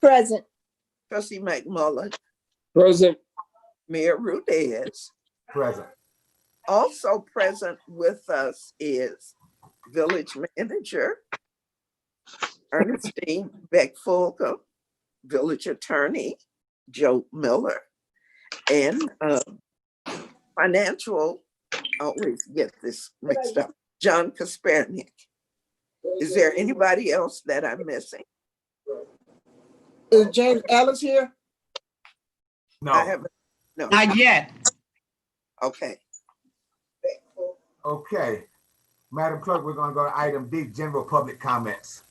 Present. Trustee McMullen, Present. Mayor Rudez. Present. Also present with us is Village Manager Ernestine Beck-Fulgham, Village Attorney Joe Miller, and financial, I always get this mixed up, John Kaspernick. Is there anybody else that I'm missing? Is James Ellis here? No. I haven't. No. Not yet. Okay. Okay. Madam Clerk, we're going to go to item D, general public comments.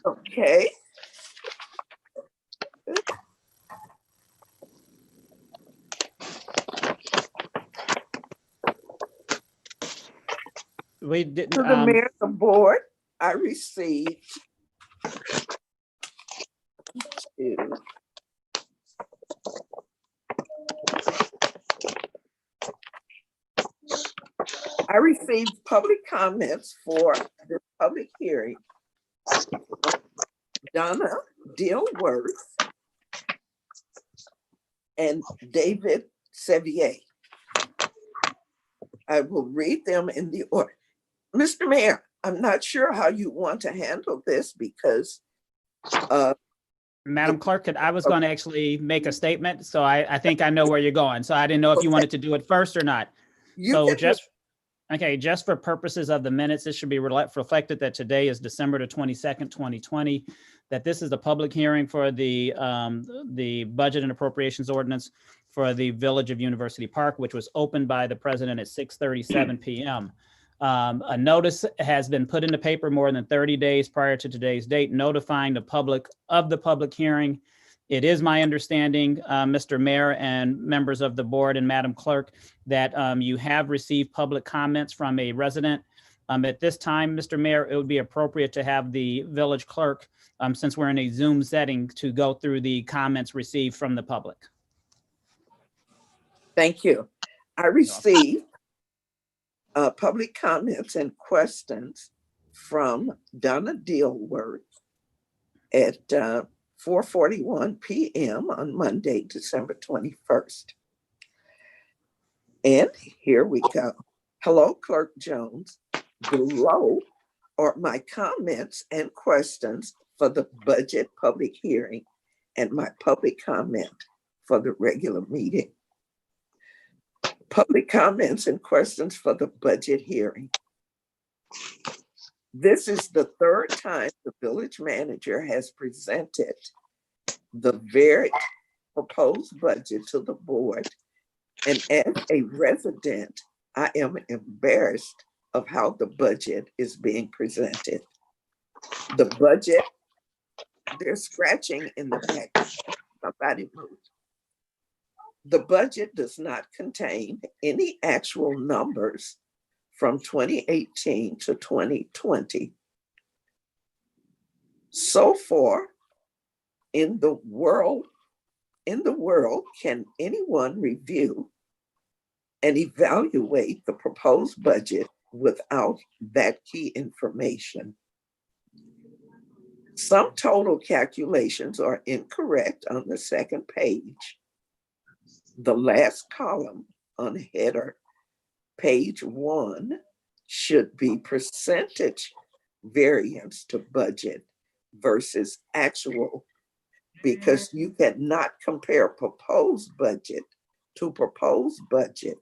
Okay. We didn't. To the mayor of the board, I received public comments for the public hearing. Donna Dilworth and David Sevier. I will read them in the order. Mr. Mayor, I'm not sure how you want to handle this because Madam Clerk, I was going to actually make a statement, so I think I know where you're going. So I didn't know if you wanted to do it first or not. So just for purposes of the minutes, it should be reflected that today is December the 22nd, 2020, that this is the public hearing for the budget and appropriations ordinance for the Village of University Park, which was opened by the president at 6:37 p.m. A notice has been put in the paper more than 30 days prior to today's date, notifying the public of the public hearing. It is my understanding, Mr. Mayor and members of the board and Madam Clerk, that you have received public comments from a resident. At this time, Mr. Mayor, it would be appropriate to have the village clerk, since we're in a Zoom setting, to go through the comments received from the public. Thank you. I received public comments and questions from Donna Dilworth at 4:41 p.m. on Monday, December 21st. And here we go. Hello, Clerk Jones. Below are my comments and questions for the budget public hearing and my public comment for the regular meeting. Public comments and questions for the budget hearing. This is the third time the village manager has presented the very proposed budget to the board. And as a resident, I am embarrassed of how the budget is being presented. The budget, they're scratching in the back. Somebody move. The budget does not contain any actual numbers from 2018 to 2020. So far in the world, can anyone review and evaluate the proposed budget without that key information? Some total calculations are incorrect on the second page. The last column on header page 1 should be percentage variance to budget versus actual, because you cannot compare proposed budget to proposed budget.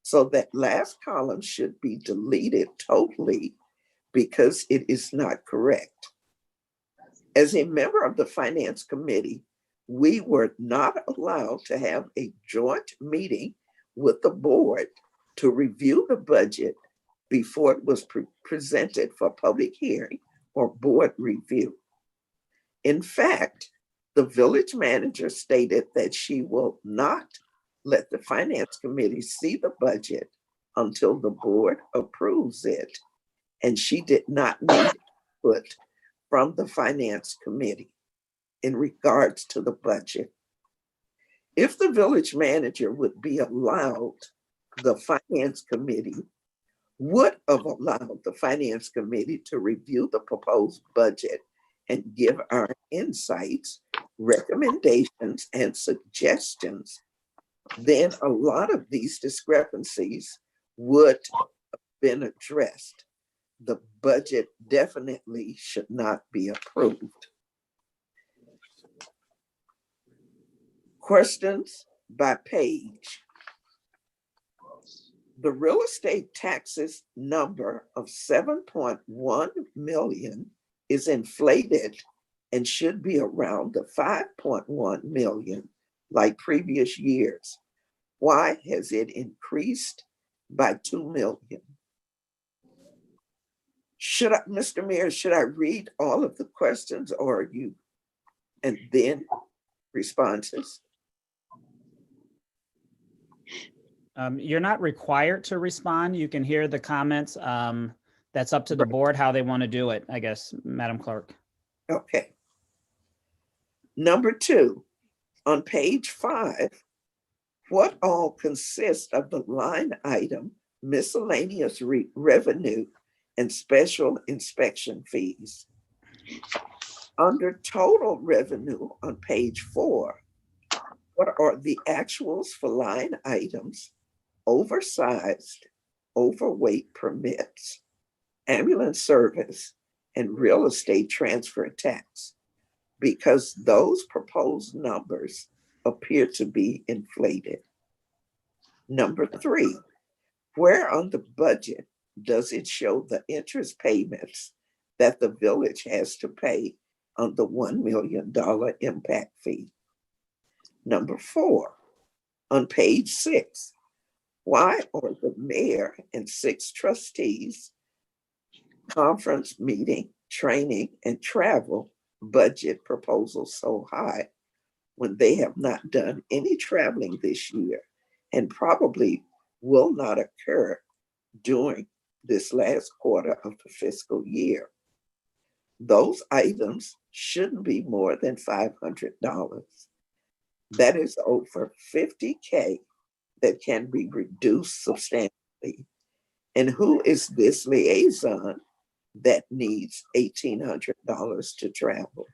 So that last column should be deleted totally because it is not correct. As a member of the Finance Committee, we were not allowed to have a joint meeting with the board to review the budget before it was presented for public hearing or board review. In fact, the village manager stated that she will not let the Finance Committee see the budget until the board approves it, and she did not need input from the Finance Committee in regards to the budget. If the village manager would be allowed the Finance Committee would have allowed the Finance Committee to review the proposed budget and give our insights, recommendations, and suggestions, then a lot of these discrepancies would have been addressed. The budget definitely should not be approved. Questions by page. The real estate taxes number of 7.1 million is inflated and should be around the 5.1 million like previous years. Why has it increased by 2 million? Mr. Mayor, should I read all of the questions or you, and then responses? You're not required to respond. You can hear the comments. That's up to the board how they want to do it, I guess, Madam Clerk. Okay. Number 2, on page 5, what all consists of the line item miscellaneous revenue and special inspection fees? Under total revenue on page 4, what are the actuals for line items, oversized, overweight permits, ambulance service, and real estate transfer tax? Because those proposed numbers appear to be inflated. Number 3, where on the budget does it show the interest payments that the village has to pay on the $1 million impact fee? Number 4, on page 6, why are the mayor and 6 trustees conference meeting, training, and travel budget proposals so high when they have not done any traveling this year and probably will not occur during this last quarter of the fiscal year? Those items shouldn't be more than $500. That is over $50K that can be reduced substantially. And who is this liaison that needs $1,800 to travel?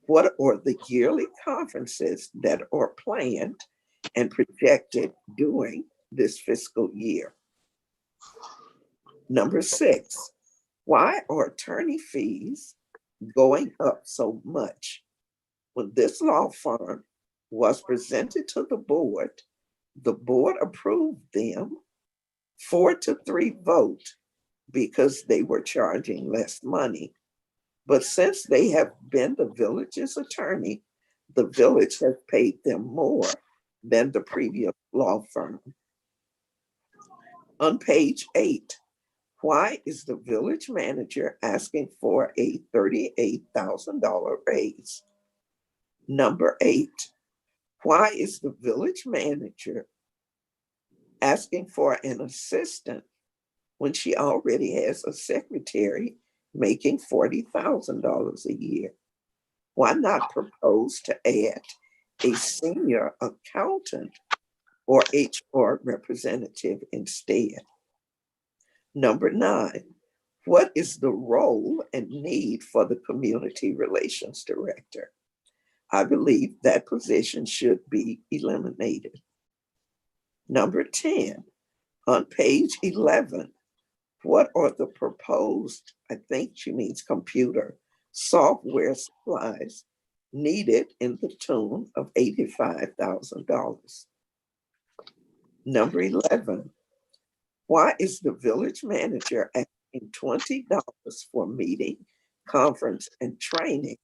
What are the yearly conferences that are planned and projected during this fiscal year? Number 6, why are attorney fees going up so much? When this law firm was presented to the board approved them 4-3 vote because they were charging less money. But since they have been the village's attorney, the village has paid them more than the previous law firm. On page 8, why is the village manager asking for a $38,000 raise? Number 8, why is the village manager asking for an assistant when she already has a secretary making $40,000 a year? Why not propose to add a senior accountant or HR representative instead? Number 9, what is the role and need for the community relations director? I believe that position should be eliminated. Number 10, on page 11, what are the proposed, I think she means computer, software supplies needed in the tune of $85,000? Number 11, why is the village manager asking $20 for meeting, conference, and training?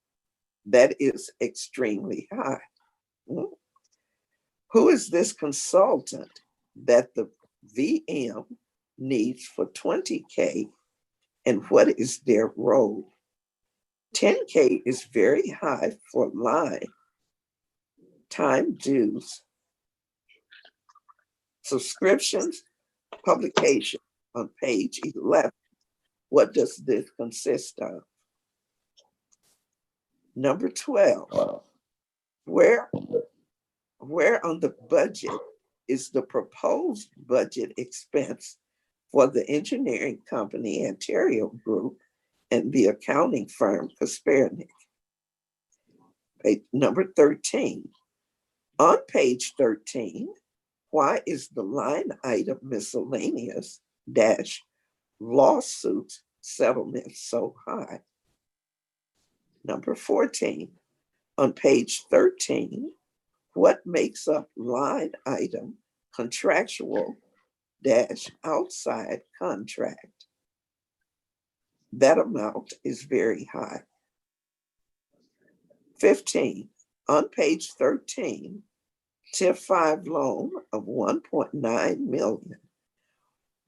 That is extremely high. Who is this consultant that the VM needs for $20K, and what is their role? $10K is very high for line, time dues, subscriptions, publication. On page 11, what does this consist of? Number 12, where on the budget is the proposed budget expense for the engineering company Ontario Group and the accounting firm Kaspernik. Page number 13. On page 13, why is the line item miscellaneous dash lawsuits settlement so high? Number 14, on page 13, what makes up line item contractual dash outside contract? That amount is very high. 15, on page 13, TIF 5 loan of 1.9 million.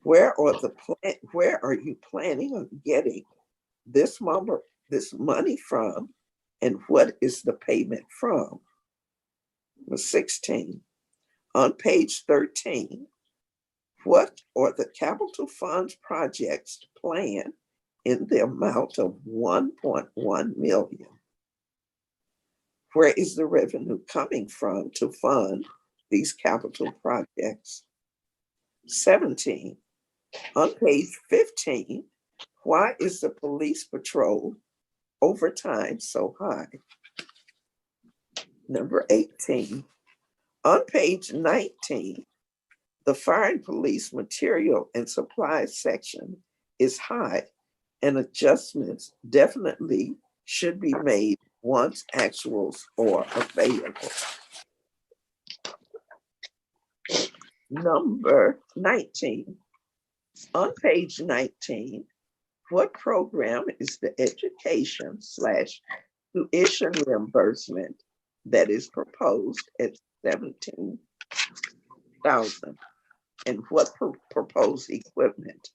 Where are you planning on getting this money from, and what is the payment from? 16, on page 13, what are the capital funds projects planned in the amount of 1.1 million? Where is the revenue coming from to fund these capital projects? 17, on page 15, why is the police patrol overtime so high? Number 18, on page 19, the fire and police material and supplies section is high, and adjustments definitely should be made once actuals are available. Number 19, on page 19, what program is the education / tuition reimbursement that is proposed at $17,000? And what proposed equipment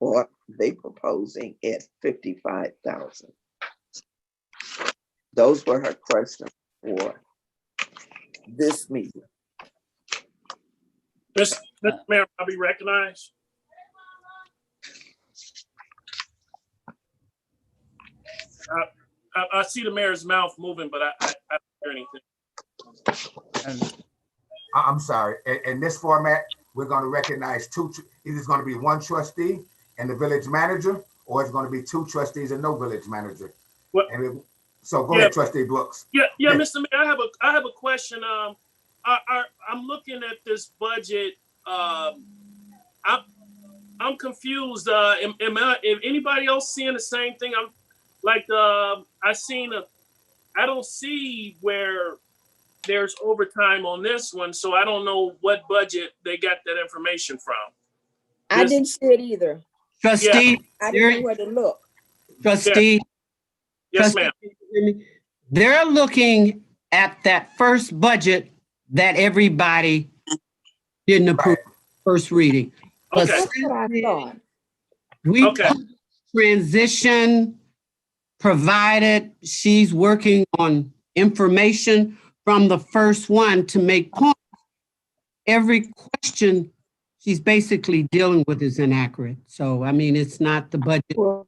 are they proposing at $55,000? Those were her questions for this meeting. Mr. Mayor, I'll be recognized. I see the mayor's mouth moving, but I don't hear anything. I'm sorry. In this format, we're going to recognize two. Either it's going to be one trustee and the village manager, or it's going to be two trustees and no village manager. What? So go ahead, Trustee Brooks. Yeah, Mr. Mayor, I have a question. I'm looking at this budget. I'm confused. Am anybody else seeing the same thing? I'm like, I don't see where there's overtime on this one, so I don't know what budget they got that information from. I didn't see it either. Trustee, I didn't know where to look. trustee, Yes, trustee, ma'am. they're looking at that first budget that everybody didn't approve first reading. But Okay. That's what I thought. we Okay. transition provided, she's working on information from the first one to make points. Every question she's basically dealing with is inaccurate. So, I mean, it's not the budget Well,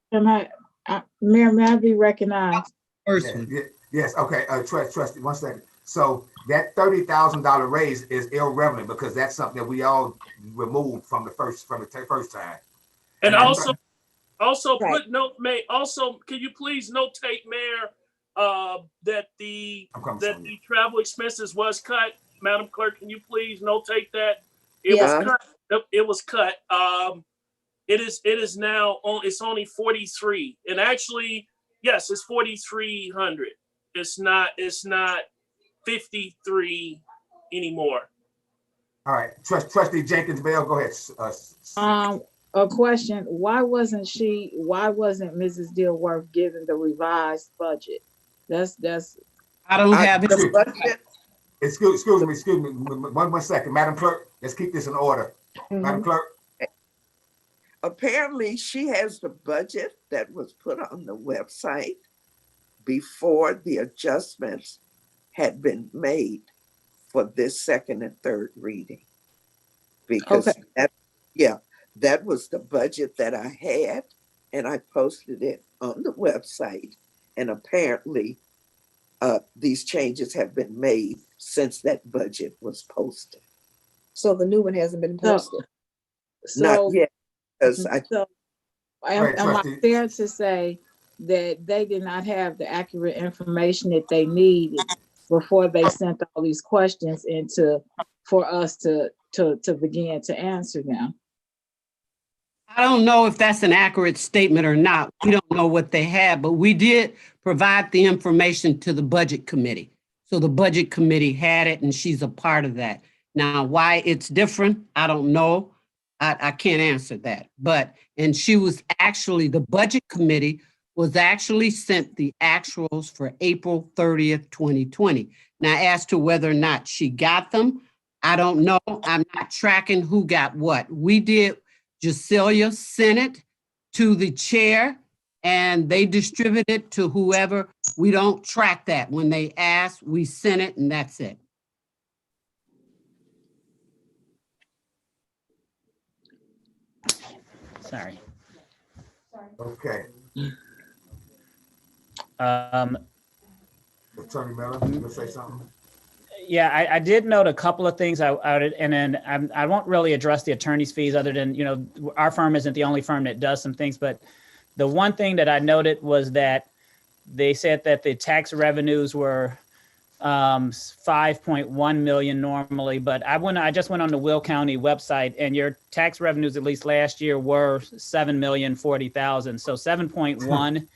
Mayor, may I be recognized? first one. Yes. Okay. Trustee, 1 second. So that $30,000 raise is irrelevant because that's something that we all removed from the first time. And also Right. put note, May, also, can you please notate, Mayor, that the travel expenses was cut? Madam Clerk, can you please notate that? It was Yeah. cut. It was cut. It is now it's only 43. And actually, yes, it's 4,300. It's not 53 anymore. All right. Trustee Jenkins Bell, go ahead. A question, why wasn't Mrs. Dilworth given the revised budget? That's I don't have it. The budget, Excuse me. 1 second. Madam Clerk, let's keep this in order. Madam Clerk. apparently she has the budget that was put on the website before the adjustments had been made for this second and third reading. Because that was the budget that I had, and I posted it on the website, and apparently these changes have been made since that budget was posted. So the new one hasn't been posted. Not yet. Because I, So Right, am I trustee. fair to say that they did not have the accurate information that they needed before they sent all these questions for us to begin to answer them? I don't know if that's an accurate statement or not. We don't know what they had, but we did provide the information to the budget committee. So the budget committee had it and she's a part of that. Now, why it's different, I don't know. I can't answer that. And she was actually, the budget committee was actually sent the actuals for April 30th, 2020. Now, as to whether or not she got them, I don't know. I'm not tracking who got what. We did. Jucelia sent it to the chair and they distribute it to whoever. We don't track that. When they ask, we send it and that's it. Sorry. Okay. Um, Attorney Miller, you gonna say something? Yeah, I did note a couple of things. And then I won't really address the attorney's fees other than, you know, our firm isn't the only firm that does some things. But the one thing that I noted was that they said that the tax revenues were 5.1 million normally. But I just went on the Will County website and your tax revenues, at least last year, were 7,040,000. So 7.1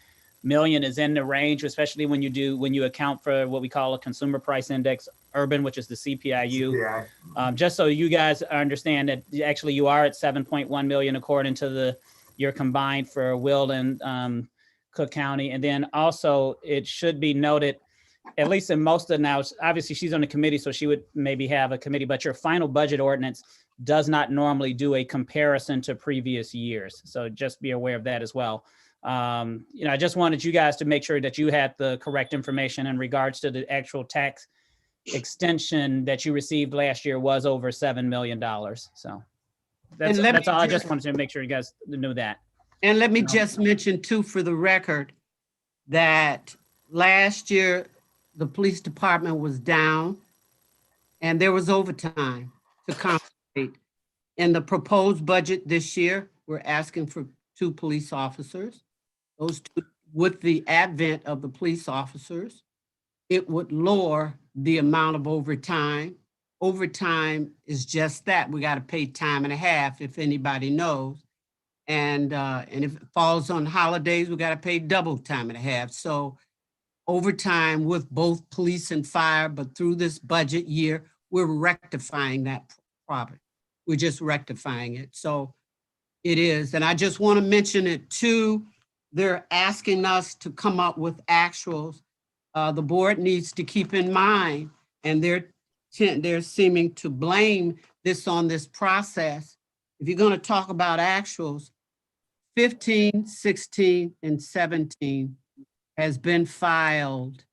million is in the range, especially when you account for what we call a consumer price index urban, which is the CPIU. Just so you guys understand that actually you are at 7.1 million according to your combined for Will and Cook County. And then also it should be noted, at least in most of now, obviously she's on the committee, so she would maybe have a committee, but your final budget ordinance does not normally do a comparison to previous years. So just be aware of that as well. You know, I just wanted you guys to make sure that you had the correct information in regards to the actual tax extension that you received last year was over $7 million. So that's all. I just wanted to make sure you guys knew that. And let me just mention too, for the record, that last year, the police department was down and there was overtime to compensate. In the proposed budget this year, we're asking for 2 police officers. Those 2, with the advent of the police officers, it would lower the amount of overtime. Overtime is just that. We got to pay time and a half, if anybody knows. And if it falls on holidays, we got to pay double time and a half. So overtime with both police and fire, but through this budget year, we're rectifying that problem. We're just rectifying it. So it is. And I just want to mention it too. They're asking us to come up with actuals. The board needs to keep in mind, and they're seeming to blame this on this process. If you're going to talk about actuals, 15, 16, and 17 has been filed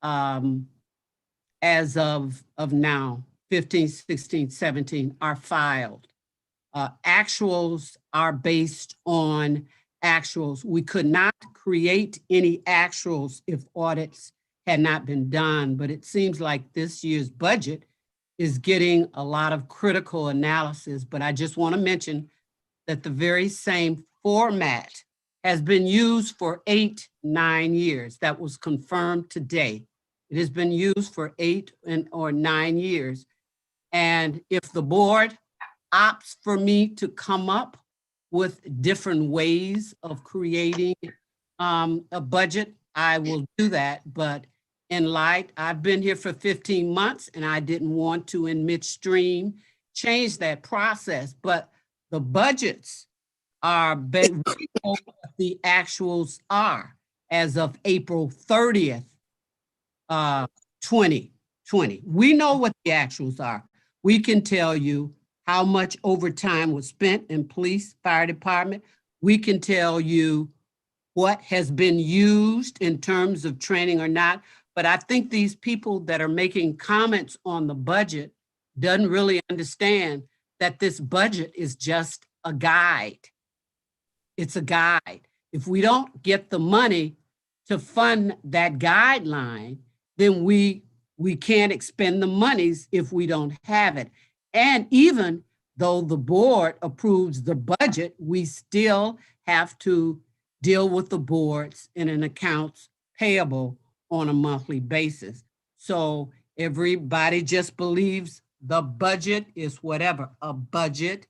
as of now. 15, 16, 17 are filed. Actuals are based on actuals. We could not create any actuals if audits had not been done, but it seems like this year's budget is getting a lot of critical analysis. But I just want to mention that the very same format has been used for 8, 9 years. That was confirmed today. It has been used for 8 or 9 years. And if the board opts for me to come up with different ways of creating a budget, I will do that. But I've been here for 15 months and I didn't want to in midstream change that process, but the budgets are what the actuals are as of April 30th, 2020. We know what the actuals are. We can tell you how much overtime was spent in police, fire department. We can tell you what has been used in terms of training or not. But I think these people that are making comments on the budget doesn't really understand that this budget is just a guide. It's a guide. If we don't get the money to fund that guideline, then we can't expend the monies if we don't have it. And even though the board approves the budget, we still have to deal with the boards in an accounts payable on a monthly basis. So everybody just believes the budget is whatever. A budget,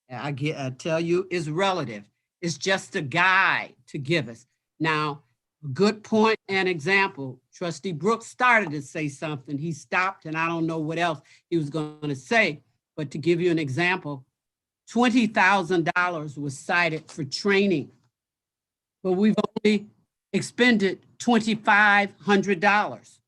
I tell you, is relative. It's just a guide to give us. Now, good point and example. Trustee Brooks started to say something. He stopped, and I don't know what else he was going to say. But to give you an example, $20,000 was cited for training, but we've only expended $2,500.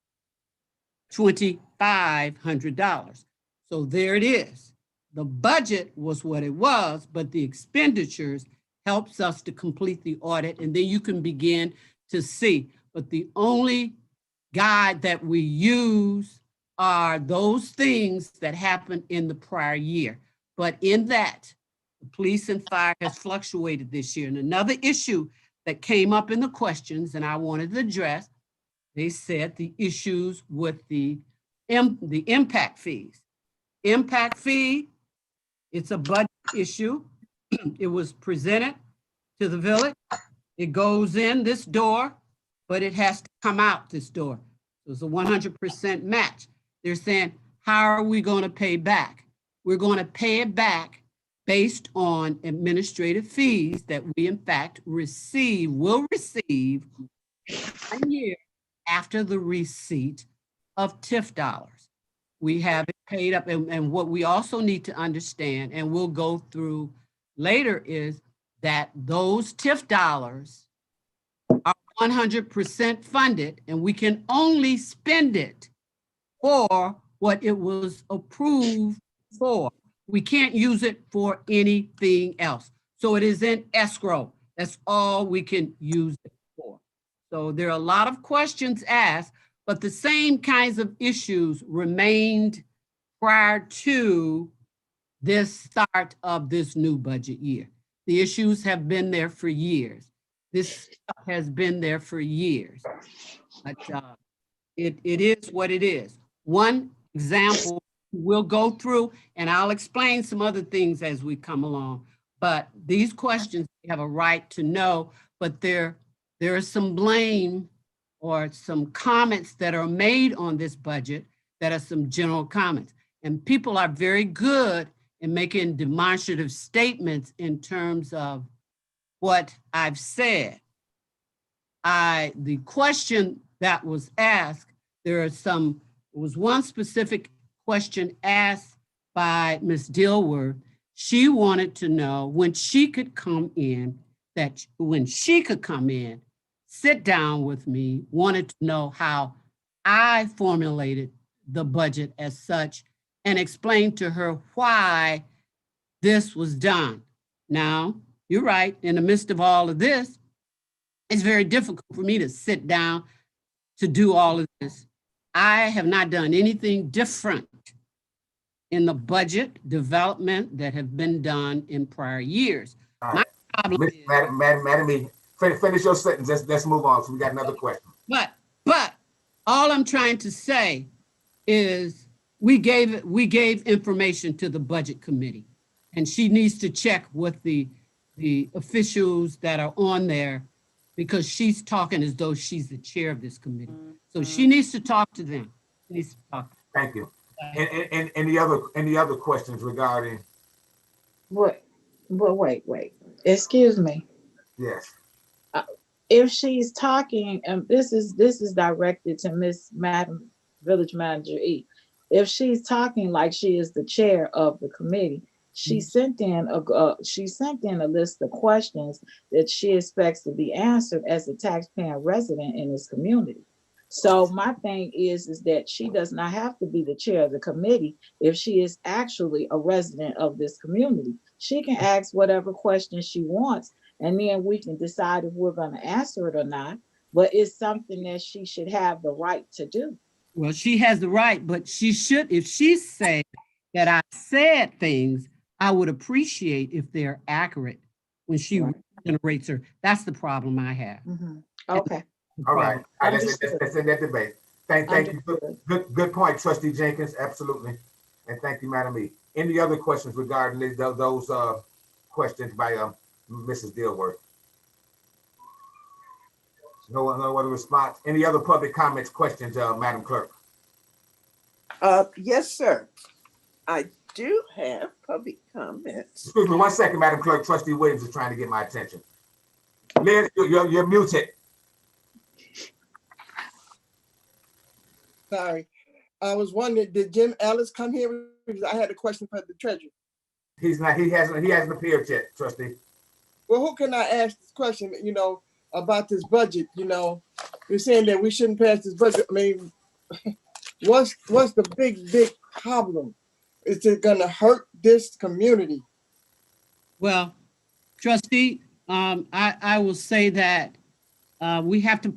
$2,500. So there it is. The budget was what it was, but the expenditures helps us to complete the audit, and then you can begin to see. But the only guide that we use are those things that happened in the prior year. But in that, the police and fire has fluctuated this year. And another issue that came up in the questions, and I wanted to address, they said the issues with the impact fees. Impact fee, it's a budget issue. It was presented to the village. It goes in this door, but it has to come out this door. So it's a 100% match. They're saying, how are we going to pay back? We're going to pay it back based on administrative fees that we in fact will receive 1 year after the receipt of TIF dollars. We have it paid up, and what we also need to understand, and we'll go through later, is that those TIF dollars are 100% funded, and we can only spend it for what it was approved for. We can't use it for anything else. So it is in escrow. That's all we can use it for. So there are a lot of questions asked, but the same kinds of issues remained prior to this start of this new budget year. The issues have been there for years. This stuff has been there for years. But it is what it is. One example we'll go through, and I'll explain some other things as we come along. But these questions we have a right to know, but there is some blame or some comments that are made on this budget that are some general comments. And people are very good in making demonstrative statements in terms of what I've said. The question that was asked, there was one specific question asked by Ms. Dilworth. She wanted to know when she could come in, sit down with me, wanted to know how I formulated the budget as such, and explain to her why this was done. Now, you're right, in the midst of all of this, it's very difficult for me to sit down to do all of this. I have not done anything different in the budget development that have been done in prior years. All My right. problem is, Madam, finish your sentence. Let's move on. So we got another question. but all I'm trying to say is we gave information to the budget committee, and she needs to check with the officials that are on there, because she's talking as though she's the chair of this committee. So she needs to talk to them. She needs to talk. Thank you. And any other questions regarding? What? But wait. Excuse me. Yes. If she's talking, and this is directed to Miss Madam Village Manager E. If she's talking like she is the chair of the committee, she sent in a list of questions that she expects to be answered as a taxpaying resident in this community. So my thing is that she does not have to be the chair of the committee if she is actually a resident of this community. She can ask whatever question she wants, and then we can decide if we're going to answer it or not. But it's something that she should have the right to do. Well, she has the right, but she should, if she's saying that I said things, I would appreciate if they're accurate when she generates her. That's the problem I have. Okay. All right. Let's end that debate. Thank you. Good point, Trustee Jenkins. Absolutely. And thank you, Madam E. Any other questions regarding those questions by Mrs. Dilworth? No other response. Any other public comments, questions, Madam Clerk? Yes, sir. I do have public comments. Excuse me 1 second, Madam Clerk. Trustee Williams is trying to get my attention. Liz, you're muted. Sorry. I was wondering, did Jim Ellis come here? Because I had a question for the treasurer. He's not. He hasn't appeared yet, Trustee. Well, who can I ask this question, about this budget? You're saying that we shouldn't pass this budget. I mean, what's the big problem? Is it gonna hurt this community? Well, trustee, I will say that we have to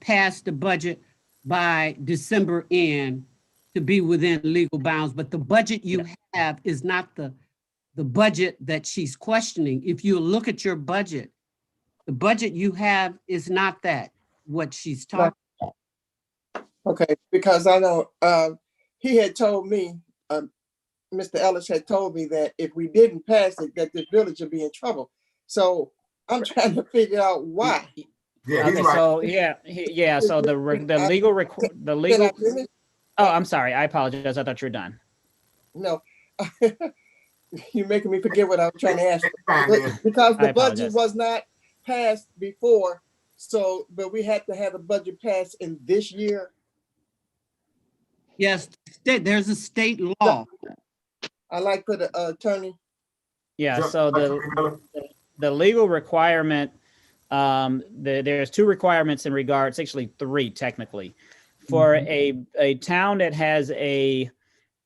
pass the budget by December end to be within legal bounds, but the budget you have is not the budget that she's questioning. If you look at your budget, the budget you have is not what she's talking about. Okay, because I know he had told me, Mr. Ellis had told me that if we didn't pass it, that this village would be in trouble. So I'm trying to figure out why. Yeah, he's Okay, right. so yeah. So the legal. Oh, I'm sorry. I apologize. I thought you were done. No, you're making me forget what I was trying to ask. Fine, man. Because I the budget apologize. was not passed before, but we had to have a budget passed in this year. Yes, there's a state law. I like for the attorney. Yeah. So the legal requirement, there's two requirements in regards, actually three technically, for a town that has a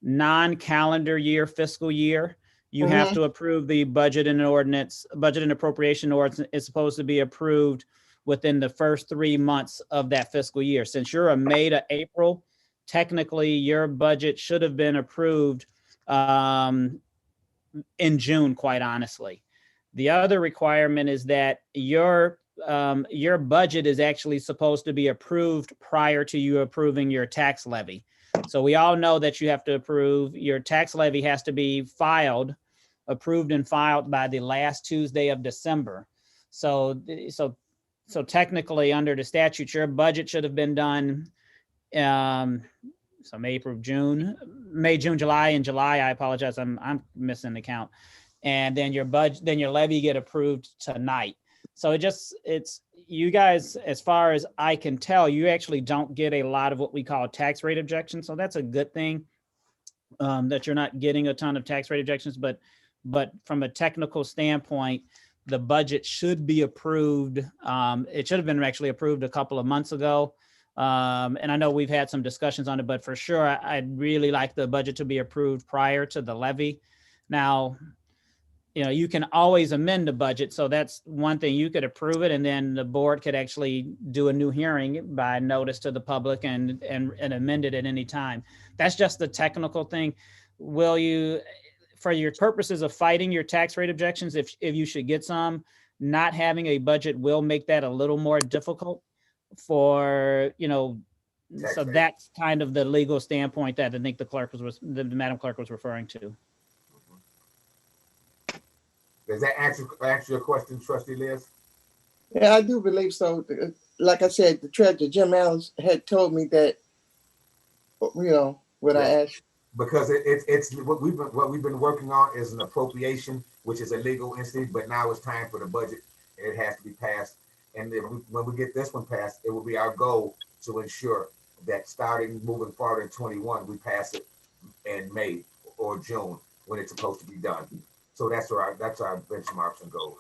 non-calendar year fiscal year. You have to approve the budget and appropriation ordinance is supposed to be approved within the first 3 months of that fiscal year. Since you're a May to April, technically your budget should have been approved in June, quite honestly. The other requirement is that your budget is actually supposed to be approved prior to you approving your tax levy. So we all know that you have to approve, your tax levy has to be approved and filed by the last Tuesday of December. So technically under the statute, your budget should have been done so May, June, July, and July. I apologize. I'm missing the count. And then your levy get approved tonight. So it's you guys, as far as I can tell, you actually don't get a lot of what we call tax rate objections. So that's a good thing, that you're not getting a ton of tax rate objections, but from a technical standpoint, the budget should be approved. It should have been actually approved a couple of months ago. And I know we've had some discussions on it, but for sure, I'd really like the budget to be approved prior to the levy. Now, you can always amend the budget. So that's one thing. You could approve it and then the board could actually do a new hearing by notice to the public and amend it at any time. That's just the technical thing. Will you, for your purposes of fighting your tax rate objections, if you should get some, not having a budget will make that a little more difficult for, so that's kind of the legal standpoint that I think the Madam Clerk was referring to. Does that answer your question, Trustee Liz? Yeah, I do believe so. Like I said, the treasurer, Jim Ellis, had told me that, what I asked. Because it's what we've been working on is an appropriation, which is a legal entity, but now it's time for the budget. It has to be passed. And then when we get this one passed, it will be our goal to ensure that moving forward in 21, we pass it in May or June when it's supposed to be done. So that's our benchmarks and goals.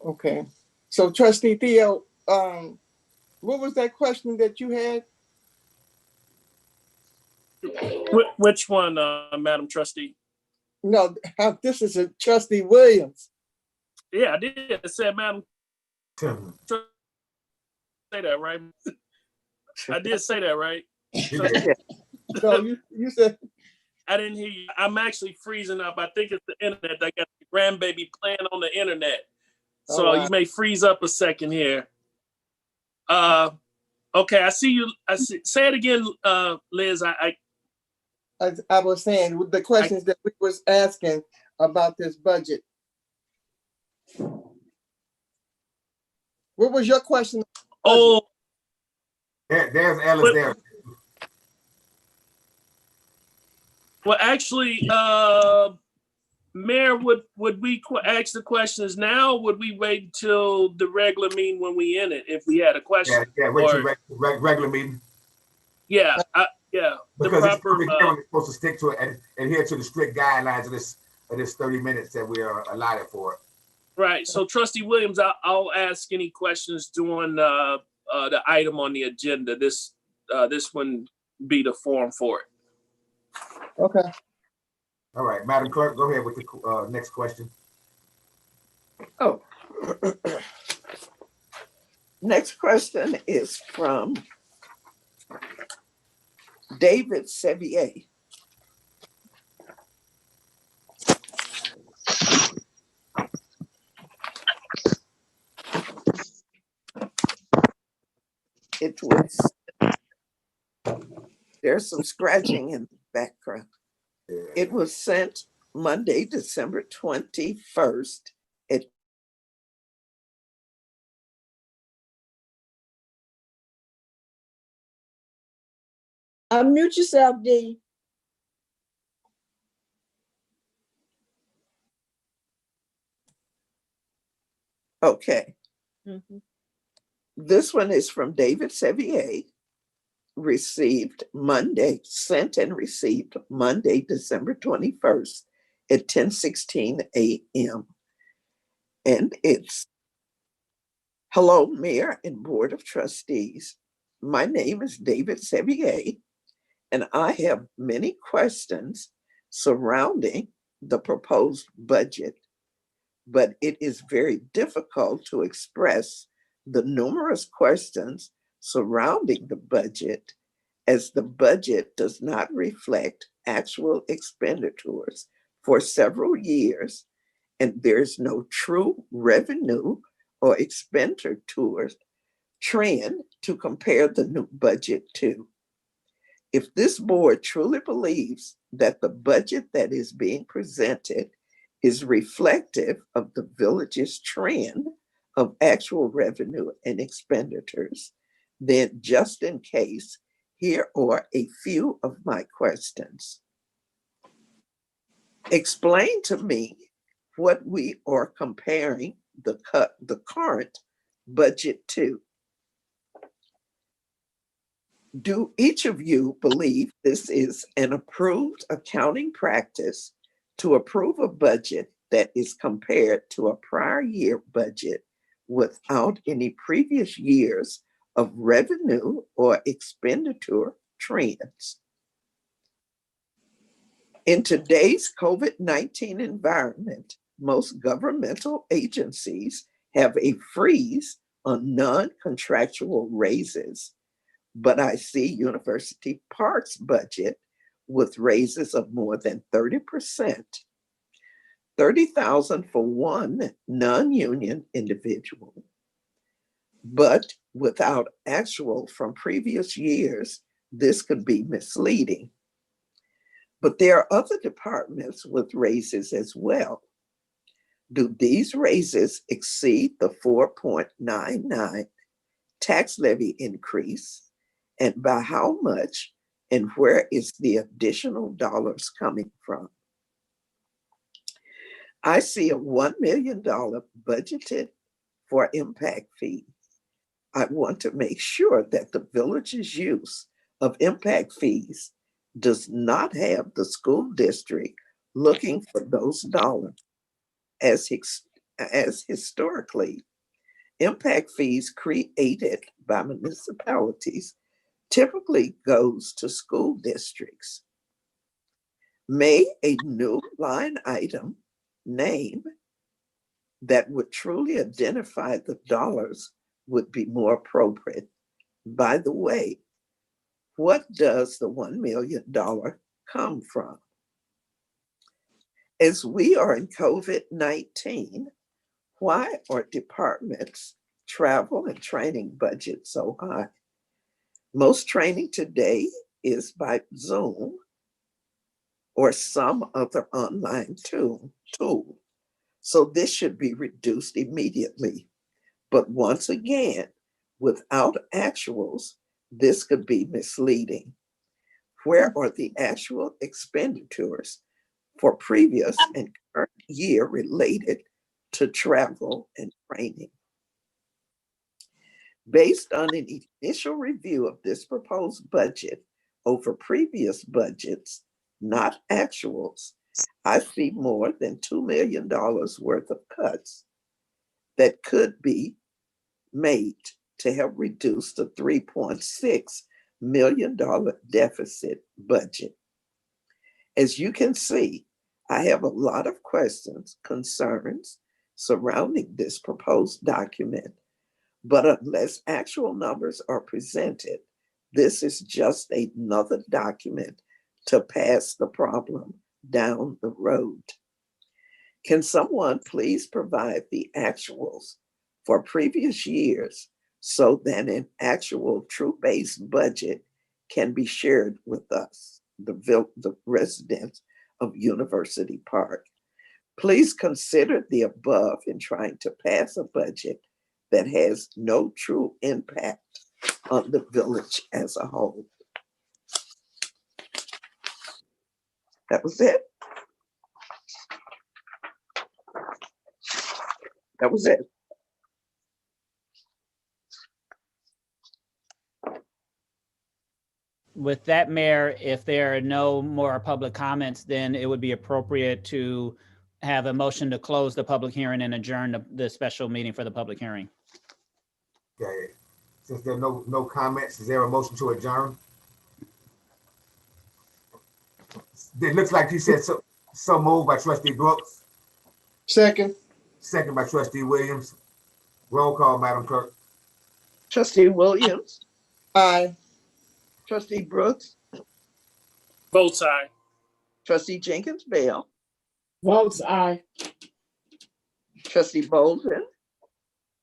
Okay. So Trustee Theo, what was that question that you had? Which one, Madam Trustee? No, this is a Trustee Williams. Yeah, I did. It said Madam. Say that right. I did say that right. So you said. I didn't hear you. I'm actually freezing up. I think it's the internet. I got the grandbaby playing on the internet. So wow. You may freeze up a second here. Okay, I see you. Say it again, Liz. as I was saying, with the questions that we was asking about this budget. What was your question? Oh, There's Ellis there. well, actually, Mayor, would we ask the questions now? Or would we wait until the regular meeting when we in it if we had a question? Yeah, wait till regular meeting. Yeah, yeah. Because it's proper, we're supposed to stick to it and adhere to the strict guidelines of this 30 minutes that we are allotted for. right. So, Trustee Williams, I'll ask any questions during the item on the agenda. This wouldn't be the forum for it. Okay. All right, Madam Clerk, go ahead with the next question. Oh. Next question is from David Sevier. It was, there's some scratching in the background. It was sent Monday, December 21st at Unmute yourself, D. Okay. Mhm. This one is from David Sevier, sent and received Monday, December 21st at 10:16 a.m. And it's, hello, Mayor and Board of Trustees. My name is David Sevier, and I have many questions surrounding the proposed budget, but it is very difficult to express the numerous questions surrounding the budget, as the budget does not reflect actual expenditures for several years, and there's no true revenue or expenditures trend to compare the new budget to. If this board truly believes that the budget that is being presented is reflective of the village's trend of actual revenue and expenditures, then just in case, here are a few of my questions. Explain to me what we are comparing the current budget to. Do each of you believe this is an approved accounting practice to approve a budget that is compared to a prior year budget without any previous years of revenue or expenditure trends? In today's COVID-19 environment, most governmental agencies have a freeze on non-contractual raises, but I see University Park's budget with raises of more than 30%, $30,000 for one non-union individual, but without actual from previous years, this could be misleading. But there are other departments with raises as well. Do these raises exceed the 4.99 tax levy increase? And by how much? And where is the additional dollars coming from? I see a $1 million budgeted for impact fees. I want to make sure that the village's use of impact fees does not have the school district looking for those dollars. As historically, impact fees created by municipalities typically goes to school districts. May a new line item name that would truly identify the dollars would be more appropriate. By the way, what does the $1 million come from? As we are in COVID-19, why are departments' travel and training budgets so high? Most training today is by Zoom, or some other online tool. So this should be reduced immediately. But once again, without actuals, this could be misleading. Where are the actual expenditures for previous and current year related to travel and training? Based on an initial review of this proposed budget over previous budgets, not actuals, I see more than $2 million worth of cuts that could be made to help reduce the $3.6 million deficit budget. As you can see, I have a lot of questions, concerns surrounding this proposed document, but unless actual numbers are presented, this is just another document to pass the problem down the road. Can someone please provide the actuals for previous years so that an actual true-based budget can be shared with us, the residents of University Park? Please consider the above in trying to pass a budget that has no true impact on the village as a whole. That was it. That was it. With that, Mayor, if there are no more public comments, then it would be appropriate to have a motion to close the public hearing and adjourn the special meeting for the public hearing. Okay. Since there are no comments, is there a motion to adjourn? It looks like you said so moved by Trustee Brooks, Second. second by Trustee Williams. Roll call, Madam Clerk. Trustee Williams, Aye. Trustee Brooks, Votes aye. Trustee Jenkins Bell, Votes aye. Trustee Bolden,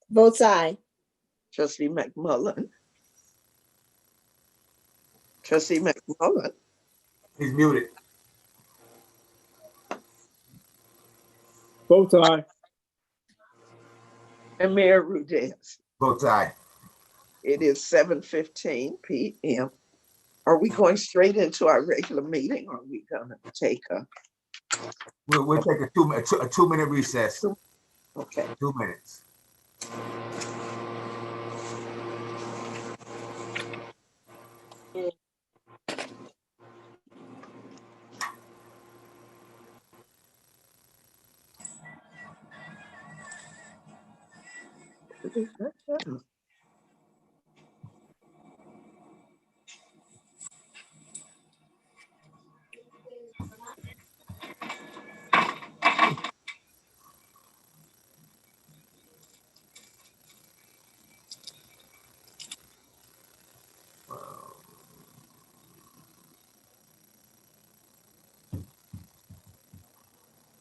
Votes aye. Trustee McMullen, Trustee McMullen, He's muted. Votes aye. and Mayor Rudez. Votes aye. It is 7:15 p.m. Are we going straight into our regular meeting, or are we gonna take a? We'll take a 2-minute recess. Okay. 2 minutes.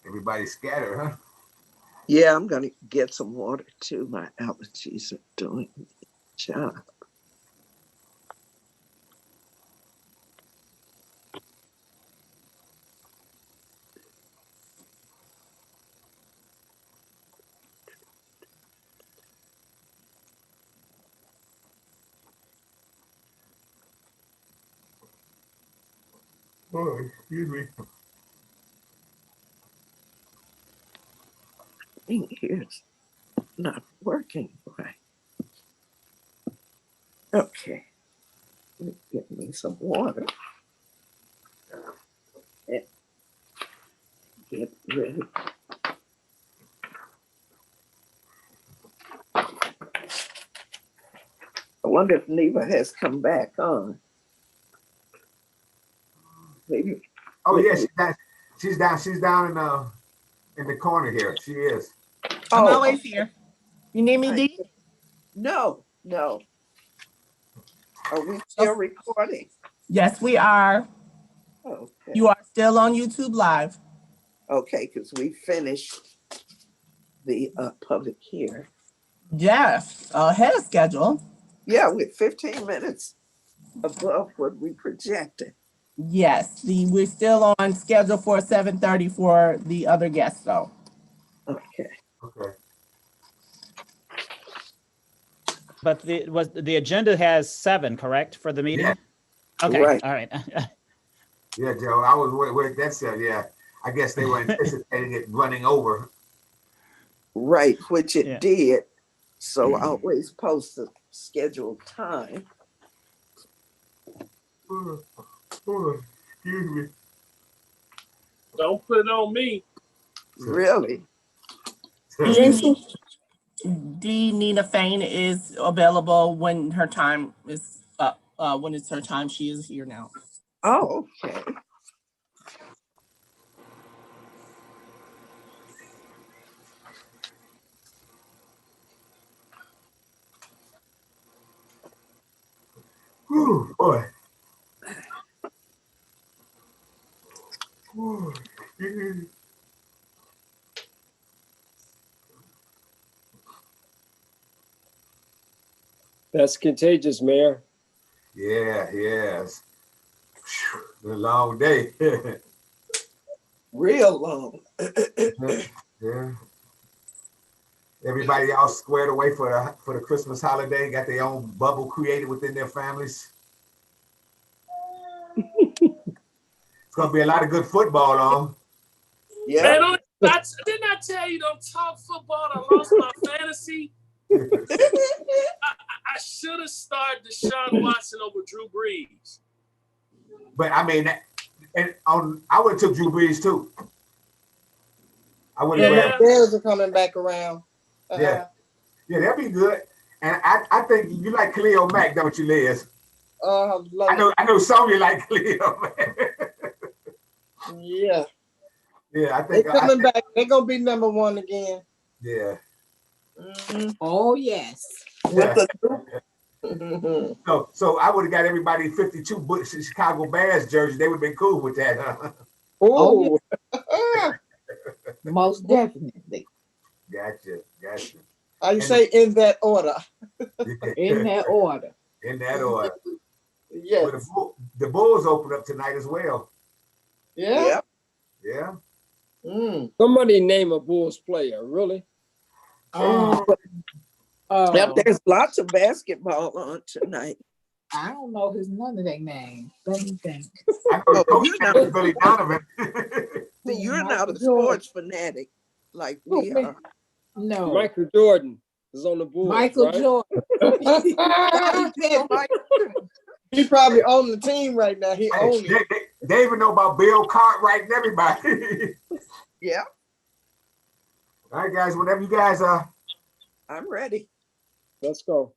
Everybody scattered, huh? Yeah, I'm gonna get some water too. My allergies are doing the job. Oh, excuse me. Thing here's not working right. Okay, let me get me some water. And get ready. I wonder if Neva has come back on. Maybe. Oh yeah, she's down in the corner here. She is. I'm Oh, always here. You need me, Dee? no. Are we still recording? Yes, we are. Okay. You are still on YouTube Live. Okay, because we finished the public hearing. Yes, ahead of schedule. Yeah, with 15 minutes above what we projected. Yes, we're still on schedule for 7:30 for the other guests, though. Okay. Okay. But the agenda has 7, correct, for the meeting? Yeah. Okay, Right. all right. Yeah, Joe, I was wait, that's yeah. I guess they were anticipating it running over. Right, which it Yeah. did. So I always post the scheduled time. Excuse me. Don't put it on me. Really? D. Nina Fain is available when her time is up. When it's her time, she is here now. Oh, okay. Whew, boy. Whew. That's contagious, Mayor. Yeah, yes. Whew, a long day. Real long. Yeah. Everybody all squared away for the Christmas holiday, got their own bubble created within their families. It's gonna be a lot of good football on. Yeah. Man, didn't I tell you don't talk football? I lost my fantasy. I should have started Deshaun Watson over Drew Brees. But I mean, I would have took Drew Brees too. I would have Yeah. grabbed. Bears are coming back around. Yeah, yeah, that'd be good. And I think you like Khalil Mack, don't you, Liz? I know some of you like Khalil Mack. Yeah. Yeah, I They're think coming back. They're gonna be number 1 again. Yeah. Oh, yes. Yeah. Mhm. So I would have got everybody 52 Chicago Bears jersey. They would have been cool with that, huh? Oh, Most definitely. Gotcha. how you say in that order? In that order. In that order. Yes. Well, the Bulls open up tonight as well. Yeah. Yeah. Somebody name a Bulls player, really? Yep, there's lots of basketball on tonight. I don't know none of their names. Let me think. I know the coach you're name is Billy Donovan. You're not Michael a sports fanatic like we Jordan. are. No. Michael Jordan is on the Bulls, Michael right? Jordan. He said Mike. He probably on the team right now. He owns it. They even know about Bill Cartwright and everybody. Yeah, All right, guys, whenever you guys are. I'm ready. Let's go.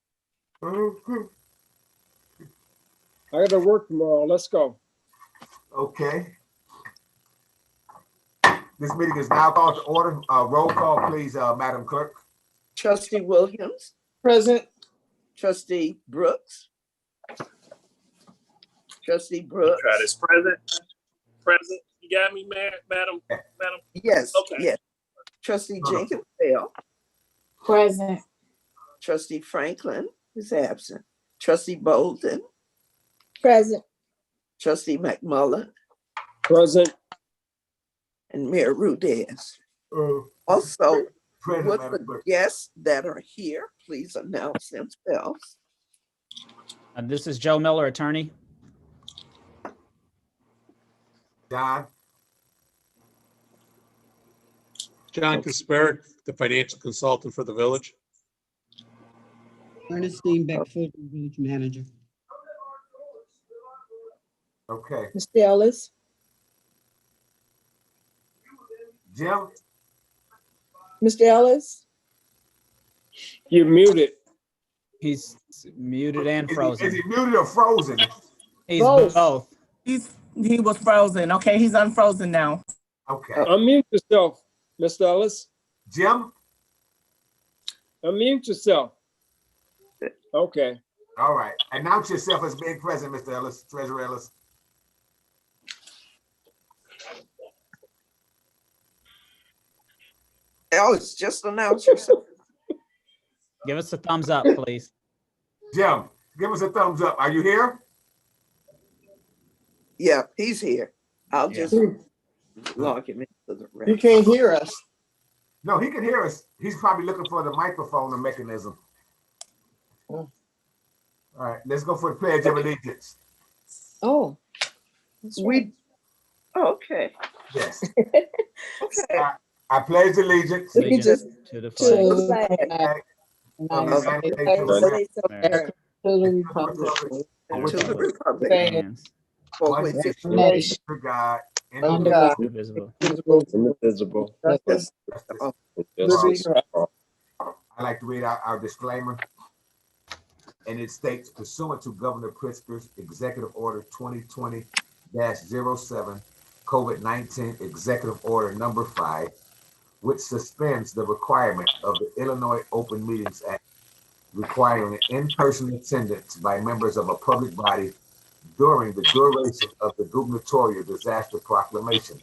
I got to work tomorrow. Let's go. Okay. This meeting is now called to order. Roll call, please, Madam Clerk. Trustee Williams, Present. Trustee Brooks. Trustee Brooks. Try this. Present. You got me, Madam? Yes, Okay. yes. Trustee Jenkins Bell. Present. Trustee Franklin is absent. Trustee Bolden. Present. Trustee McMullen. Present. And Mayor Rudez. Also, with the guests that are here, please announce themselves. This is Joe Miller, attorney. John. John Kasparek, the financial consultant for the village. Ernestine Beckford, village manager. Okay. Mr. Ellis. Jim. Mr. Ellis. You're muted. He's muted and frozen. Is he muted or frozen? He's both. He was frozen. Okay, he's unfrozen now. Okay. Unmute yourself, Mr. Ellis. Jim. Unmute yourself. Okay. All right. Announce yourself as being present, Mr. Ellis, Treasurer Ellis. Ellis, just announce yourself. Give us a thumbs up, please. Jim, give us a thumbs up. Are you here? Yeah, he's here. I'll Yeah. just log him into the He record. can't hear us. No, he can hear us. He's probably looking for the microphone or mechanism. Oh. All right, let's go for the Pledge of Allegiance. Oh. that's right. Okay. Yes. Okay. I pledge allegiance We just To the to flag the flag of the United States of of the America States of America, America To the and Republic. and to the republic stands for one which it nation, Nation. under God, Under indivisible, God. indivisible. Indivisible. Justice, justice. liberty, I like to read our disclaimer. And it states, pursuant to Governor Pritzker's Executive Order 2020-07, COVID-19 Executive Order Number 5, which suspends the requirement of the Illinois Open Meetings Act, requiring in-person attendance by members of a public body during the duration of the gubernatorial disaster proclamation.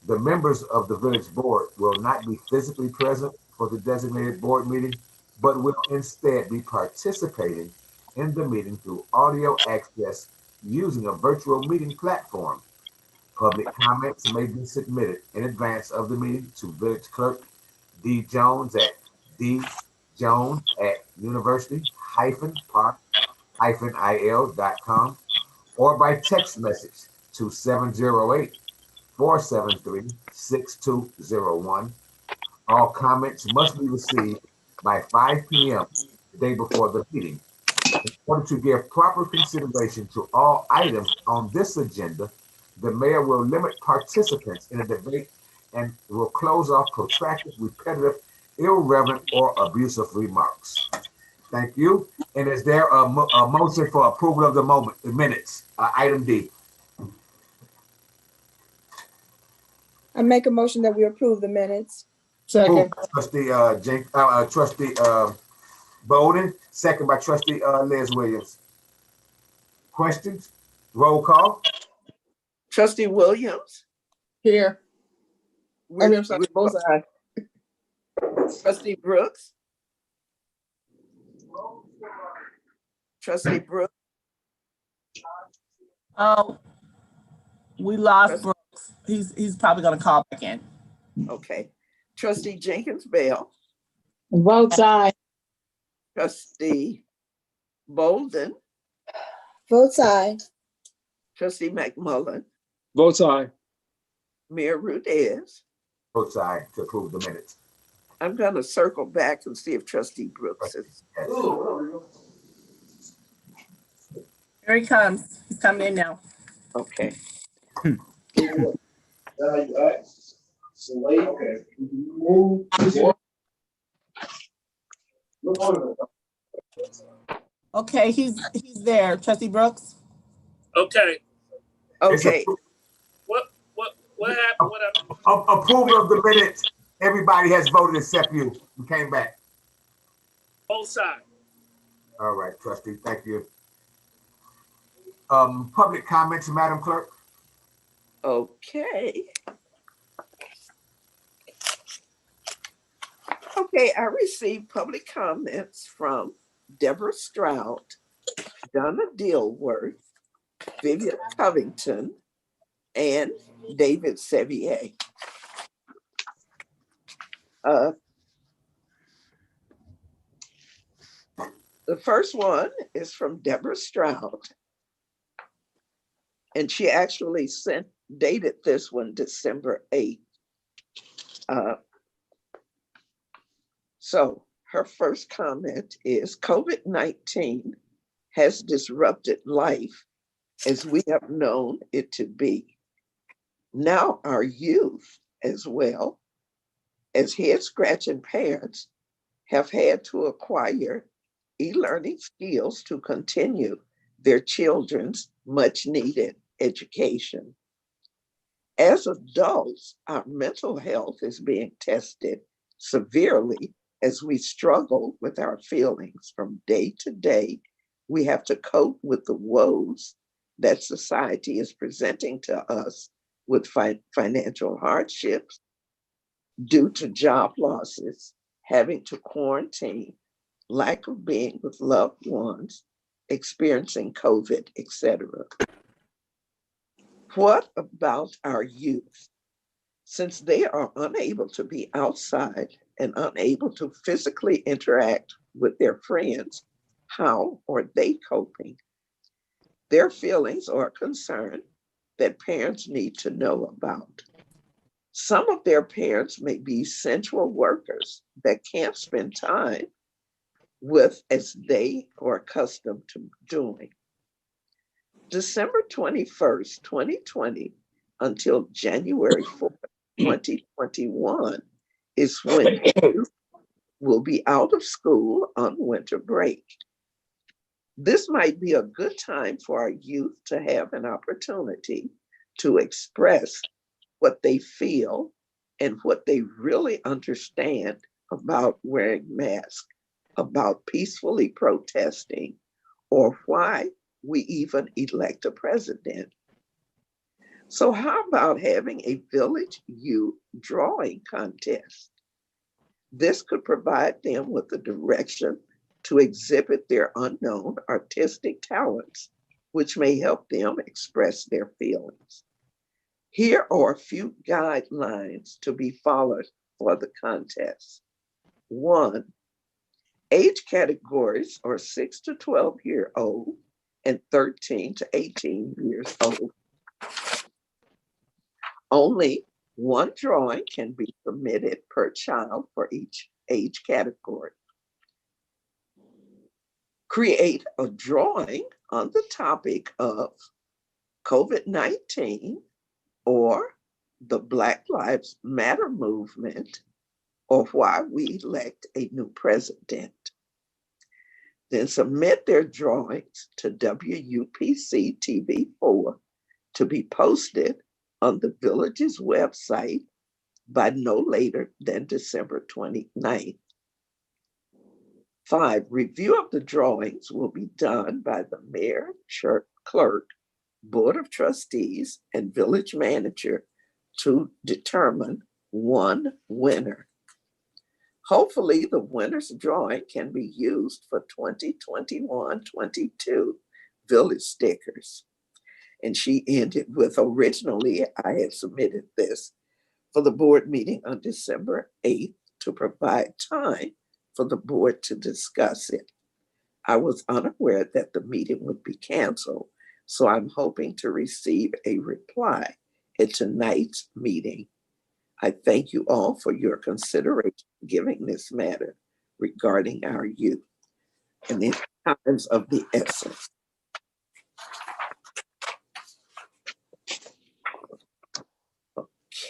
The members of the village board will not be physically present for the designated board meeting, but will instead be participating in the meeting through audio access using a virtual meeting platform. Public comments may be submitted in advance of the meeting to Village Clerk D. Jones at djones@university-park-il.com or by text message to 708-473-6201. All comments must be received by 5 p.m. the day before the meeting. In order to give proper consideration to all items on this agenda, the mayor will limit participants in a debate and will close off protracted, repetitive, irreverent, or abusive remarks. Thank you. And is there a motion for approval of the minutes? Item D. I make a motion that we approve the minutes. second, Trustee Bowden, second by Trustee Liz Williams. Questions? Roll call. Trustee Williams. here. I mean, I'm sorry, With- both sides. Trustee Brooks. Trustee Brooks. Oh, we lost Brooks. He's probably gonna call back in. Okay. Trustee Jenkins Bell. Votes aye. Trustee Bolden. Votes aye. Trustee McMullen. Votes aye. Mayor Rudez. Votes aye to approve the minutes. I'm going to circle back and see if Trustee Brooks is. Yes. Here he comes. He's coming in now. Okay. Okay, he's there. Trustee Brooks. Okay. Okay. What happened? What happened? Approval of the minutes. Everybody has voted except you. We came back. Both sides. All right, Trustee. Thank you. Public comments, Madam Clerk. Okay. Okay, I received public comments from Deborah Stroud, Donna Dilworth, Vivian Covington, and David Sevier. The first one is from Deborah Stroud, and she actually dated this one December 8th. So her first comment is COVID-19 has disrupted life as we have known it to be. Now our youth, as well as head-scratching parents, have had to acquire e-learning skills to continue their children's much-needed education. As adults, our mental health is being tested severely as we struggle with our feelings from day to day. We have to cope with the woes that society is presenting to us with financial hardships due to job losses, having to quarantine, lack of being with loved ones, experiencing COVID, etc. What about our youth? Since they are unable to be outside and unable to physically interact with their friends, how are they coping? Their feelings or concern that parents need to know about. Some of their parents may be essential workers that can't spend time with as they are accustomed to doing. December 21st, 2020 until January 4th, 2021 is when youth will be out of school on winter break. This might be a good time for our youth to have an opportunity to express what they feel and what they really understand about wearing masks, about peacefully protesting, or why we even elect a president. So how about having a village youth drawing contest? This could provide them with a direction to exhibit their unknown artistic talents, which may help them express their feelings. Here are a few guidelines to be followed for the contest. 1, age categories are 6 to 12-year-old and 13 to 18 years old. Only one drawing can be permitted per child for each age category. Create a drawing on the topic of COVID-19 or the Black Lives Matter movement or why we elect a new president. Then submit their drawings to WUPC-TV 4 to be posted on the village's website by no later than December 29th. 5, review of the drawings will be done by the mayor, church clerk, board of trustees, and village manager to determine one winner. Hopefully, the winner's drawing can be used for 2021-22 village stickers. And she ended with, originally, I had submitted this for the board meeting on December 8th to provide time for the board to discuss it. I was unaware that the meeting would be canceled, so I'm hoping to receive a reply at tonight's meeting. I thank you all for your consideration giving this matter regarding our youth and in times of the essence.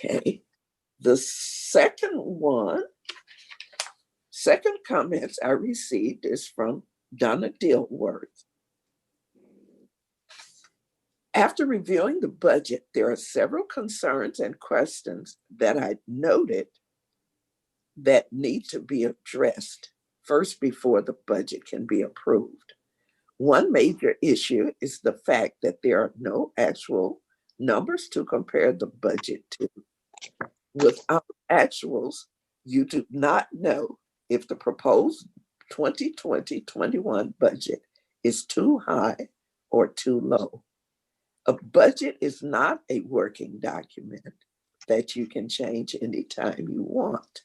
Okay, the second comments I received is from Donna Dilworth. After reviewing the budget, there are several concerns and questions that I noted that need to be addressed first before the budget can be approved. One major issue is the fact that there are no actual numbers to compare the budget to. Without actuals, you do not know if the proposed 2020-21 budget is too high or too low. A budget is not a working document that you can change anytime you want.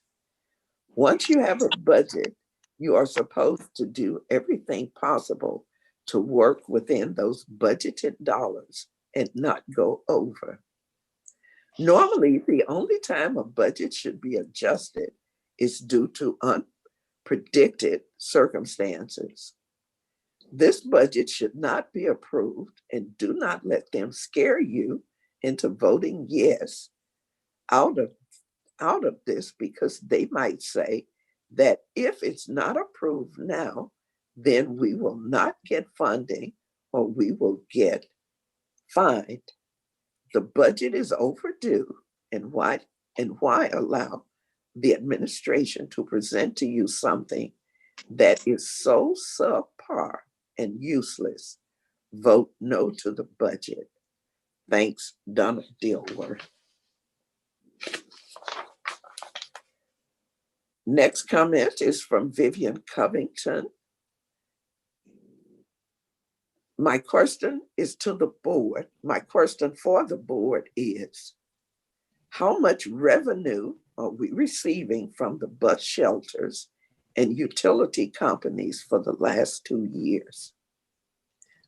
Once you have a budget, you are supposed to do everything possible to work within those budgeted dollars and not go over. Normally, the only time a budget should be adjusted is due to unpredicted circumstances. This budget should not be approved, and do not let them scare you into voting yes out of this, because they might say that if it's not approved now, then we will not get funding or we will get fined. The budget is overdue, and why allow the administration to present to you something that is so subpar and useless? Vote no to the budget. Thanks, Donna Dilworth. Next comment is from Vivian Covington. My question is to the board. My question for the board is, how much revenue are we receiving from the bus shelters and utility companies for the last 2 years?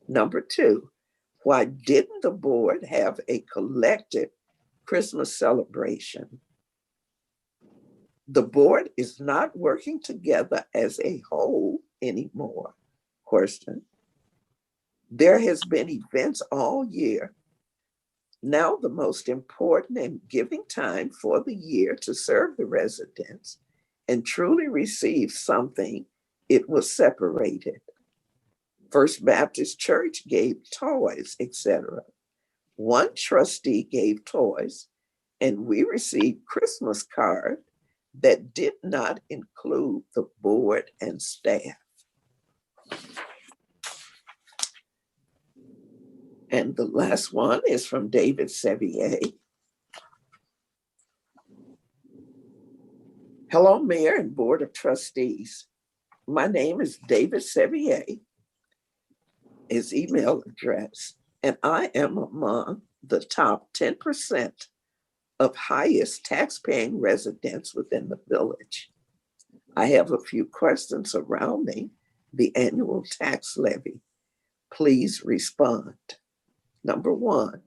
Number two, why didn't the board have a collective Christmas celebration? The board is not working together as a whole anymore. Question. There has been events all year. Now the most important and giving time for the year to serve the residents and truly receive something, it was separated. First Baptist Church gave toys, etc. One trustee gave toys, and we received Christmas card that did not include the board and staff. And the last one is from David Sevier. Hello, Mayor and Board of Trustees. My name is David Sevier, his email address, and I am among the top 10% of highest tax-paying residents within the village. I have a few questions surrounding the annual tax levy. Please respond. Number one,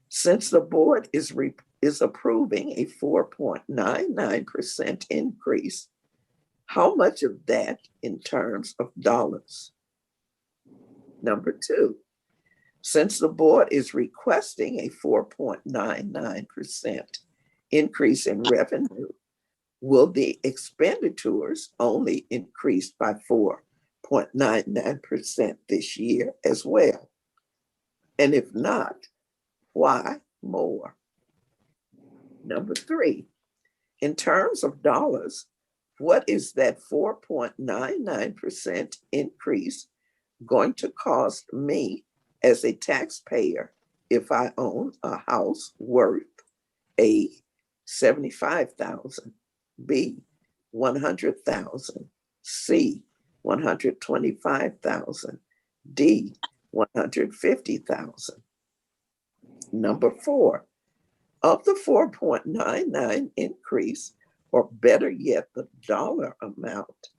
since the board is approving a 4.99% increase, how much of that in terms of dollars? Number two, since the board is requesting a 4.99% increase in revenue, will the expenditures only increase by 4.99% this year as well? And if not, why more? Number three, in terms of dollars, what is that 4.99% increase going to cost me as a taxpayer if I own a house worth A, $75,000, B, $100,000, C, $125,000, D, $150,000. Number four, of the 4.99 increase, or better yet, the dollar amount,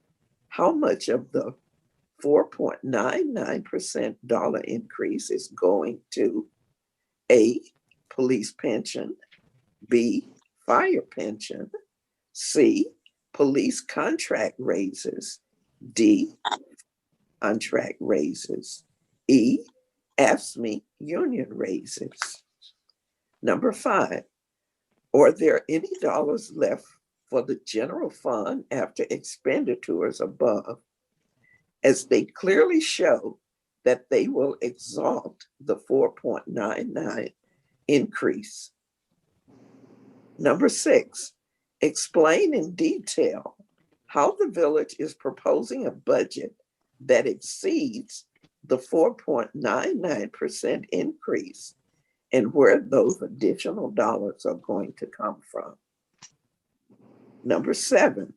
how much of the 4.99% dollar increase is going to A, police pension, B, fire pension, C, police contract raises, D, contract raises, E, AFSCME union raises. Number five, are there any dollars left for the general fund after expenditures above, as they clearly show that they will exalt the 4.99 increase? Number six, explain in detail how the village is proposing a budget that exceeds the 4.99% increase and where those additional dollars are going to come from. Number seven,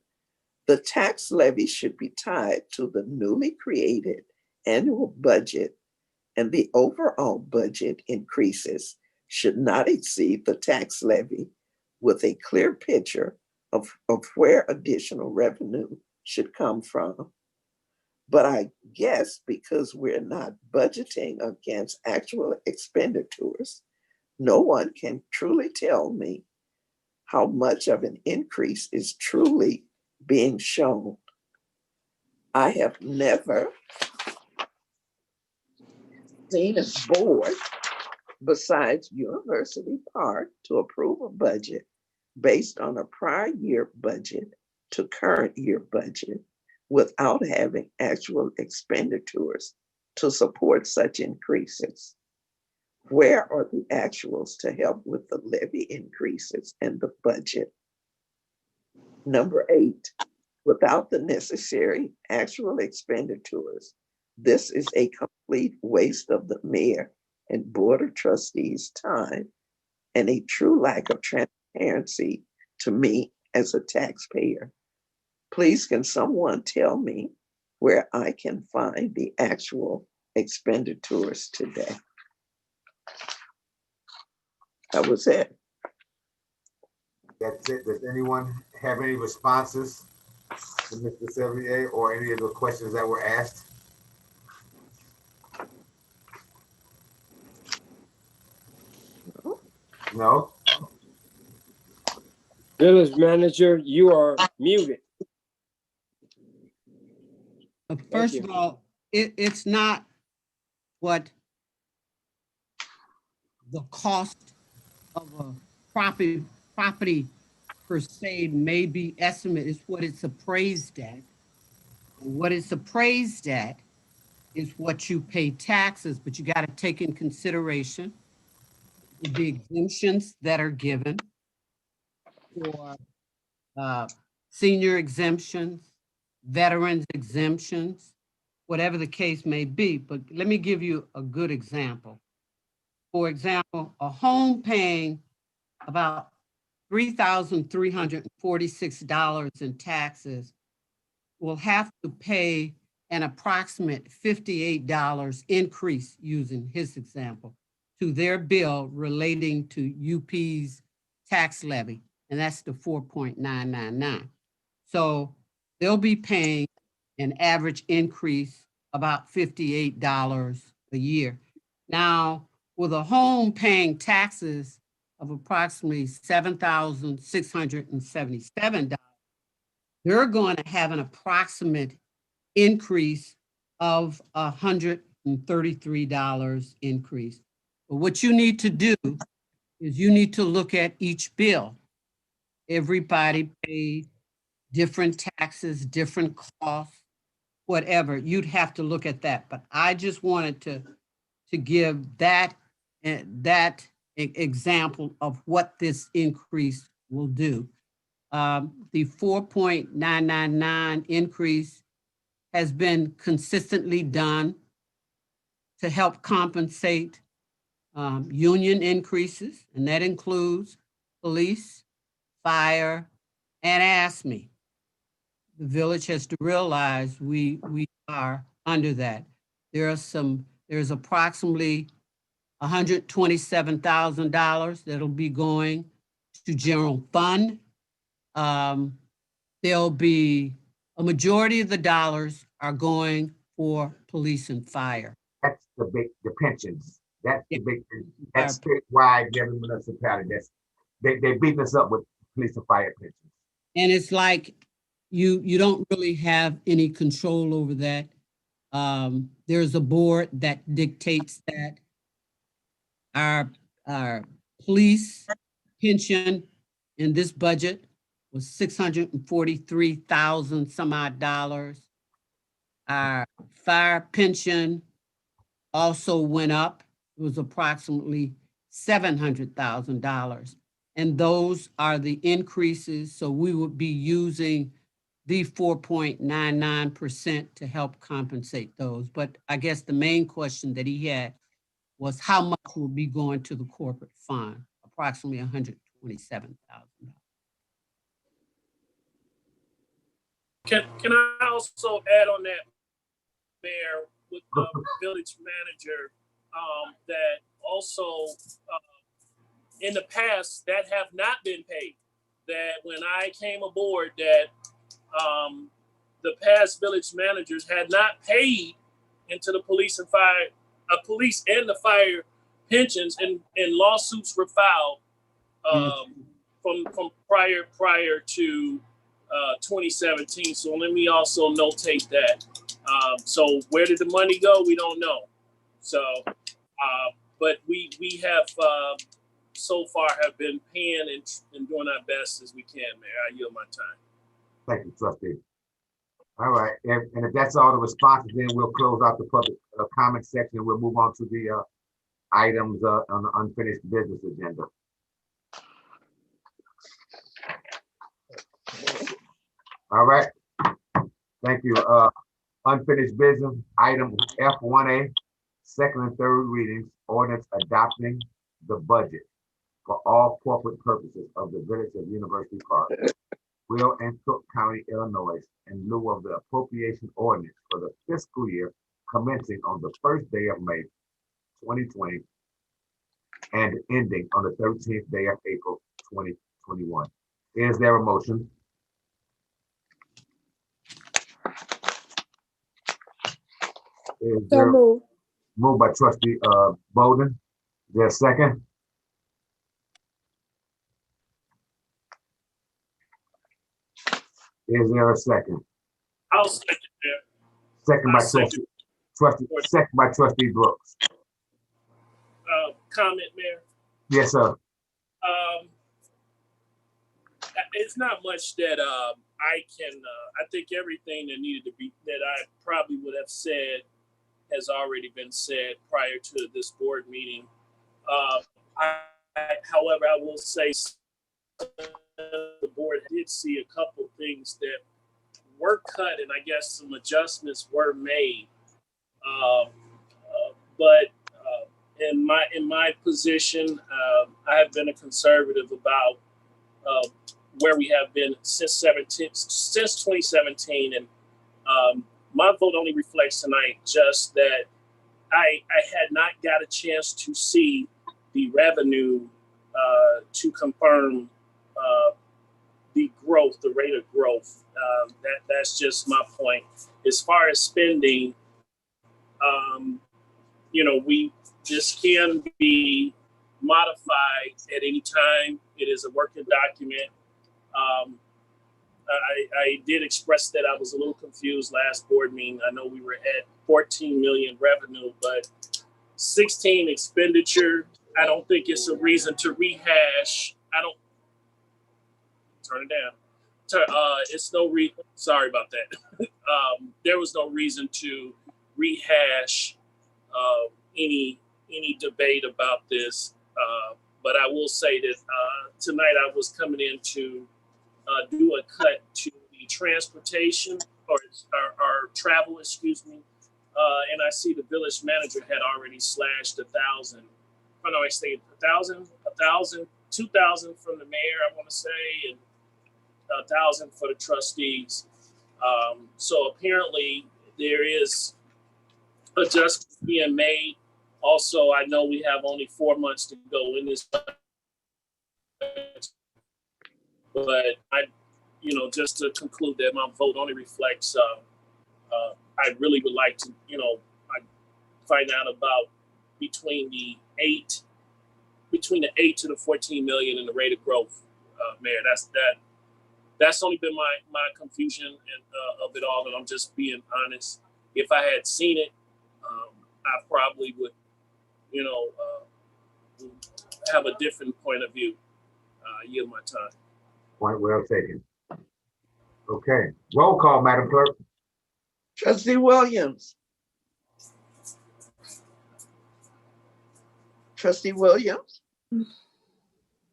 the tax levy should be tied to the newly created annual budget, and the overall budget increases should not exceed the tax levy, with a clear picture of where additional revenue should come from. But I guess because we're not budgeting against actual expenditures, no one can truly tell me how much of an increase is truly being shown. I have never seen a board besides University Park to approve a budget based on a prior year budget to current year budget without having actual expenditures to support such increases. Where are the actuals to help with the levy increases and the budget? Number eight, without the necessary actual expenditures, this is a complete waste of the mayor and board of trustees' time and a true lack of transparency to me as a taxpayer. Please, can someone tell me where I can find the actual expenditures today. That was it. That's it. Does anyone have any responses to Mr. Sevier or any of the questions that were asked? No? Village manager, you are muted. First you. of all, it's not what the cost of a property per se may be estimate, is what it's appraised at. And what it's appraised at is what you pay taxes, but you got to take in consideration the exemptions that are given for senior exemptions, veterans exemptions, whatever the case may be. But let me give you a good example. For example, a home paying about $3,346 in taxes will have to pay an approximate $58 increase, using his example, to their bill relating to UP's tax levy, and that's the 4.999. So they'll be paying an average increase about $58 a year. Now, with a home paying taxes of approximately $7,677, they're going to have an approximate increase of $133 increase. But what you need to do is you need to look at each bill. Everybody paid different taxes, different costs, whatever. You'd have to look at that. But I just wanted to give that example of what this increase will do. The 4.999 increase has been consistently done to help compensate union increases, and that includes police, fire, and ASME. The village has to realize we are under that. There's approximately $127,000 that'll be going to general fund. There'll be a majority of the dollars are going for police and fire. That's the pensions. That's the big thing. That's statewide, every municipality. They beating us up with police and fire pensions. And it's like you don't really have any control over that. There's a board that dictates that. Our police pension in this budget was $643,000 some odd dollars. Our fire pension also went up. It was approximately $700,000. And those are the increases. So we would be using the 4.99% to help compensate those. But I guess the main question that he had was how much will be going to the corporate fund, approximately $127,000. Can I also add on that, Mayor, with the village manager, that also in the past that have not been paid. That when I came aboard, that the past village managers had not paid into the police and the fire pensions, and lawsuits were filed from prior to 2017. So let me also notate that. So where did the money go? We don't know. So, but we have so far have been paying and doing our best as we can, Mayor. I yield my time. Thank you, Trustee. All right, and if that's all the responses, then we'll close out the public comment section. We'll move on to the items on the unfinished business agenda. All right, thank you. Unfinished business, item F1A, second and third readings, ordinance adopting the budget for all corporate purposes of the Village of University Park, Will and Cook County, Illinois, in lieu of the appropriation ordinance for the fiscal year commencing on the first day of May 2020 and ending on the 13th day of April 2021. Is there a motion? Is So there moved. moved by trustee Bolden? Is there a second? Is there a second? I'll second that. Second by I'll second. second by trustee Brooks. Comment, Mayor. Yes, sir. It's not much that I can. I think everything that needed to be that I probably would have said has already been said prior to this board meeting. However, I will say the board did see a couple things that were cut, and I guess some adjustments were made. But in my position, I have been a conservative about where we have been since 2017, and my vote only reflects tonight just that I had not got a chance to see the revenue to confirm the growth, the rate of growth. That's just my point. As far as spending, this can be modified at any time. It is a working document. I did express that I was a little confused last board meeting. I know we were at 14 million revenue, but 16 expenditure. I don't think it's a reason to rehash. I don't turn it down. It's no reason. Sorry about that. There was no reason to rehash any debate about this. But I will say that tonight I was coming in to do a cut to the transportation or travel, excuse me. And I see the village manager had already slashed 1,000. Oh no, I say 1,000, 2,000 from the mayor, I want to say, and 1,000 for the trustees. So apparently there is adjustments being made. Also, I know we have only 4 months to go in this, but just to conclude that my vote only reflects. I really would like to, find out about between the 8 to the 14 million in the rate of growth, Mayor. That's only been my confusion and of it all, and I'm just being honest. If I had seen it, I probably would, have a different point of view. Yield my time. Point well taken. Okay, roll call, Madam Clerk. Trustee Williams. Trustee Williams.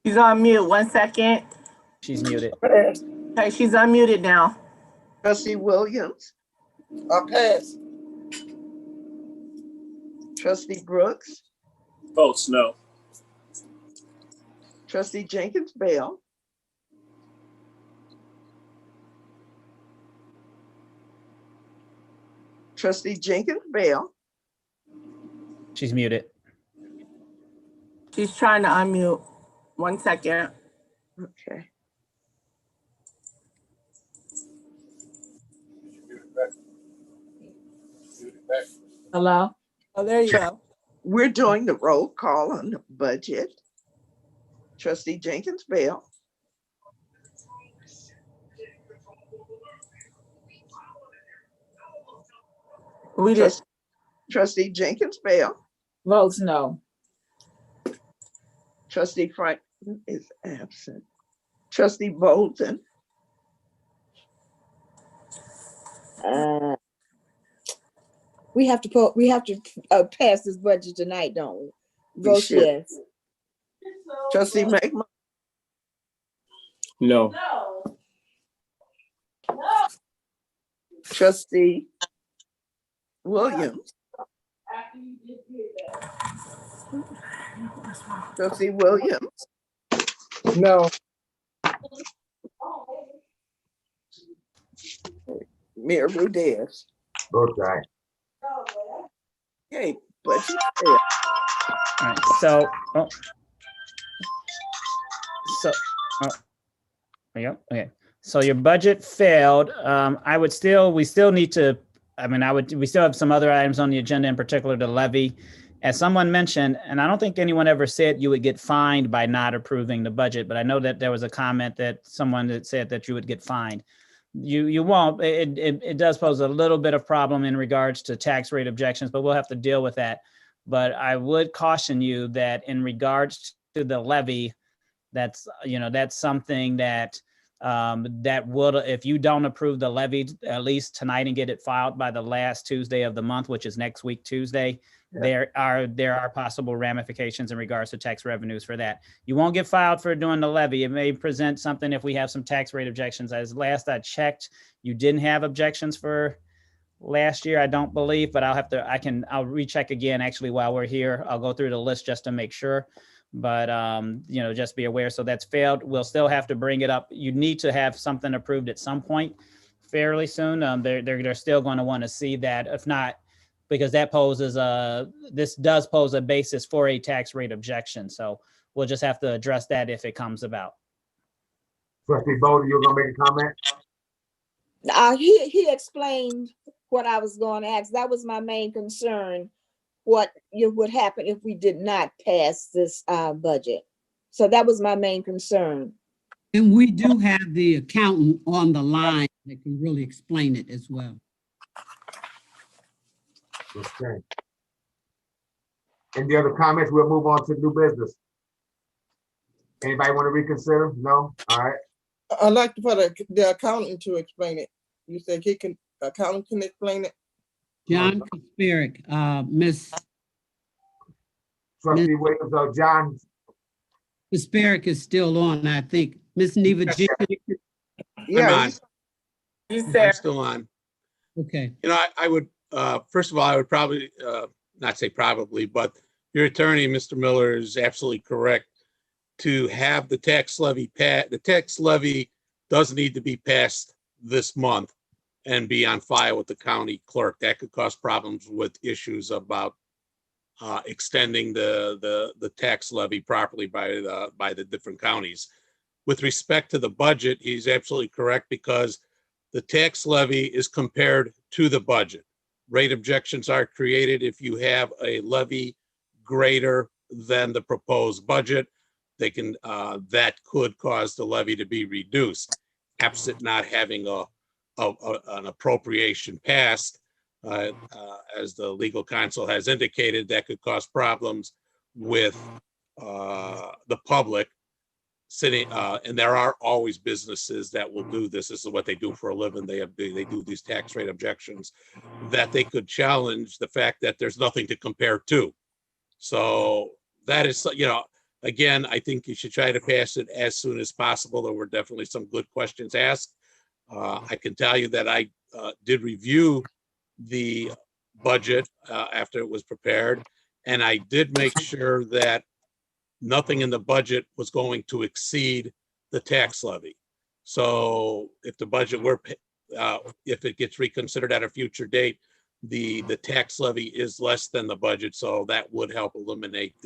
She's on mute. 1 second. She's muted. Okay, she's unmuted now. Trustee Williams. I pass. Trustee Brooks. Votes no. Trustee Jenkins Bell. Trustee Jenkins Bell. She's muted. She's trying to unmute. 1 second. Okay. Hello? Oh, there you go. We're doing the roll call on the budget. Trustee Jenkins Bell. We did. Trustee Jenkins Bell. Votes no. Trustee Franklin is absent. Trustee Bolden. We have to pass this budget tonight, don't we? Vote should. yes. Trustee McMahon. No. Trustee Williams. Trustee Williams. No. Mayor Rudez. Both aye. Okay, budget failed. All right, so, oh. So, oh, there you go. Okay. So your budget failed. We still need to, we still have some other items on the agenda, in particular the levy. As someone mentioned, and I don't think anyone ever said you would get fined by not approving the budget, but I know that there was a comment that someone that said that you would get fined. You won't. It does pose a little bit of problem in regards to tax rate objections, but we'll have to deal with that. But I would caution you that in regards to the levy, that's something that that would, if you don't approve the levy at least tonight and get it filed by the last Tuesday of the month, which is next week Tuesday, there are possible ramifications in regards to tax revenues for that. You won't get filed for doing the levy. It may present something if we have some tax rate objections. As last I checked, you didn't have objections for last year, I don't believe, but I'll recheck again actually while we're here. I'll go through the list just to make sure. But just be aware. So that's failed. We'll still have to bring it up. You need to have something approved at some point fairly soon. They're still going to want to see that. If not, because this does pose a basis for a tax rate objection. So we'll just have to address that if it comes about. Trustee Bowden, you're gonna make a comment? He explained what I was going to ask. That was my main concern. What would happen if we did not pass this budget? So that was my main concern. And we do have the accountant on the line that can really explain it as well. Okay. Any other comments? We'll move on to new business. Anybody want to reconsider? No? All right. I'd like for the accountant to explain it. You said accountant can explain it? John Kasparic, Miss Trustee Williams or John? Kasparic is still on, I think. Miss Neva G. I'm still on. Okay. I would, first of all, I would probably, not say probably, but your attorney, Mr. Miller, is absolutely correct to have the tax levy the tax levy does need to be passed this month and be on file with the county clerk. That could cause problems with issues about extending the tax levy properly by the different counties. With respect to the budget, he's absolutely correct because the tax levy is compared to the budget. Rate objections are created if you have a levy greater than the proposed budget. They can that could cause the levy to be reduced, absent not having an appropriation passed. As the legal counsel has indicated, that could cause problems with the public sitting, and there are always businesses that will do this. This is what they do for a living. They do these tax rate objections that they could challenge the fact that there's nothing to compare to. So that is, again, I think you should try to pass it as soon as possible. There were definitely some good questions asked. I can tell you that I did review the budget after it was prepared, and I did make sure that nothing in the budget was going to exceed the tax levy. So if the budget if it gets reconsidered at a future date, the tax levy is less than the budget, so that would help eliminate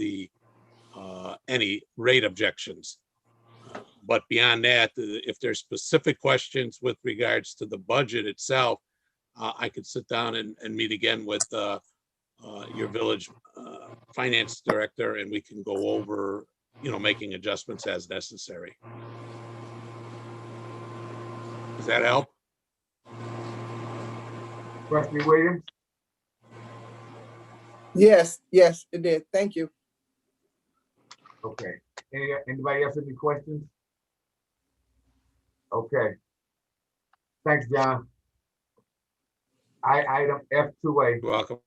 any rate objections. But beyond that, if there's specific questions with regards to the budget itself, I could sit down and meet again with your village finance director, and we can go over, making adjustments as necessary. Does that help? Trustee Williams? Yes, it did. Thank you. Okay. Anybody else have any questions? Okay. Thanks, John. Item F2A. You're welcome.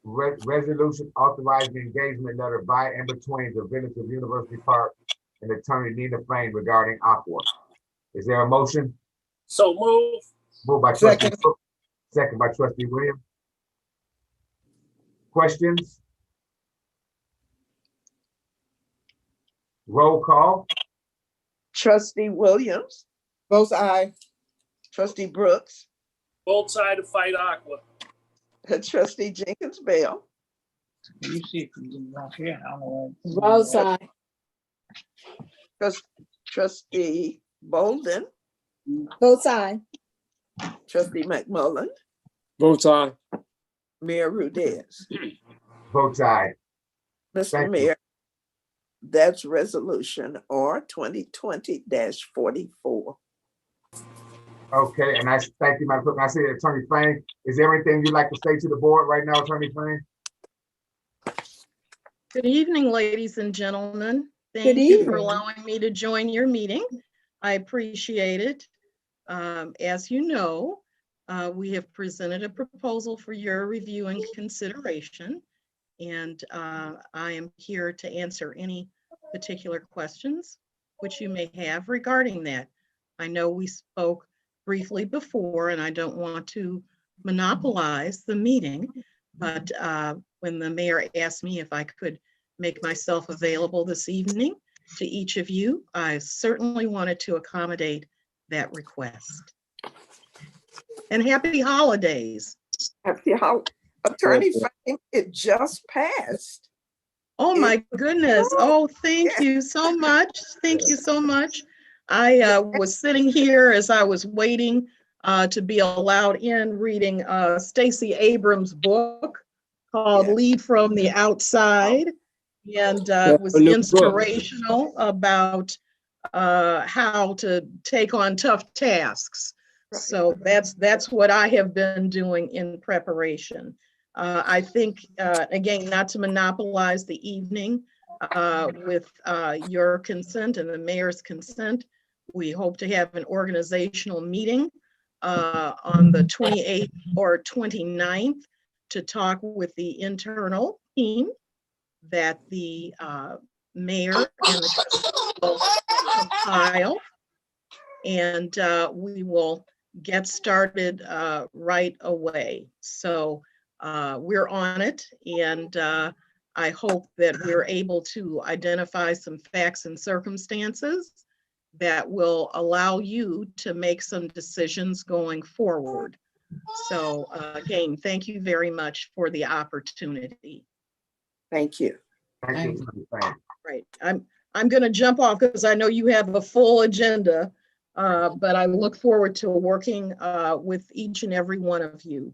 Resolution authorizing engagement letter by and between the Village of University Park and Attorney Nina Fain regarding Aqua. Is there a motion? So move. Moved by Trustee Cook, second by Trustee Williams. Questions? Roll call. Trustee Williams, Both aye. Trustee Brooks, Both sides to fight Aqua. Trustee Jenkins Bell, You see if you walk here, I don't know. Both sides. Trustee Bolden, Both sides. Trustee McMullen, Vote aye. Mayor Rudez. Vote aye. Mr. Thank you. Mayor, that's resolution R 2020-44. Okay, and I thank you, Madam Clerk. I say, Attorney Fain, is there anything you'd like to say to the board right now, Attorney Fain? Good evening, ladies and gentlemen. Good Thank you for evening. allowing me to join your meeting. I appreciate it. As you know, we have presented a proposal for your review and consideration, and I am here to answer any particular questions which you may have regarding that. I know we spoke briefly before, and I don't want to monopolize the meeting, but when the mayor asked me if I could make myself available this evening to each of you, I certainly wanted to accommodate that request. And happy holidays. Happy holiday. Attorney Fain, it just passed. Oh my goodness. Oh, thank you so much. Thank you so much. I was sitting here as I was waiting to be allowed in, reading Stacey Abrams' book called Lead from the Outside. And it was inspirational about how to take on tough tasks. So that's what I have been doing in preparation. I think, again, not to monopolize the evening, with your consent and the mayor's consent, we hope to have an organizational meeting on the 28th or 29th to talk with the internal team that the mayor and the trustees will compile. And we will get started right away. So we're on it, and I hope that we're able to identify some facts and circumstances that will allow you to make some decisions going forward. So again, thank you very much for the opportunity. Thank you. Thank you, Attorney Fain. Right, I'm going to jump off because I know you have a full agenda, but I look forward to working with each and every one of you.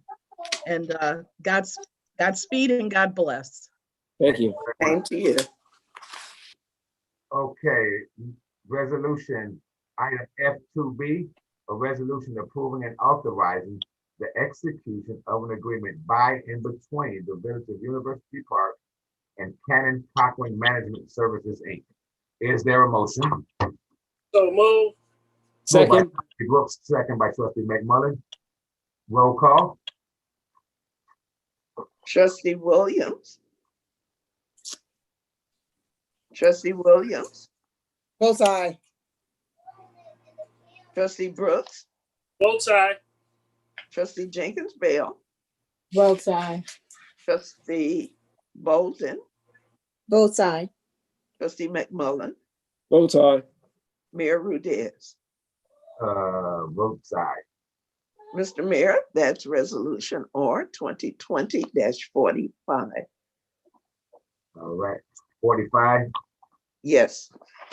And Godspeed and God bless. Thank you. Thank you. Okay, resolution item F2B, a resolution approving and authorizing the execution of an agreement by and between the Village of University Park and Cannon Cochrane Management Services, Inc. Is there a motion? So move. Second. Brooks, second by Trustee McMullen. Roll call. Trustee Williams. Trustee Williams. Both sides. Trustee Brooks. Both sides. Trustee Jenkins Bell. Both sides. Trustee Bolden. Both sides. Trustee McMullen. Vote aye. Mayor Rudez. Vote aye. Mr. Mayor, that's resolution R 2020-45. All right, 45. Yes.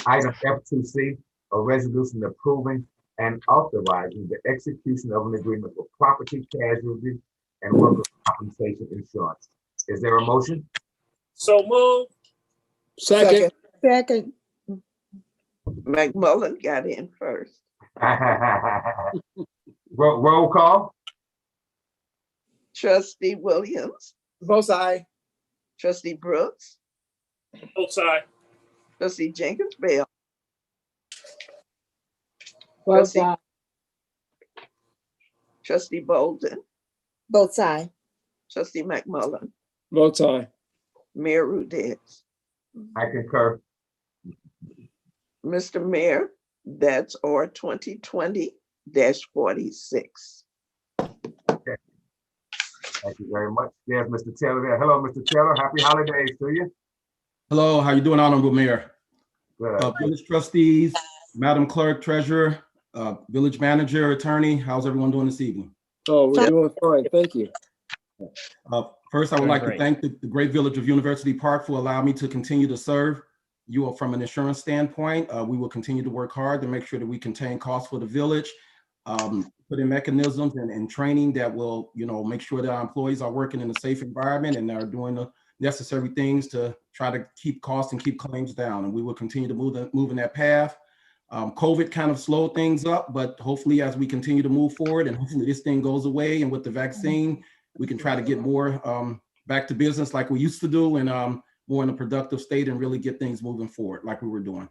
Item F2C, a resolution approving and authorizing the execution of an agreement for property casualty and workers' compensation insurance. Is there a motion? So move. Second. Second. McMullen got in first. Roll call. Trustee Williams. Both sides. Trustee Brooks. Both sides. Trustee Jenkins Bell. Both Trustee, sides. Trustee Bolden. Both sides. Trustee McMullen. Vote aye. Mayor Rudez. I concur. Mr. Mayor, that's R 2020-46. Thank you very much. There's Mr. Taylor there. Hello, Mr. Taylor. Happy holidays to you. Hello, how you doing, Honorable Mayor? Good. Village trustees, Madam Clerk, Treasurer, Village Manager, Attorney, how's everyone doing this evening? Oh, we're doing fine. Thank you. First, I would Doing like to great. thank the great village of University Park for allowing me to continue to serve you all from an insurance standpoint. We will continue to work hard to make sure that we contain costs for the village, put in mechanisms and training that will, make sure that our employees are working in a safe environment and are doing the necessary things to try to keep costs and keep claims down. And we will continue to move in that path. COVID kind of slowed things up, but hopefully as we continue to move forward and hopefully this thing goes away, and with the vaccine, we can try to get more back to business like we used to do, and more in a productive state and really get things moving forward like we were doing.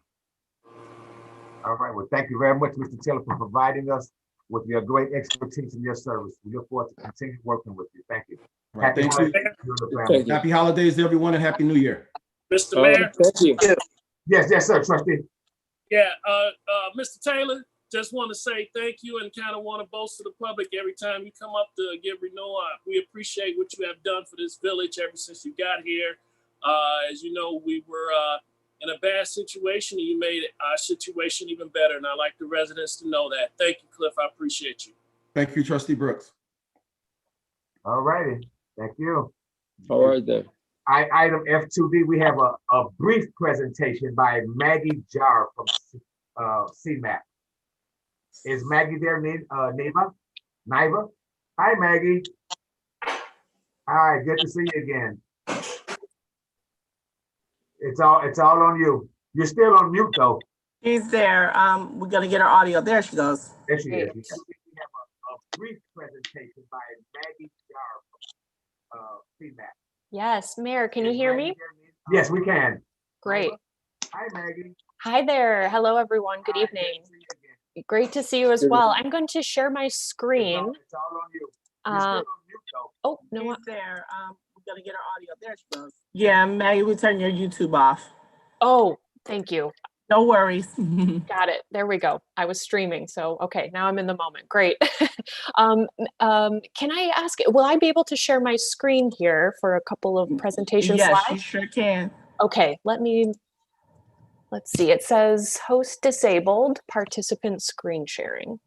All right, well, thank you very much, Mr. Taylor, for providing us with your great expertise in your service. We look forward to continue working with you. Thank you. Right, thank you. Thank you. Happy holidays, everyone, and Happy New Year. Mr. Mayor. Thank you. Yes, sir, trustee. Yeah, Mr. Taylor, just want to say thank you and kind of want to boast to the public every time you come up to give renewal. We appreciate what you have done for this village ever since you got here. As you know, we were in a bad situation and you made our situation even better. And I'd like the residents to know that. Thank you, Cliff. I appreciate you. Thank you, Trustee Brooks. All righty, thank you. All right then. Item F2D, we have a brief presentation by Maggie Jar from CMAP. Is Maggie there, Neva? Hi, Maggie. Hi, good to see you again. It's all on you. You're still on mute though. She's there. We're gonna get her audio. There she goes. There she is. We have a brief presentation by Maggie Jar from CMAP. Yes, Mayor, can you hear me? Yes, we can. Great. Hi, Maggie. Hi there. Hello, everyone. Good evening. Great to see you as well. I'm going to share my screen. It's all on you. You're still on mute though. Oh, no. She's there. We're gonna get her audio. There she goes. Yeah, Maggie, we turn your YouTube off. Oh, thank you. No worries. Got it. There we go. I was streaming. So, okay, now I'm in the moment. Great. Can I ask, will I be able to share my screen here for a couple of presentation Yes, slides? you sure can. Okay, let's see. It says host disabled, participant screen sharing.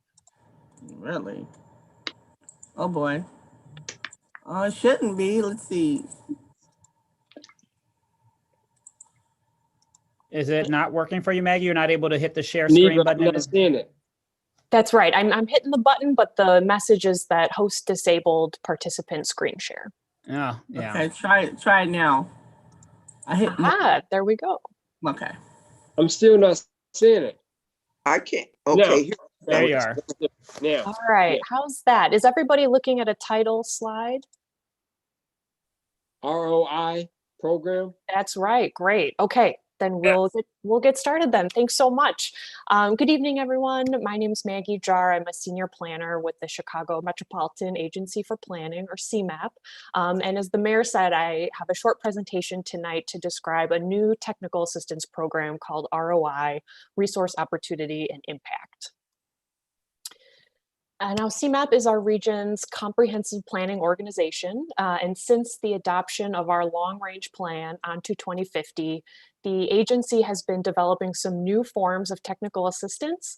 Really? Oh boy. It shouldn't be. Let's see. Is it not working for you, Maggie? You're not able to hit the share screen Neva, button? I'm not seeing it. That's right. I'm hitting the button, but the message is that host disabled, participant screen share. Oh, yeah. Okay, try it now. I hit. There we go. Okay. I'm still not seeing it. I can't. Okay. There you are. Now. All right. How's that? Is everybody looking at a title slide? ROI program. That's right. Great. Okay. Then we'll get started then. Thanks so much. Good evening, everyone. My name is Maggie Jar. I'm a senior planner with the Chicago Metropolitan Agency for Planning, or CMAP. And as the mayor said, I have a short presentation tonight to describe a new technical assistance program called ROI, Resource Opportunity and Impact. Now, CMAP is our region's comprehensive planning organization. And since the adoption of our long-range plan onto 2050, the agency has been developing some new forms of technical assistance,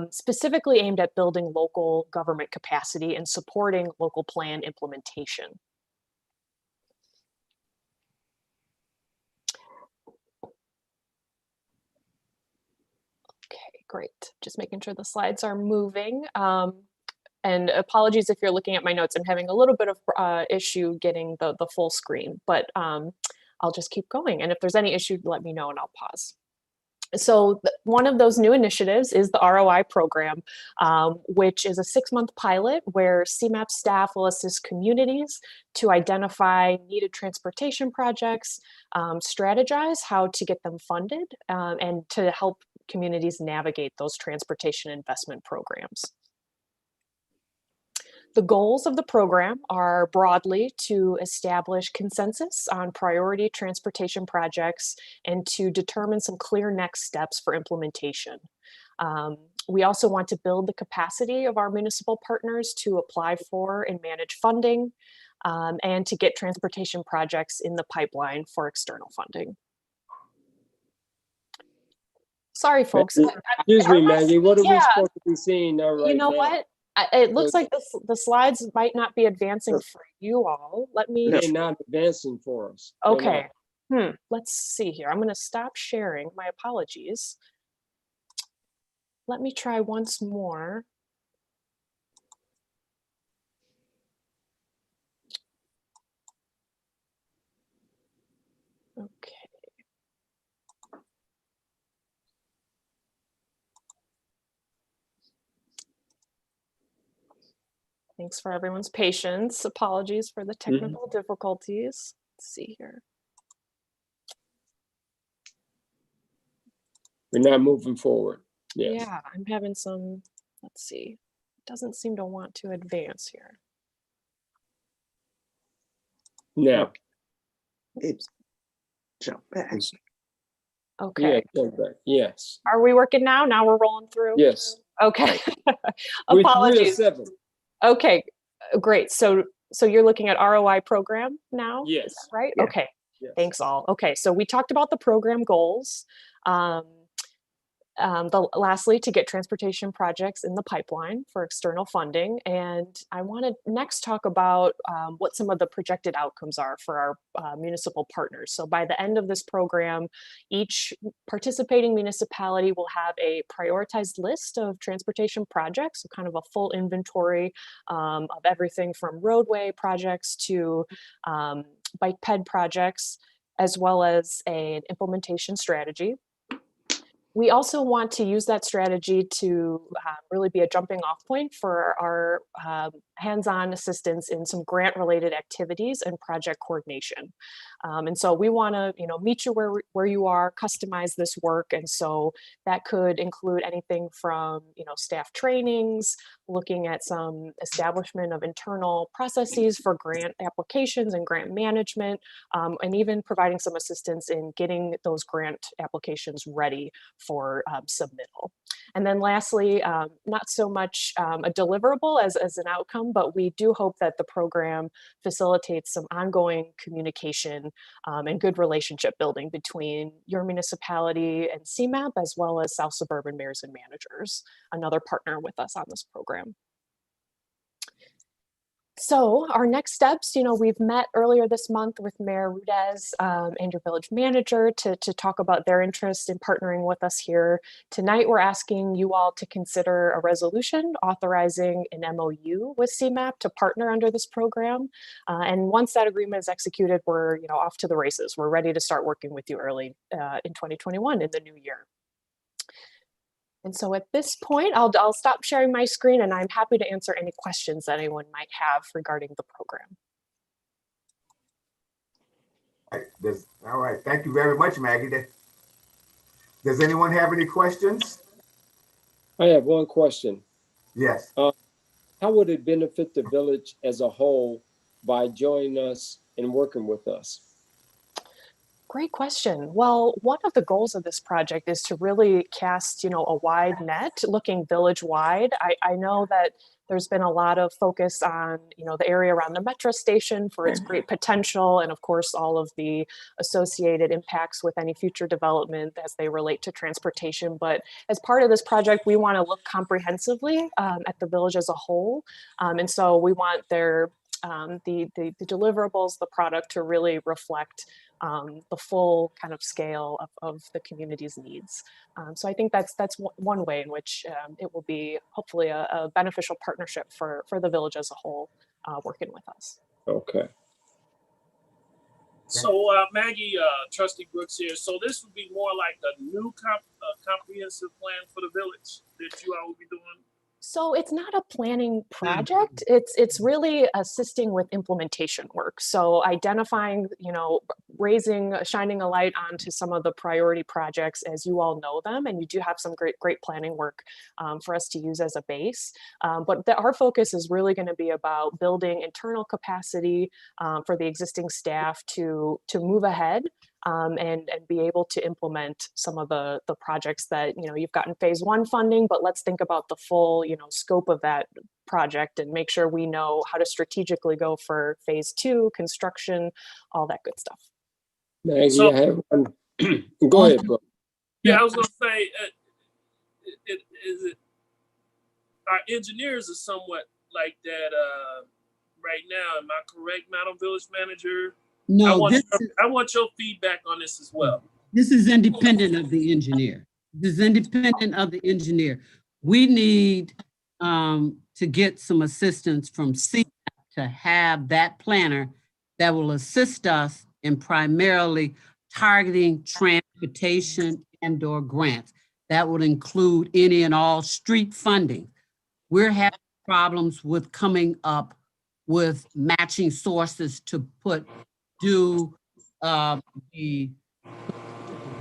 specifically aimed at building local government capacity and supporting local plan implementation. Okay, great. Just making sure the slides are moving. And apologies if you're looking at my notes, I'm having a little bit of issue getting the full screen, but I'll just keep going. And if there's any issue, let me know and I'll pause. So one of those new initiatives is the ROI program, which is a 6-month pilot where CMAP staff will assist communities to identify needed transportation projects, strategize how to get them funded, and to help communities navigate those transportation investment programs. The goals of the program are broadly to establish consensus on priority transportation projects and to determine some clear next steps for implementation. We also want to build the capacity of our municipal partners to apply for and manage funding, and to get transportation projects in the pipeline for external funding. Sorry, folks. Excuse me, Maggie. What are we supposed to be seeing now? You know what? It looks like the slides might not be advancing for you all. Let me. They're not advancing for us. Okay. Let's see here. I'm going to stop sharing. My apologies. Let me try once more. Okay. Thanks for everyone's patience. Apologies for the technical difficulties. Let's see here. We're not moving forward. Yes. Yeah, I'm having some, let's see. It doesn't seem to want to advance here. Now. It's jump back. Okay. Yeah, jump back. Yes. Are we working now? Now we're rolling through? Yes. Okay. We're 3 of Apologies. 7. Okay, great. So you're looking at ROI program now? Yes. Is that right? Yeah. Okay. Yes. Thanks all. Okay, so we talked about the program goals. Lastly, to get transportation projects in the pipeline for external funding. And I want to next talk about what some of the projected outcomes are for our municipal partners. So by the end of this program, each participating municipality will have a prioritized list of transportation projects, so kind of a full inventory of everything from roadway projects to bike ped projects, as well as an implementation strategy. We also want to use that strategy to really be a jumping off point for our hands-on assistance in some grant-related activities and project coordination. And so we want to, meet you where you are, customize this work. And so that could include anything from, staff trainings, looking at some establishment of internal processes for grant applications and grant management, and even providing some assistance in getting those grant applications ready for submittal. And then lastly, not so much a deliverable as an outcome, but we do hope that the program facilitates some ongoing communication and good relationship building between your municipality and CMAP, as well as South Suburban Mayors and Managers, another partner with us on this program. So our next steps, we've met earlier this month with Mayor Rudez and your village manager to talk about their interest in partnering with us here. Tonight, we're asking you all to consider a resolution authorizing an MOU with CMAP to partner under this program. And once that agreement is executed, we're off to the races. We're ready to start working with you early in 2021 in the new year. And so at this point, I'll stop sharing my screen, and I'm happy to answer any questions that anyone might have regarding the program. All right. Thank you very much, Maggie. Does anyone have any questions? I have one question. Yes. How would it benefit the village as a whole by joining us and working with us? Great question. Well, one of the goals of this project is to really cast, a wide net, looking village-wide. I know that there's been a lot of focus on, the area around the metro station for its great potential, and of course, all of the associated impacts with any future development as they relate to transportation. But as part of this project, we want to look comprehensively at the village as a whole, and so we want the deliverables, the product, to really reflect the full kind of scale of the community's needs. So I think that's one way in which it will be hopefully a beneficial partnership for the village as a whole working with us. Okay. So Maggie, Trustee Brooks here. So this would be more like a new comprehensive plan for the village that you all will be doing? So it's not a planning project. It's really assisting with implementation work. So identifying, shining a light onto some of the priority projects as you all know them, and you do have some great planning work for us to use as a base. But our focus is really going to be about building internal capacity for the existing staff to move ahead. And be able to implement some of the projects that, you've gotten phase 1 funding, but let's think about the full, scope of that project and make sure we know how to strategically go for phase 2, construction, all that good stuff. Maggie, so, I have one. Go ahead, bro. Yeah, I was going to say, our engineers are somewhat like that right now. Am I correct, Madam Village Manager? No, I want your feedback on this as well. this is independent of the engineer. This is independent of the engineer. We need to get some assistance from CMAP to have that planner that will assist us in primarily targeting transportation and/or grants. That would include any and all street funding. We're having problems with coming up with matching sources to do the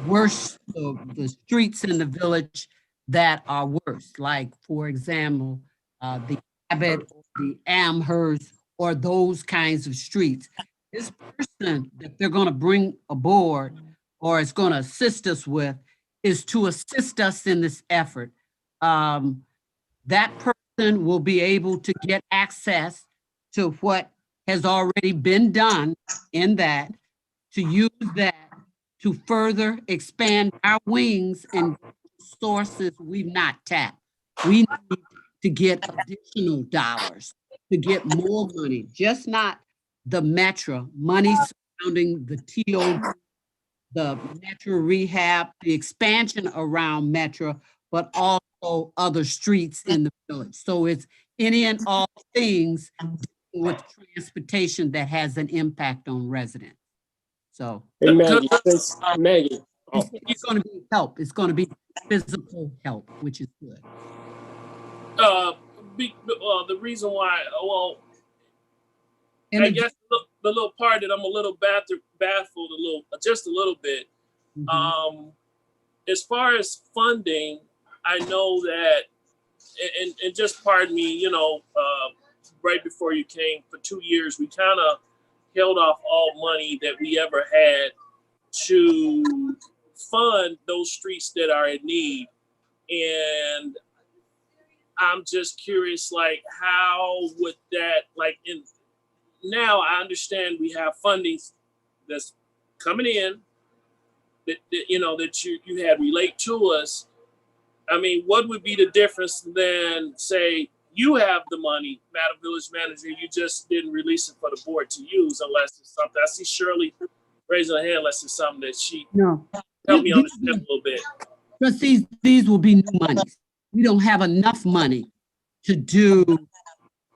worst of the streets in the village that are worse, like, for example, the Abbott, the Amherst, or those kinds of streets. This person that they're going to bring aboard or is going to assist us with is to assist us in this effort. That person will be able to get access to what has already been done in that, to use that to further expand our wings and sources we've not tapped. We need to get additional dollars, to get more money, just not the Metro, money surrounding the TO, the Metro rehab, the expansion around Metro, but also other streets in the village. So it's any and all things with transportation that has an impact on residents. So Hey, Maggie, Maggie. it's going to be help. It's going to be physical help, which is good. The reason why, I guess the little part that I'm a little baffled just a little bit. As far as funding, I know that, and just pardon me, right before you came for 2 years, we kind of held off all money that we ever had to fund those streets that are in need. And I'm just curious, like, how would that, like, now I understand we have funding that's coming in that you had relate to us. I mean, what would be the difference then, say, you have the money, Madam Village Manager, you just didn't release it for the board to use unless it's something. I see Shirley raising her hand unless it's something that she help me understand a little bit. Trustees, these will be new monies. We don't have enough money to do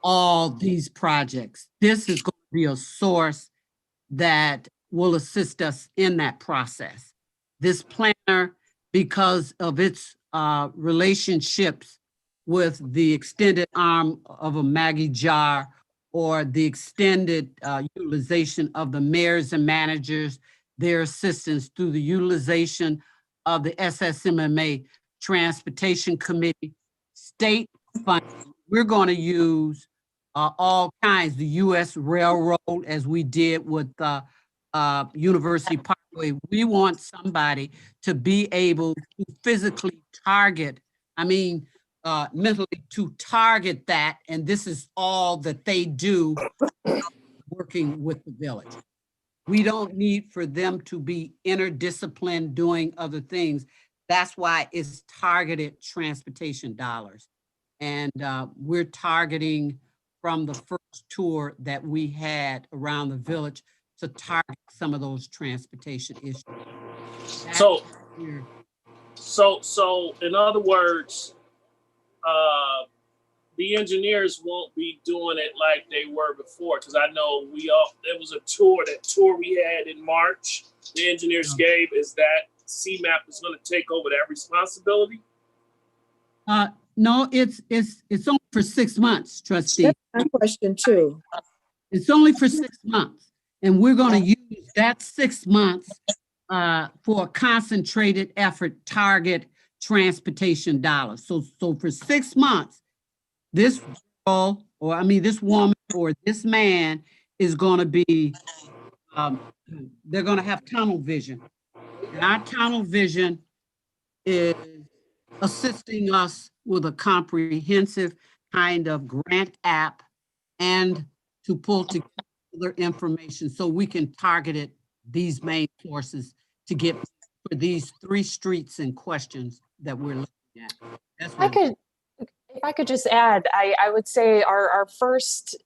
all these projects. This is going to be a source that will assist us in that process. This planner, because of its relationships with the extended arm of a Maggie Jar, or the extended utilization of the mayors and managers, their assistance through the utilization of the SSMMA Transportation Committee, state funding. We're going to use all kinds, the U.S. Railroad, as we did with University Parkway. We want somebody to be able to physically target, mentally to target that, and this is all that they do working with the village. We don't need for them to be interdisciplined doing other things. That's why it's targeted transportation dollars. And we're targeting from the first tour that we had around the village to target some of those transportation issues. So in other words, the engineers won't be doing it like they were before, because I know there was a tour we had in March. The engineers gave, is that CMAP is going to take over that responsibility? No, it's only for 6 months, Trustee. That's my question too. It's only for 6 months, and we're going to use that 6 months for a concentrated effort, target transportation dollars. So for 6 months, this girl, this woman or this man is going to be, they're going to have tunnel vision. And our tunnel vision is assisting us with a comprehensive kind of grant app and to pull together information so we can target it, these main sources, to get for these 3 streets and questions that we're looking at. That's If I could just add, I would say our first,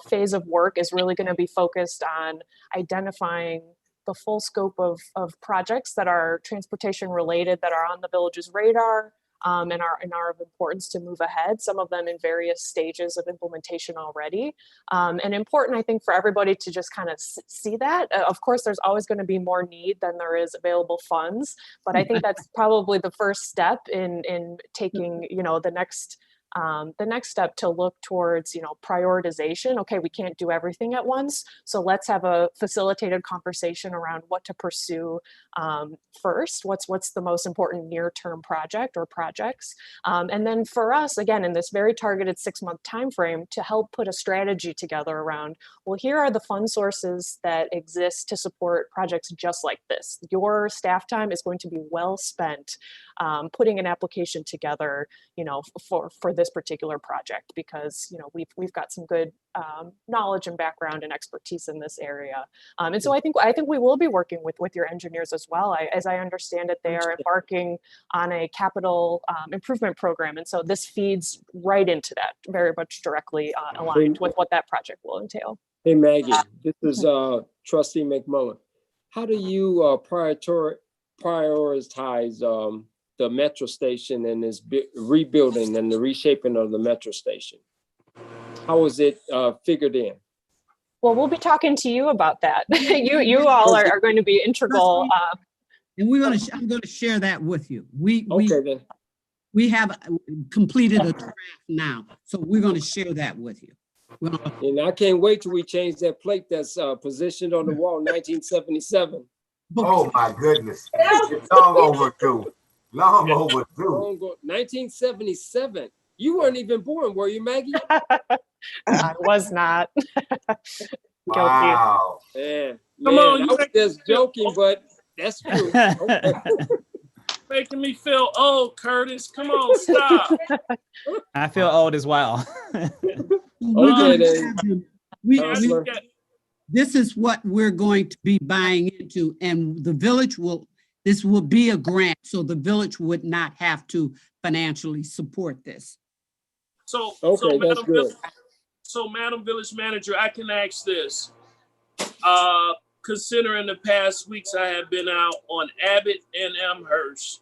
phase of work is really going to be focused on identifying the full scope of projects that are transportation related, that are on the village's radar, and are of importance to move ahead, some of them in various stages of implementation already. And important, I think, for everybody to just kind of see that. Of course, there's always going to be more need than there is available funds, but I think that's probably the first step in taking, the next step to look towards, prioritization. Okay, we can't do everything at once, so let's have a facilitated conversation around what to pursue first. What's the most important near-term project or projects, and then for us, again, in this very targeted 6-month time frame, to help put a strategy together around, well, here are the fund sources that exist to support projects just like this. Your staff time is going to be well spent putting an application together, for this particular project, because we've got some good knowledge and background and expertise in this area, and so I think we will be working with your engineers as well. As I understand it, they are embarking on a capital improvement program, and so this feeds right into that, very much directly aligned with what that project will entail. Hey Maggie, this is Trustee McMullen. How do you prioritize the metro station and its rebuilding and the reshaping of the metro station? How is it figured in? Well, we'll be talking to you about that. you all are going to be integral. And I'm going to share that with you. We have completed a draft now, so we're going to share that with you. And I can't wait till we change that plate that's positioned on the wall, 1977. Oh my goodness. It's long overdue. Long overdue. 1977. You weren't even born, were you, Maggie? I was not. Wow. Man, I was just joking, but that's true. Okay. Making me feel old, Curtis. Come on, stop. I feel old as well. This is what we're going to be buying into, and the village this will be a grant, so the village would not have to financially support this. Madam Village Manager, I can ask this. Considering the past weeks I have been out on Abbott and Amherst,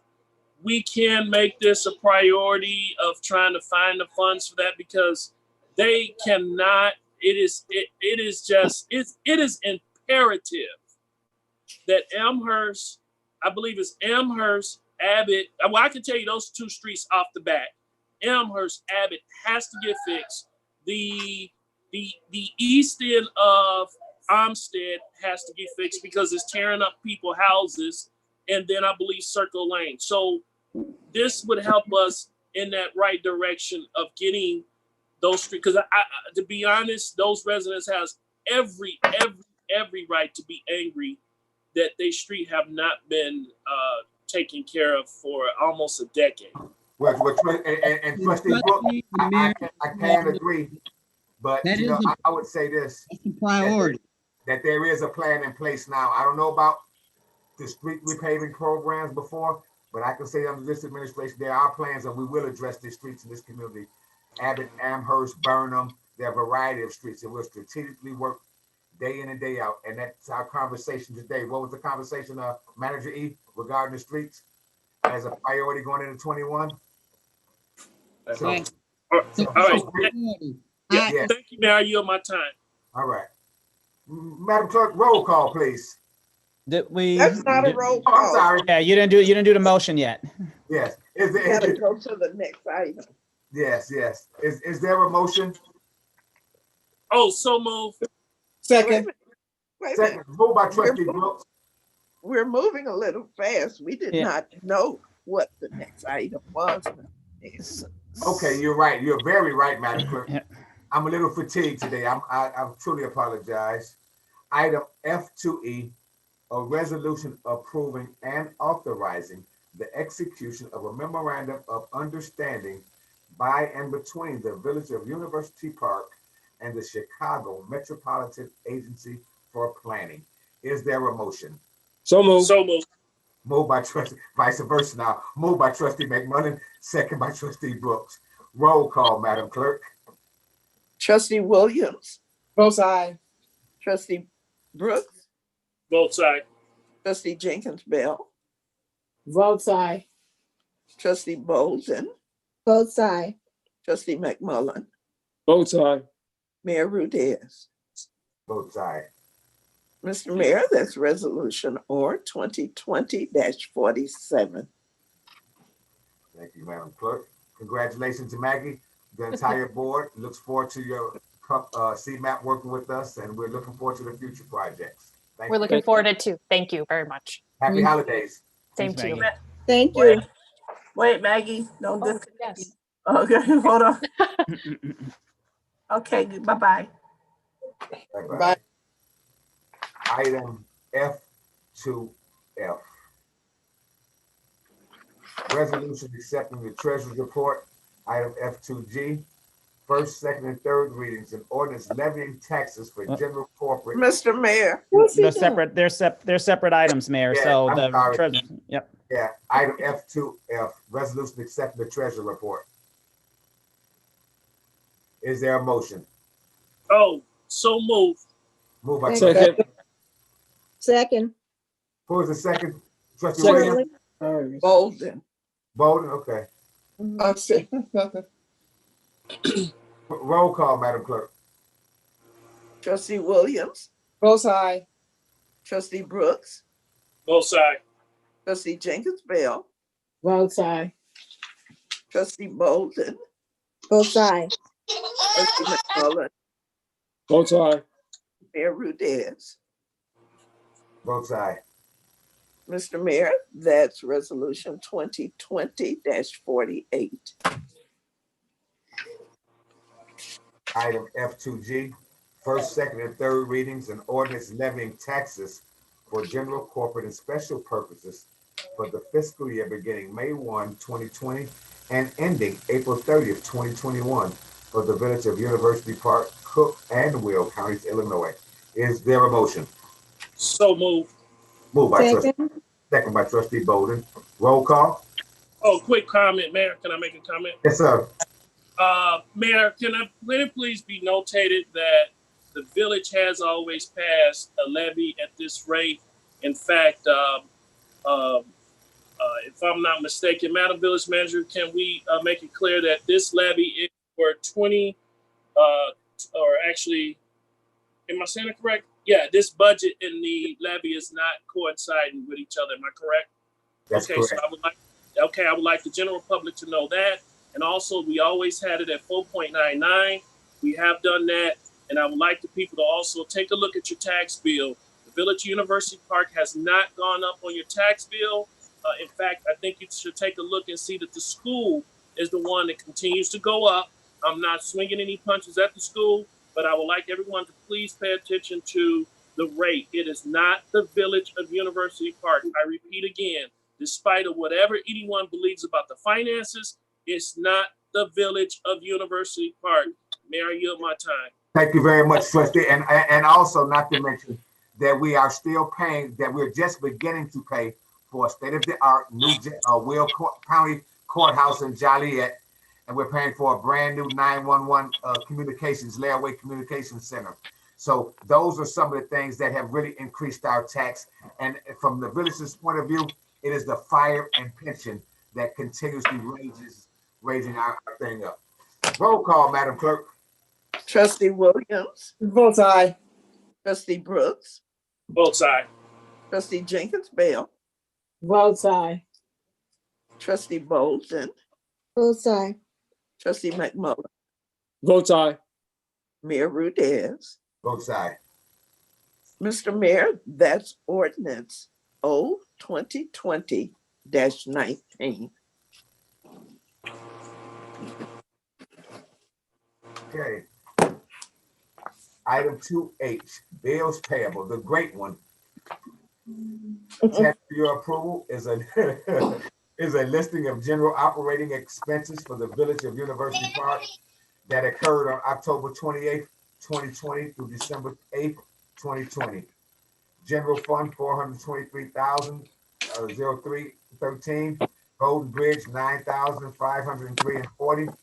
we can make this a priority of trying to find the funds for that, because they cannot. It is imperative that Amherst, I believe it's Amherst, Abbott. Well, I can tell you those two streets off the bat. Amherst, Abbott has to get fixed. The east end of Olmsted has to get fixed because it's tearing up people's houses, and then I believe Circle Lane. So this would help us in that right direction of getting those streets. Because to be honest, those residents has every right to be angry that their street have not been taken care of for almost a decade. Well, and Trustee Brooks, I can agree, but I would say this: priority. That there is a plan in place now. I don't know about the street repaving programs before, but I can say under this administration, there are plans and we will address the streets in this community. Abbott, Amherst, Burnham, there are a variety of streets, and we'll strategically work day in and day out. And that's our conversation today. What was the conversation, Manager E, regarding the streets as a priority going into 21? So, all right. Thank you, Mayor. I yield my time. All right. Madam Clerk, roll call, please. Did we? That's not a roll call. I'm sorry. Yeah, you didn't do the motion yet. Yes. Gotta go to the next item. Yes. Is there a motion? Oh, so move. Second. Wait a Second. minute. Moved by Trustee Brooks. We're moving a little fast. We did not know what the next item was. Okay, you're right. You're very right, Madam Clerk. I'm a little fatigued today. I truly apologize. Item F2E, a resolution approving and authorizing the execution of a memorandum of understanding by and between the Village of University Park and the Chicago Metropolitan Agency for Planning. Is there a motion? So moved. So moved. Moved by Trustee, vice versa now. Moved by Trustee McMullen, second by Trustee Brooks. Roll call, Madam Clerk. Trustee Williams, Both sides. trustee Brooks, Both sides. trustee Jenkins Bell, Votes aye. trustee Bolden, Both sides. trustee McMullen, Both sides. Mayor Rudez. Both sides. Mr. Mayor, that's resolution or 2020-47. Thank you, Madam Clerk. Congratulations to Maggie. The entire board looks forward to your CMAP working with us, and we're looking forward to the future projects. Thank We're you. looking forward to it too. Thank you very much. Happy holidays. Same Thanks, to you. Maggie. Thank you. Wait, Maggie, don't Oh, disconnect. yes. Okay, hold on. Okay, bye-bye. Bye-bye. Bye. Item F2F. Resolution accepting the treasurer's report. Item F2G. First, second, and third readings and ordinance levying taxes for general corporate. Mr. Mayor, They're separate, they're separate items, Mayor, Yeah, so I'm the sorry. treasurer, yep. Yeah, item F2F, resolution accepting the treasurer report. Is there a motion? Oh, so moved. Move by Second. Second. Who was the second? Trustee Second. Williams? Bolden, Bolden, okay. I'm saying nothing. Roll call, Madam Clerk. trustee Williams, Both sides. trustee Brooks, Both sides. trustee Jenkins Bell, Votes aye. trustee Bolden, Both sides. trustee McMullen, Both sides. Mayor Rudez. Both sides. Mr. Mayor, that's resolution 2020-48. Item F2G, first, second, and third readings and ordinance levying taxes for general, corporate, and special purposes for the fiscal year beginning May 1, 2020 and ending April 30th, 2021 for the village of University Park, Cook, and Will Counties, Illinois. Is there a motion? So moved. Moved by trustee, Second. second by trustee Bolden. Roll call. Oh, quick comment, Mayor. Can I make a comment? Yes, sir. Mayor, can it please be notated that the village has always passed a levy at this rate? In fact, if I'm not mistaken, Madam Village Manager, can we make it clear that this levy is for 20, or actually, am I saying it correct? Yeah, this budget and the levy is not coinciding with each other. Am I correct? That's Okay, correct. so I would like the general public to know that. And also, we always had it at 4.99. We have done that. And I would like the people to also take a look at your tax bill. The Village University Park has not gone up on your tax bill. In fact, I think you should take a look and see that the school is the one that continues to go up. I'm not swinging any punches at the school, but I would like everyone to please pay attention to the rate. It is not the Village of University Park. I repeat again, despite of whatever anyone believes about the finances, it's not the Village of University Park. May I yield my time? Thank you very much, trustee. And also not to mention that we are still paying, that we're just beginning to pay for a state-of-the-art new Will County Courthouse in Joliet. And we're paying for a brand new 911 communications, layaway communications center. So those are some of the things that have really increased our tax. And from the village's point of view, it is the fire and pension that continuously raising our thing up. Roll call, Madam Clerk. trustee Williams, Both sides. trustee Brooks, Both sides. trustee Jenkins Bell, Votes aye. trustee Bolden, Both sides. trustee McMullen, Both sides. Mayor Rudez. Both sides. Mr. Mayor, that's ordinance O 2020-19. Okay. Item 2H, bills payable, the great one. Attached to your approval is a is a listing of general operating expenses for the Village of University Park that occurred on October 28th, 2020 through December 8th, 2020. General Fund, $423,003.13. Golden Bridge, $9,503.40.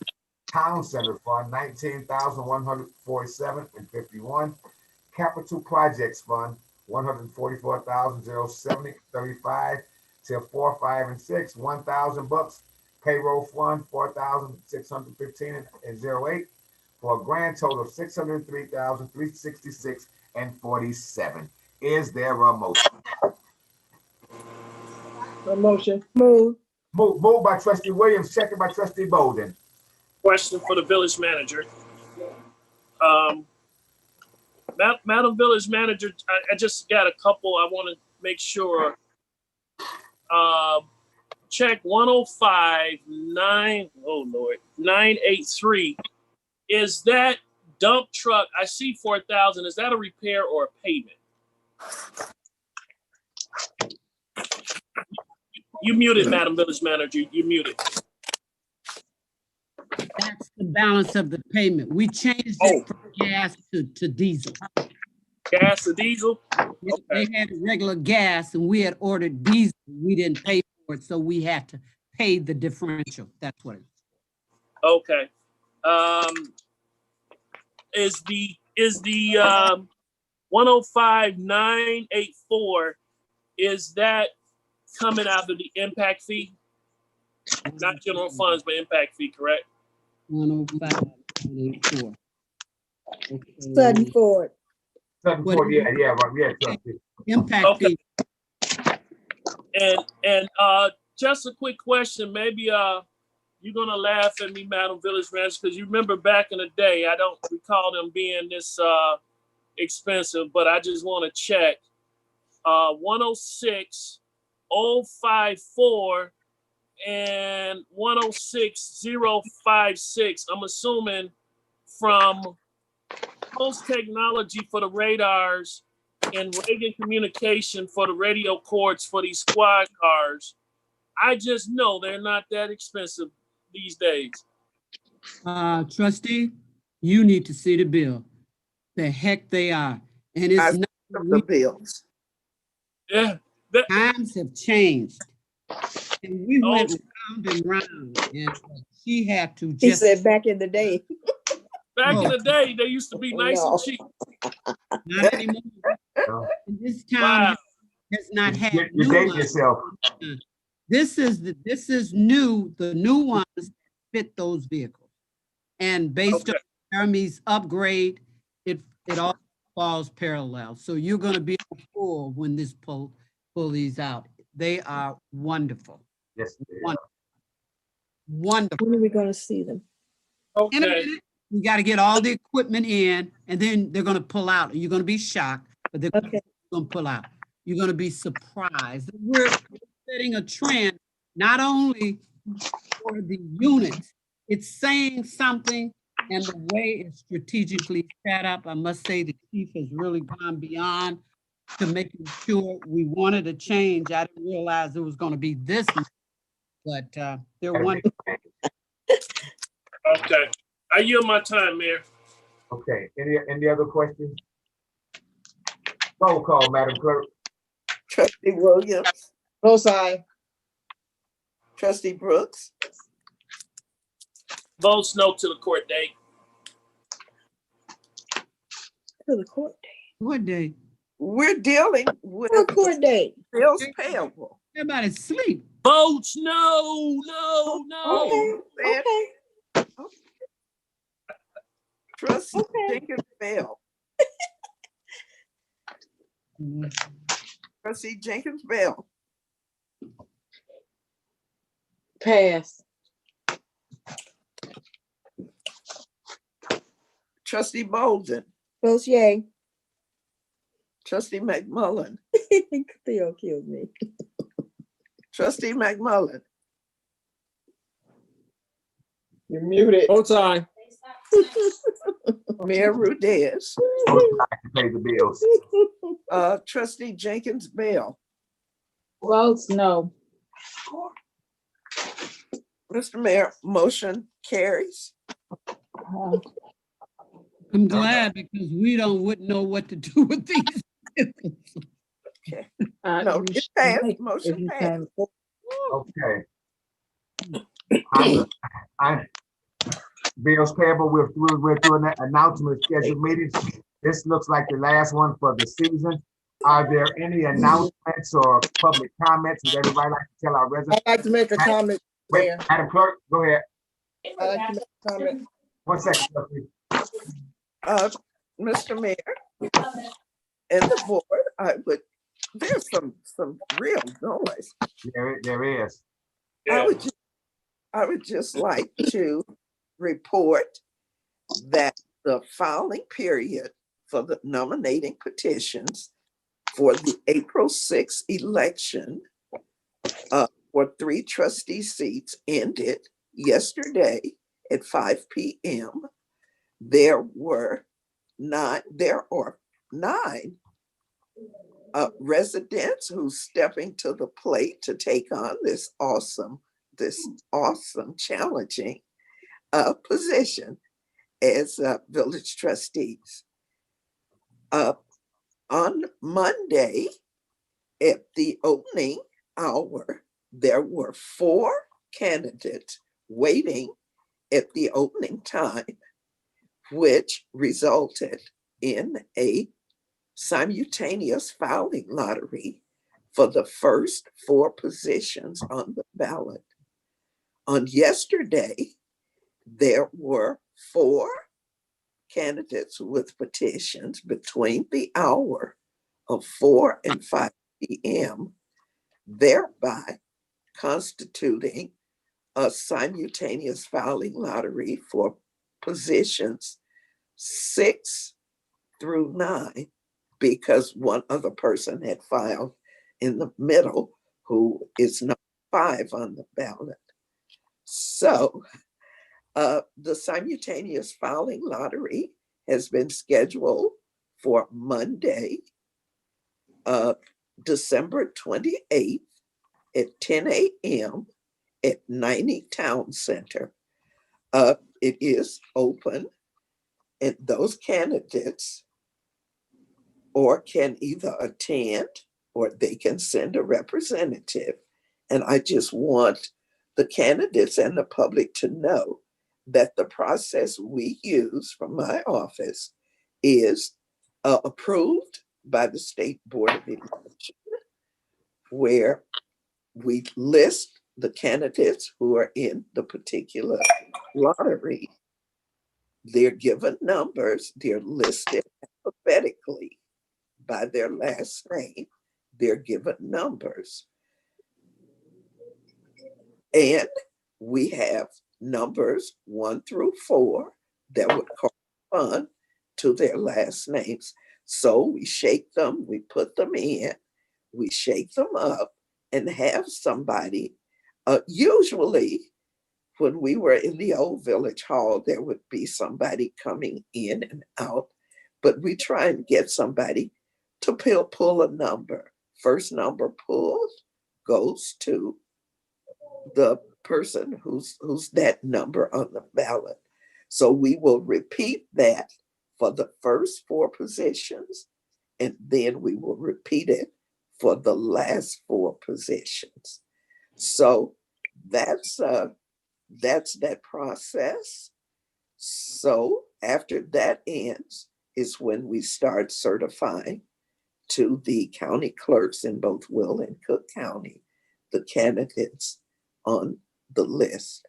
Town Center Fund, 19,147.51. Capital Projects Fund, 144,070.35 till 4, 5, and 6, $1,000. Payroll Fund, 4,615.08 for a grand total of 603,366.47. Is there a motion? A motion. Move. Moved by Trustee Williams, second by Trustee Bolden. Question for the village manager. Madam Village Manager, I just got a couple I want to make sure. Check 105-983. Is that dump truck? I see 4,000. Is that a repair or a payment? You muted, Madam Village Manager. You muted. That's the balance of the payment. We changed it from gas to diesel. Gas to diesel? Okay. They had regular gas and we had ordered diesel. We didn't pay for it, so we had to pay the differential. That's what it is. Okay. Is the 105-984, is that coming out of the impact fee? Not general funds, but impact fee, correct? 105-984. Okay. Sudden Ford. Sudden Ford, yeah, Trustee. Impact fee. And just a quick question, maybe you're gonna laugh at me, Madam Village Manager, because you remember back in the day, I don't recall them being this expensive, but I just want to check. 106-054 and 106-056. I'm assuming from Post Technology for the radars and Reagan Communication for the radio cords for these squad cars. I just know they're not that expensive these days. Trustee, you need to see the bill. The heck they are. And it's not the bills. Yeah. Times have changed. And we went round and round, and she had to just. He said back in the day. Back in the day, they used to be nice and cheap. Not anymore. And this town has not had. You date yourself. This is new. The new ones fit those vehicles, and based on Jeremy's upgrade, it all falls parallel. So you're going to be full when this pull these out. They are wonderful. Yes, wonderful. When are we going to see them? Okay. In a minute, we got to get all the equipment in, and then they're going to pull out. You're going to be shocked, but they're going to pull out. You're going to be surprised. We're setting a trend, not only for the units, it's saying something, and the way it's strategically set up, I must say the chief has really gone beyond to making sure we wanted a change. I didn't realize it was going to be this, but they're wonderful. Okay. I yield my time, Mayor. Okay. Any other questions? Roll call, Madam Clerk. Trustee Williams. Both sides. Trustee Brooks. Votes no to the court date. To the court date. What day? We're dealing with What court date? bills payable. Everybody sleep. Votes no. Okay. Trustee Jenkins Bell. Trustee Jenkins Bell. Pass. Trustee Bolden. Votes yay. Trustee McMullen. Theo killed me. Trustee McMullen. You're muted. Votes aye. Mayor Rudez. Pay the bills. Trustee Jenkins Bell. Votes no. Mr. Mayor, motion carries. I'm glad because we wouldn't know what to do with these. Okay. No, it passed. Motion passed. Okay. Bills payable, we're doing that announcement of scheduled meetings. This looks like the last one for the season. Are there any announcements or public comments? Would everybody like to tell our residents? I'd like to make a comment, Wait, Mayor. Madam Clerk, go ahead. I'd like to make a comment. 1 second, please. Mr. Mayor and the board, there's some real noise. There is. I would just like to report that the filing period for the nominating petitions for the April 6th election for 3 trustee seats ended yesterday at 5 p.m. There are 9 residents who's stepping to the plate to take on this awesome, challenging position as village trustees. On Monday, at the opening hour, there were 4 candidates waiting at the opening time, which resulted in a simultaneous filing lottery for the first 4 positions on the ballot. On yesterday, there were 4 candidates with petitions between the hour of 4 and 5 p.m., thereby constituting a simultaneous filing lottery for positions 6 through 9, because one other person had filed in the middle who is number 5 on the ballot. So the simultaneous filing lottery has been scheduled for Monday, December 28th at 10 a.m. at 90 Town Center. It is open, and those candidates can either attend or they can send a representative. And I just want the candidates and the public to know that the process we use from my office is approved by the State Board of Election, where we list the candidates who are in the particular lottery. They're given numbers, they're listed alphabetically by their last name, they're given numbers. And we have numbers 1 through 4 that would correspond to their last names. So we shake them, we put them in, we shake them up and have somebody, usually when we were in the old village hall, there would be somebody coming in and out, but we try and get somebody to pull a number. First number pulled goes to the person who's that number on the ballot. So we will repeat that for the first 4 positions, and then we will repeat it for the last 4 positions. So that's that process. So after that ends is when we start certifying to the county clerks in both Will and Cook County the candidates on the list.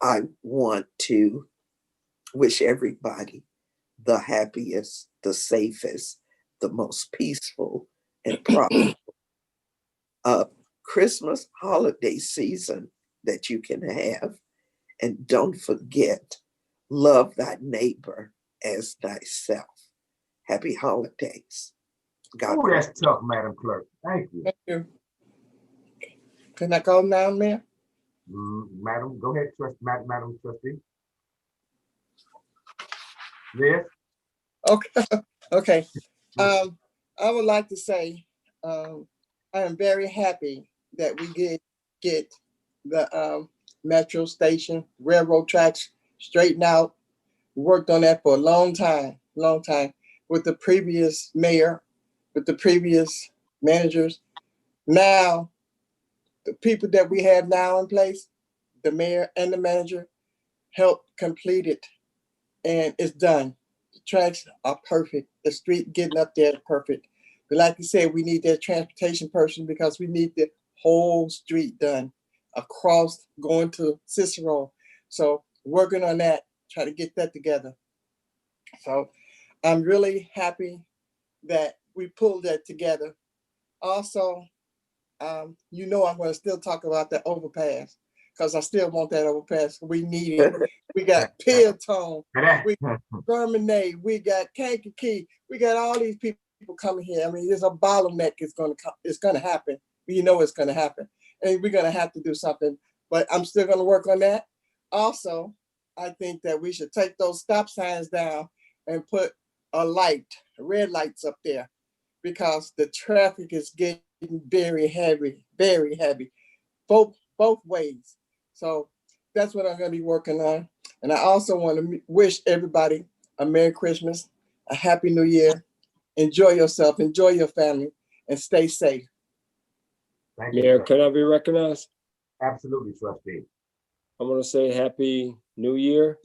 I want to wish everybody the happiest, the safest, the most peaceful and profitable Christmas holiday season that you can have. And don't forget, love thy neighbor as thyself. Happy holidays. God bless. That's tough, Madam Clerk. Thank you. Thank you. Can I call now, Mayor? Madam, go ahead, Madam Trustee. Yes. Okay. I would like to say I am very happy that we did get the metro station, railroad tracks straightened out. We worked on that for a long time with the previous mayor, with the previous managers. Now, the people that we have now in place, the mayor and the manager, helped complete it, and it's done. The tracks are perfect. The street getting up there is perfect. But like you said, we need that transportation person because we need the whole street done across going to Cicero. So working on that, try to get that together. So I'm really happy that we pulled that together. Also, you know, I'm going to still talk about that overpass because I still want that overpass. We need it. We got Peatone, we got Vermine, we got Kankakee, we got all these people coming here. I mean, there's a bottleneck. It's going to happen. You know it's going to happen, and we're going to have to do something. But I'm still going to work on that. Also, I think that we should take those stop signs down and put a light, red lights up there, because the traffic is getting very heavy, both ways. So that's what I'm going to be working on. And I also want to wish everybody a Merry Christmas, a Happy New Year. Enjoy yourself, enjoy your family, and stay safe. Thank you, Mayor, sir. can I be recognized? Absolutely, trustee. I want to say Happy New Year,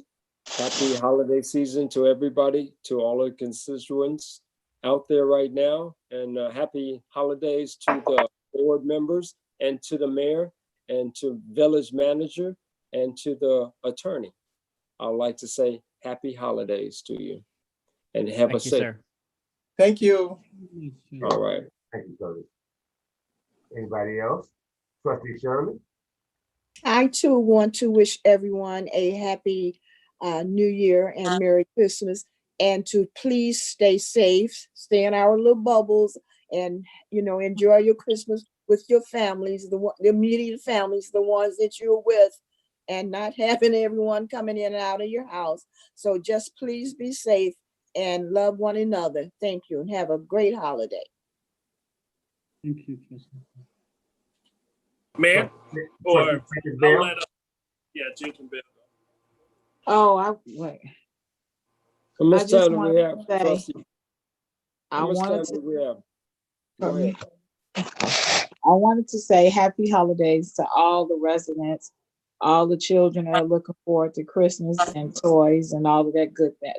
happy holiday season to everybody, to all the constituents out there right now, and happy holidays to the board members and to the mayor and to village manager and to the attorney. I'd like to say happy holidays to you and have a Thank you, safe. sir. Thank you. All right. Thank you, Curtis. Anybody else? Trustee Shirley? I too want to wish everyone a happy New Year and Merry Christmas, and to please stay safe, stay in our little bubbles, and enjoy your Christmas with your families, the immediate families, the ones that you're with, and not having everyone coming in and out of your house. So just please be safe and love one another. Thank you, and have a great holiday. Thank you. Mayor, or Jenkins I'll Bell? let Jenkins Bell. Oh, wait. How much I just time do we wanted have, to say, trustee? I How much wanted time to, do we have? Go ahead. I wanted to say happy holidays to all the residents, all the children that are looking forward to Christmas and toys and all of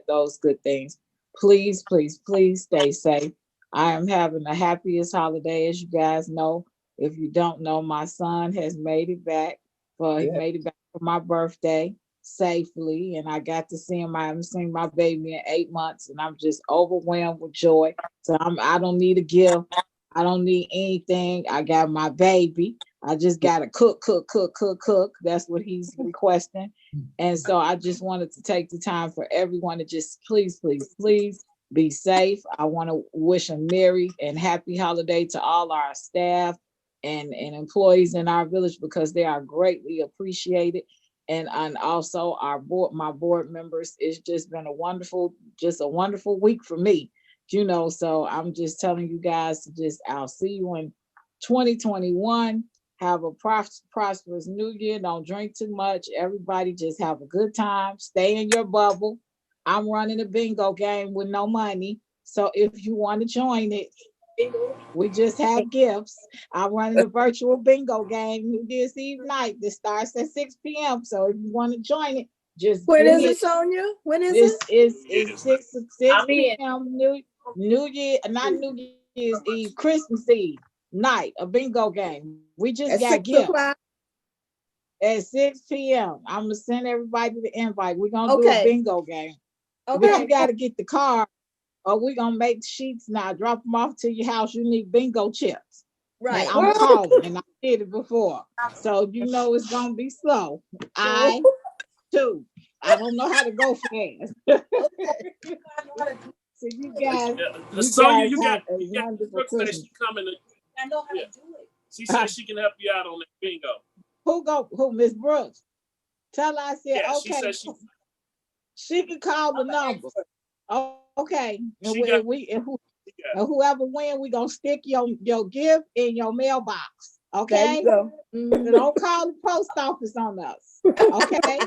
those good things. Please, please, please stay safe. I am having the happiest holiday, as you guys know. If you don't know, my son has made it back. He made it back for my birthday safely, and I got to see him. I haven't seen my baby in 8 months, and I'm just overwhelmed with joy. So I don't need a gift. I don't need anything. I got my baby. I just got to cook. That's what he's requesting. And so I just wanted to take the time for everyone to just please, please, please be safe. I want to wish a merry and happy holiday to all our staff and employees in our village, because they are greatly appreciated. And also my board members. It's just been a wonderful week for me. So I'm just telling you guys I'll see you in 2021. Have a prosperous new year. Don't drink too much. Everybody just have a good time. Stay in your bubble. I'm running a bingo game with no money. So if you want to join it, we just have gifts. I'm running a virtual bingo game New Year's Eve night. This starts at 6 p.m. So if you want to join it, just When is it, Sonia? When is it? It's 6 p.m. New Year, not New Year's Eve, Christmas Eve night, a bingo game. We just At got 6 gifts o'clock? at 6 p.m. I'm gonna send everybody the invite. We're gonna do a Okay. bingo game. But Okay. you gotta get the card, or we're gonna make sheets now, drop them off to your house. You need bingo chips. Right. And I'm calling, and I did it before. So it's gonna be slow. I don't know how to go fast. So you guys, Sonia, you have got a the wonderful cook said Christmas. she coming. I know how to do it. She said she can help you out on that bingo. Who, Miss Brooks? Tell her I said, Yeah, okay. she said she can call the number. Oh, okay. And whoever win, we gonna stick your gift in your mailbox. Okay. There you go. So don't call the post office on us. Okay.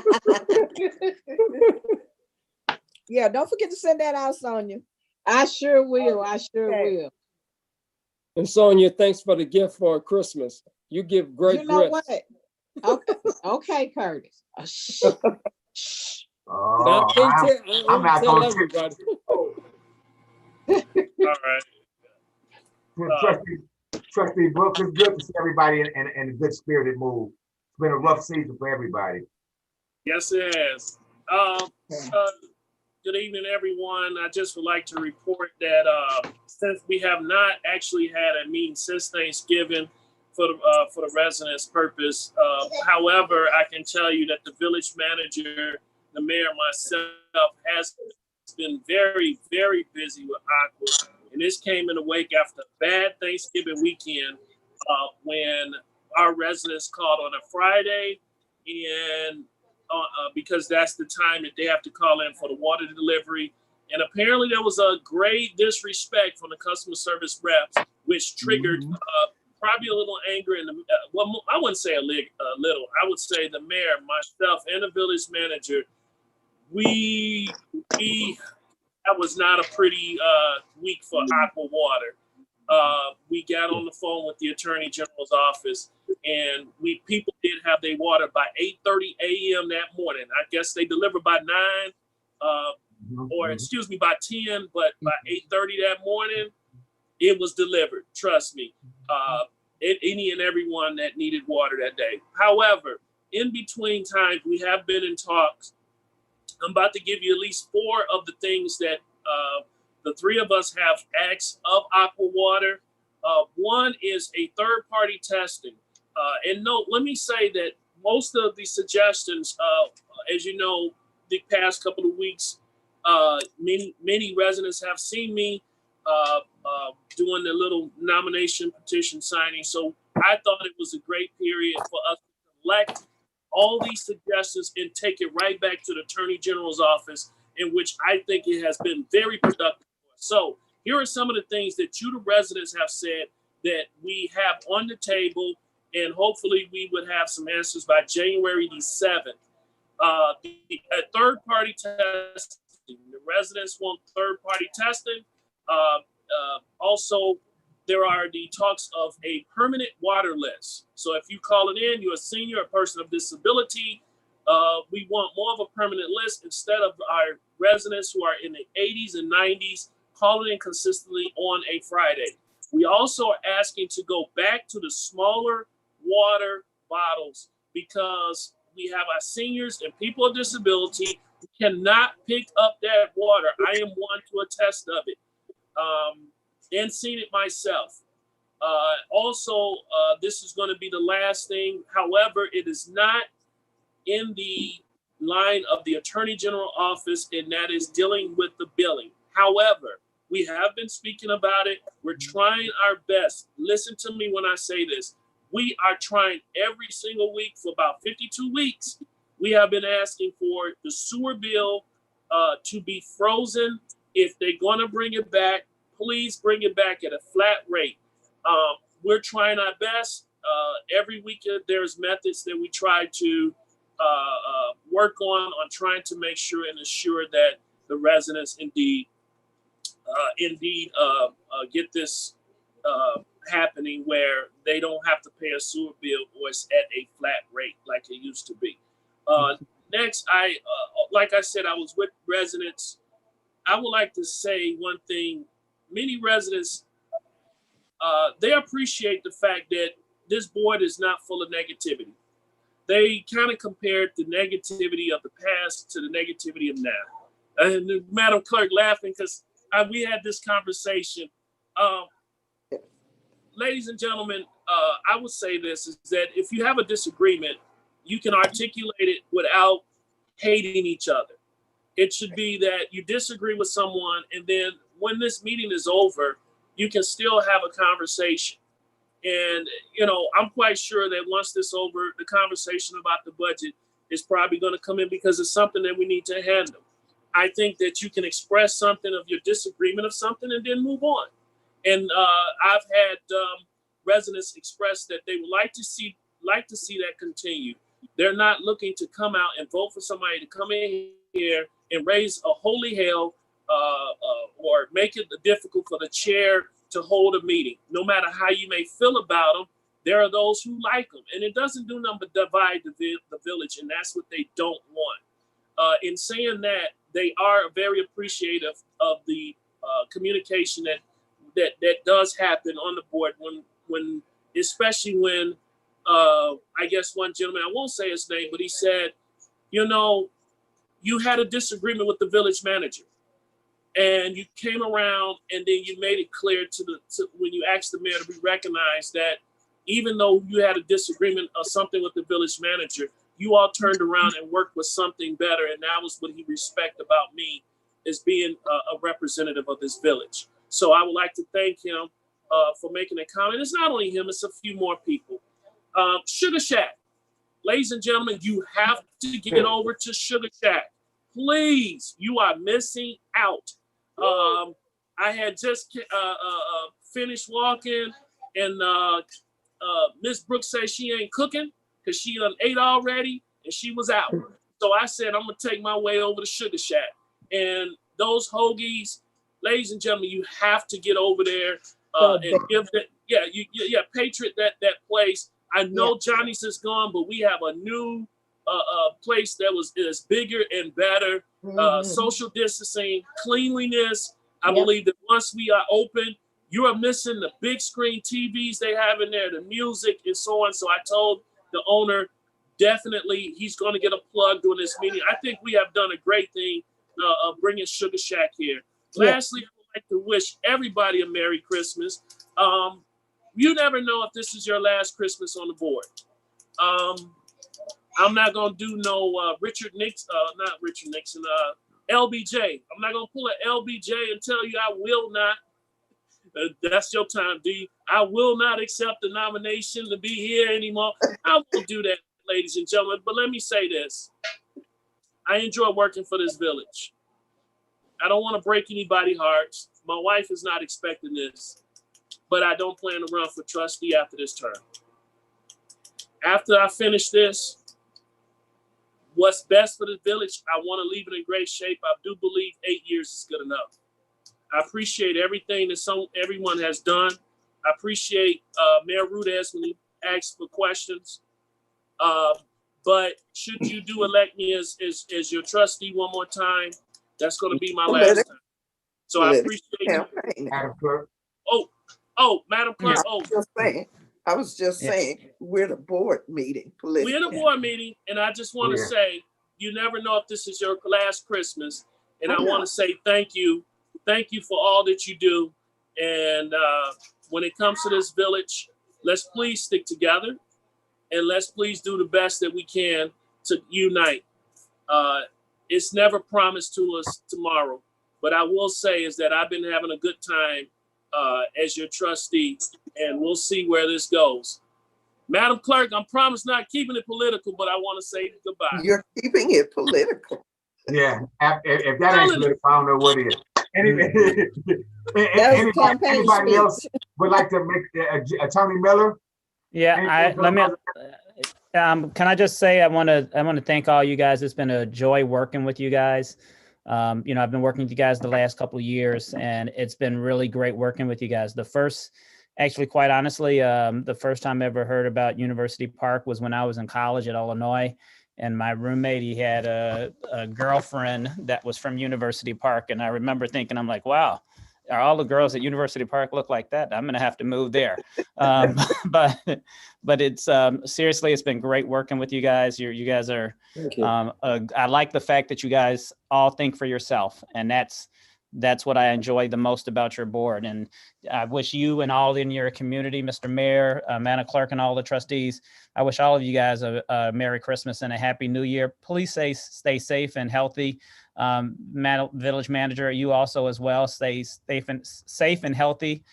Yeah, don't forget to send that out, Sonia. I sure will. I sure will. And Sonia, thanks for the gift for Christmas. You give great You know grits. what? Okay, Curtis. Oh, I'm I'm not tell gonna everybody. All right. Trustee Brooks, it's good to see everybody in a good spirited mood. It's been a rough season for everybody. Yes, it has. Good evening, everyone. I just would like to report that since we have not actually had a meeting since Thanksgiving for the residents' purpose, however, I can tell you that the village manager, the mayor, myself has been very, very busy with Aqua, and this came in the wake after a bad Thanksgiving weekend when our residents called on a Friday, and because that's the time that they have to call in for the water delivery. And apparently there was a great disrespect from the customer service reps, which triggered probably a little anger in the, well, I wouldn't say a little, I would say the mayor, myself, and the village manager, that was not a pretty week for Aqua Water. We got on the phone with the Attorney General's office, and people did have their water by 8:30 a.m. that morning. I guess they delivered by 9, or excuse me, by 10, but by 8:30 that morning, it was delivered. Trust me. Any and everyone that needed water that day. However, in between times, we have been in talks. I'm about to give you at least 4 of the things that the 3 of us have asked of Aqua Water. One is a third-party testing. And no, let me say that most of the suggestions, as you know, the past couple of weeks, many residents have seen me doing the little nomination petition signing. So I thought it was a great period for us to collect all these suggestions and take it right back to the Attorney General's office, in which I think it has been very productive. So here are some of the things that you, the residents, have said that we have on the table, and hopefully we would have some answers by January the 7th. Third-party testing. The residents want third-party testing. Also, there are the talks of a permanent water list. So if you call it in, you're a senior, a person of disability, we want more of a permanent list instead of our residents who are in the 80s and 90s calling in consistently on a Friday. We also are asking to go back to the smaller water bottles because we have our seniors and people with disability who cannot pick up that water. I am one to attest of it. And seen it myself. Also, this is going to be the last thing. However, it is not in the line of the Attorney General office, and that is dealing with the billing. However, we have been speaking about it. We're trying our best. Listen to me when I say this. We are trying every single week for about 52 weeks. We have been asking for the sewer bill to be frozen. If they're going to bring it back, please bring it back at a flat rate. We're trying our best. Every week there's methods that we try to work on trying to make sure and assure that the residents indeed get this happening where they don't have to pay a sewer bill or it's at a flat rate like it used to be. Next, like I said, I was with residents. I would like to say one thing. Many residents, they appreciate the fact that this board is not full of negativity. They kind of compared the negativity of the past to the negativity of now. And Madam Clerk laughing because we had this conversation. Ladies and gentlemen, I would say this, is that if you have a disagreement, you can articulate it without hating each other. It should be that you disagree with someone, and then when this meeting is over, you can still have a conversation. And, you know, I'm quite sure that once this is over, the conversation about the budget is probably going to come in because it's something that we need to handle. I think that you can express something of your disagreement of something and then move on. And I've had residents express that they would like to see that continue. They're not looking to come out and vote for somebody to come in here and raise a holy hell or make it difficult for the chair to hold a meeting. No matter how you may feel about them, there are those who like them. And it doesn't do nothing but divide the village, and that's what they don't want. In saying that, they are very appreciative of the communication that does happen on the board when especially when I guess one gentleman, I won't say his name, but he said, you know, you had a disagreement with the village manager, and you came around and then you made it clear to when you asked the mayor to be recognized that even though you had a disagreement or something with the village manager, you all turned around and worked with something better. And that was what he respected about me, as being a representative of this village. So I would like to thank him for making a comment. It's not only him, it's a few more people. Sugar Shack. Ladies and gentlemen, you have to get over to Sugar Shack. Please, you are missing out. I had just finished walking, and Miss Brooks says she ain't cooking because she done ate already, and she was out. So I said, I'm going to take my way over to Sugar Shack. And those hoagies, ladies and gentlemen, you have to get over there and give that, patriot that place. I know Johnny's is gone, but we have a new place that is bigger and better. Social distancing, cleanliness. I believe that once we are open, you are missing the big screen TVs they have in there, the music and so on. So I told the owner, definitely he's going to get a plug during this meeting. I think we have done a great thing of bringing Sugar Shack here. Lastly, I would like to wish everybody a Merry Christmas. You never know if this is your last Christmas on the board. I'm not going to do no LBJ. I'm not going to pull an LBJ and tell you I will not. That's your time, D. I will not accept the nomination to be here anymore. I won't do that, ladies and gentlemen. But let me say this. I enjoy working for this village. I don't want to break anybody's hearts. My wife is not expecting this, but I don't plan to run for trustee after this term. After I finish this, what's best for the village, I want to leave it in great shape. I do believe 8 years is good enough. I appreciate everything that everyone has done. I appreciate Mayor Rudez when he asks for questions. But should you do elect me as your trustee one more time, that's going to be my last time. So I appreciate campaign. Madam Clerk. Madam Clerk. I was just saying, we're the board meeting. We're in a board meeting, and I just want to say, you never know if this is your last Christmas. And I want to say thank you. Thank you for all that you do. And when it comes to this village, let's please stick together, and let's please do the best that we can to unite. It's never promised to us tomorrow, but I will say is that I've been having a good time as your trustee, and we'll see where this goes. Madam Clerk, I'm promised not keeping it political, but I want to say goodbye. You're keeping it political. Yeah, if that ain't political, I don't know what is. Anybody else would like to make Attorney Miller? Yeah, can I just say I want to thank all you guys. It's been a joy working with you guys. I've been working with you guys the last couple of years, and it's been really great working with you guys. Quite honestly, the first time I ever heard about University Park was when I was in college at Illinois, and my roommate, he had a girlfriend that was from University Park, and I remember thinking, I'm like, wow, are all the girls at University Park look like that? I'm going to have to move there. But it's seriously, it's been great working with you guys. You guys are, I like the fact that you guys all think for yourself, and that's what I enjoy the most about your board. And I wish you and all in your community, Mr. Mayor, Madam Clerk, and all the trustees, I wish all of you guys a Merry Christmas and a Happy New Year. Please stay safe and healthy. Village Manager, you also as well, stay safe and healthy.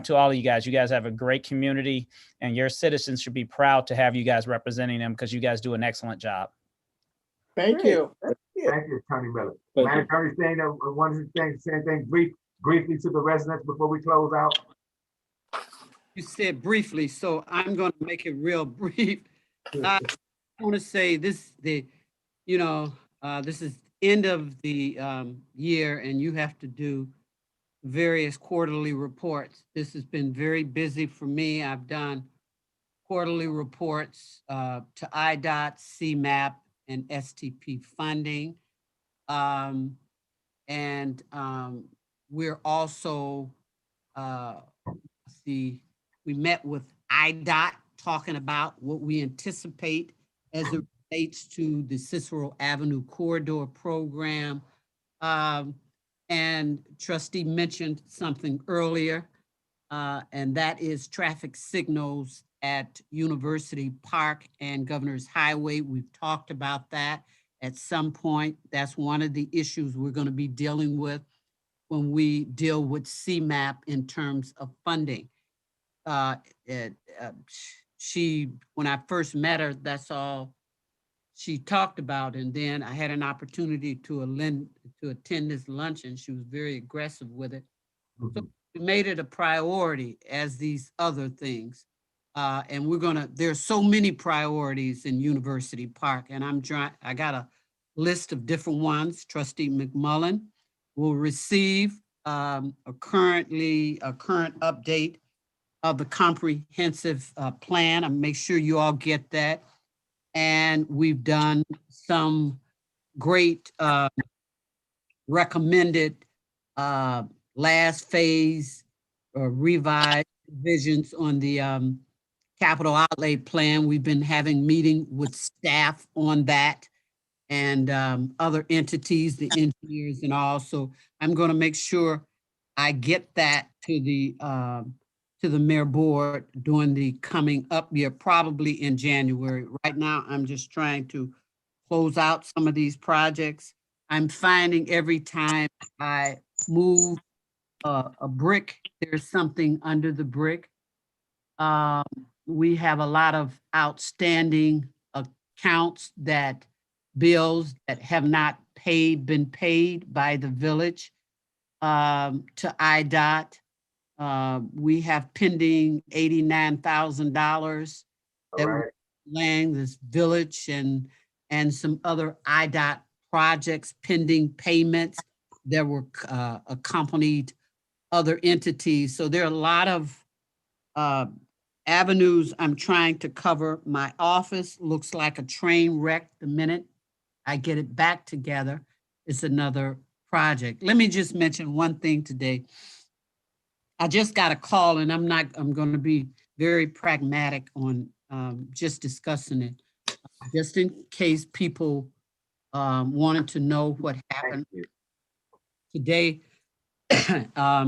To all of you guys have a great community, and your citizens should be proud to have you guys representing them, because you guys do an excellent job. Thank you. Thank you, Attorney Miller. Madam Attorney, saying one thing briefly to the residents before we close out. You said briefly, so I'm going to make it real brief. I want to say this: this is end of the year, and you have to do various quarterly reports. This has been very busy for me. I've done quarterly reports to IDOT, CMAP, and STP funding. And we're also, we met with IDOT talking about what we anticipate as it relates to the Cicero Avenue Corridor Program. And Trustee mentioned something earlier, and that is traffic signals at University Park and Governor's Highway. We've talked about that at some point. That's one of the issues we're going to be dealing with when we deal with CMAP in terms of funding. When I first met her, that's all she talked about. And then I had an opportunity to attend this luncheon. She was very aggressive with it. So we made it a priority as these other things. And there's so many priorities in University Park, and I got a list of different ones. Trustee McMullen will receive a current update of the comprehensive plan. I'll make sure you all get that. And we've done some great recommended last phase revised visions on the capital outlay plan. We've been having meeting with staff on that and other entities, the engineers and all. So I'm going to make sure I get that to the mayor board during the coming up year, probably in January. Right now, I'm just trying to close out some of these projects. I'm finding every time I move a brick, there's something under the brick. We have a lot of outstanding accounts bills that have not been paid by the village to IDOT. We have pending $89,000 that we're laying this village and some other IDOT projects pending payments that were accompanied other entities. So there are a lot of avenues I'm trying to cover. My office looks like a train wreck the minute I get it back together. It's another project. Let me just mention one thing today. I just got a call, and I'm going to be very pragmatic on just discussing it, just in case people wanted to know what happened today. I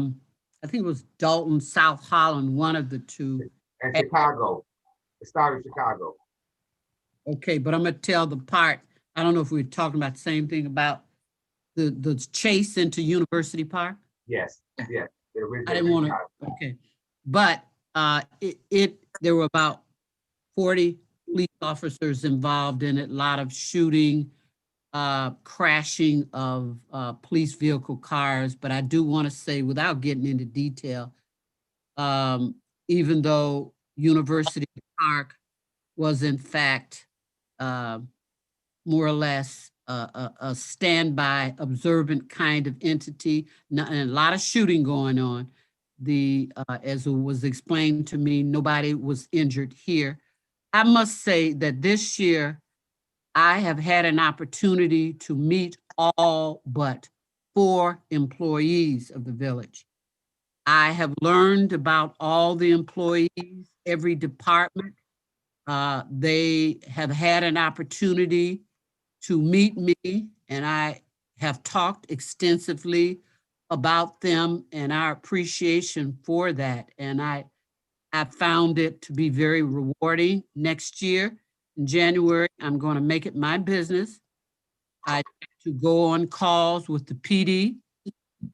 think it was Dalton, South Holland, one of the two. And Chicago. It started in Chicago. Okay, but I'm going to tell the part. I don't know if we're talking about the same thing about the chase into University Park. Yes, yes. I didn't want to, okay. But there were about 40 police officers involved in it, a lot of shooting, crashing of police vehicle cars. But I do want to say, without getting into detail, even though University Park was in fact more or less a standby, observant kind of entity, and a lot of shooting going on. As it was explained to me, nobody was injured here. I must say that this year, I have had an opportunity to meet all but 4 employees of the village. I have learned about all the employees, every department. They have had an opportunity to meet me, and I have talked extensively about them and our appreciation for that. And I found it to be very rewarding. Next year, in January, I'm going to make it my business. I like to go on calls with the PD.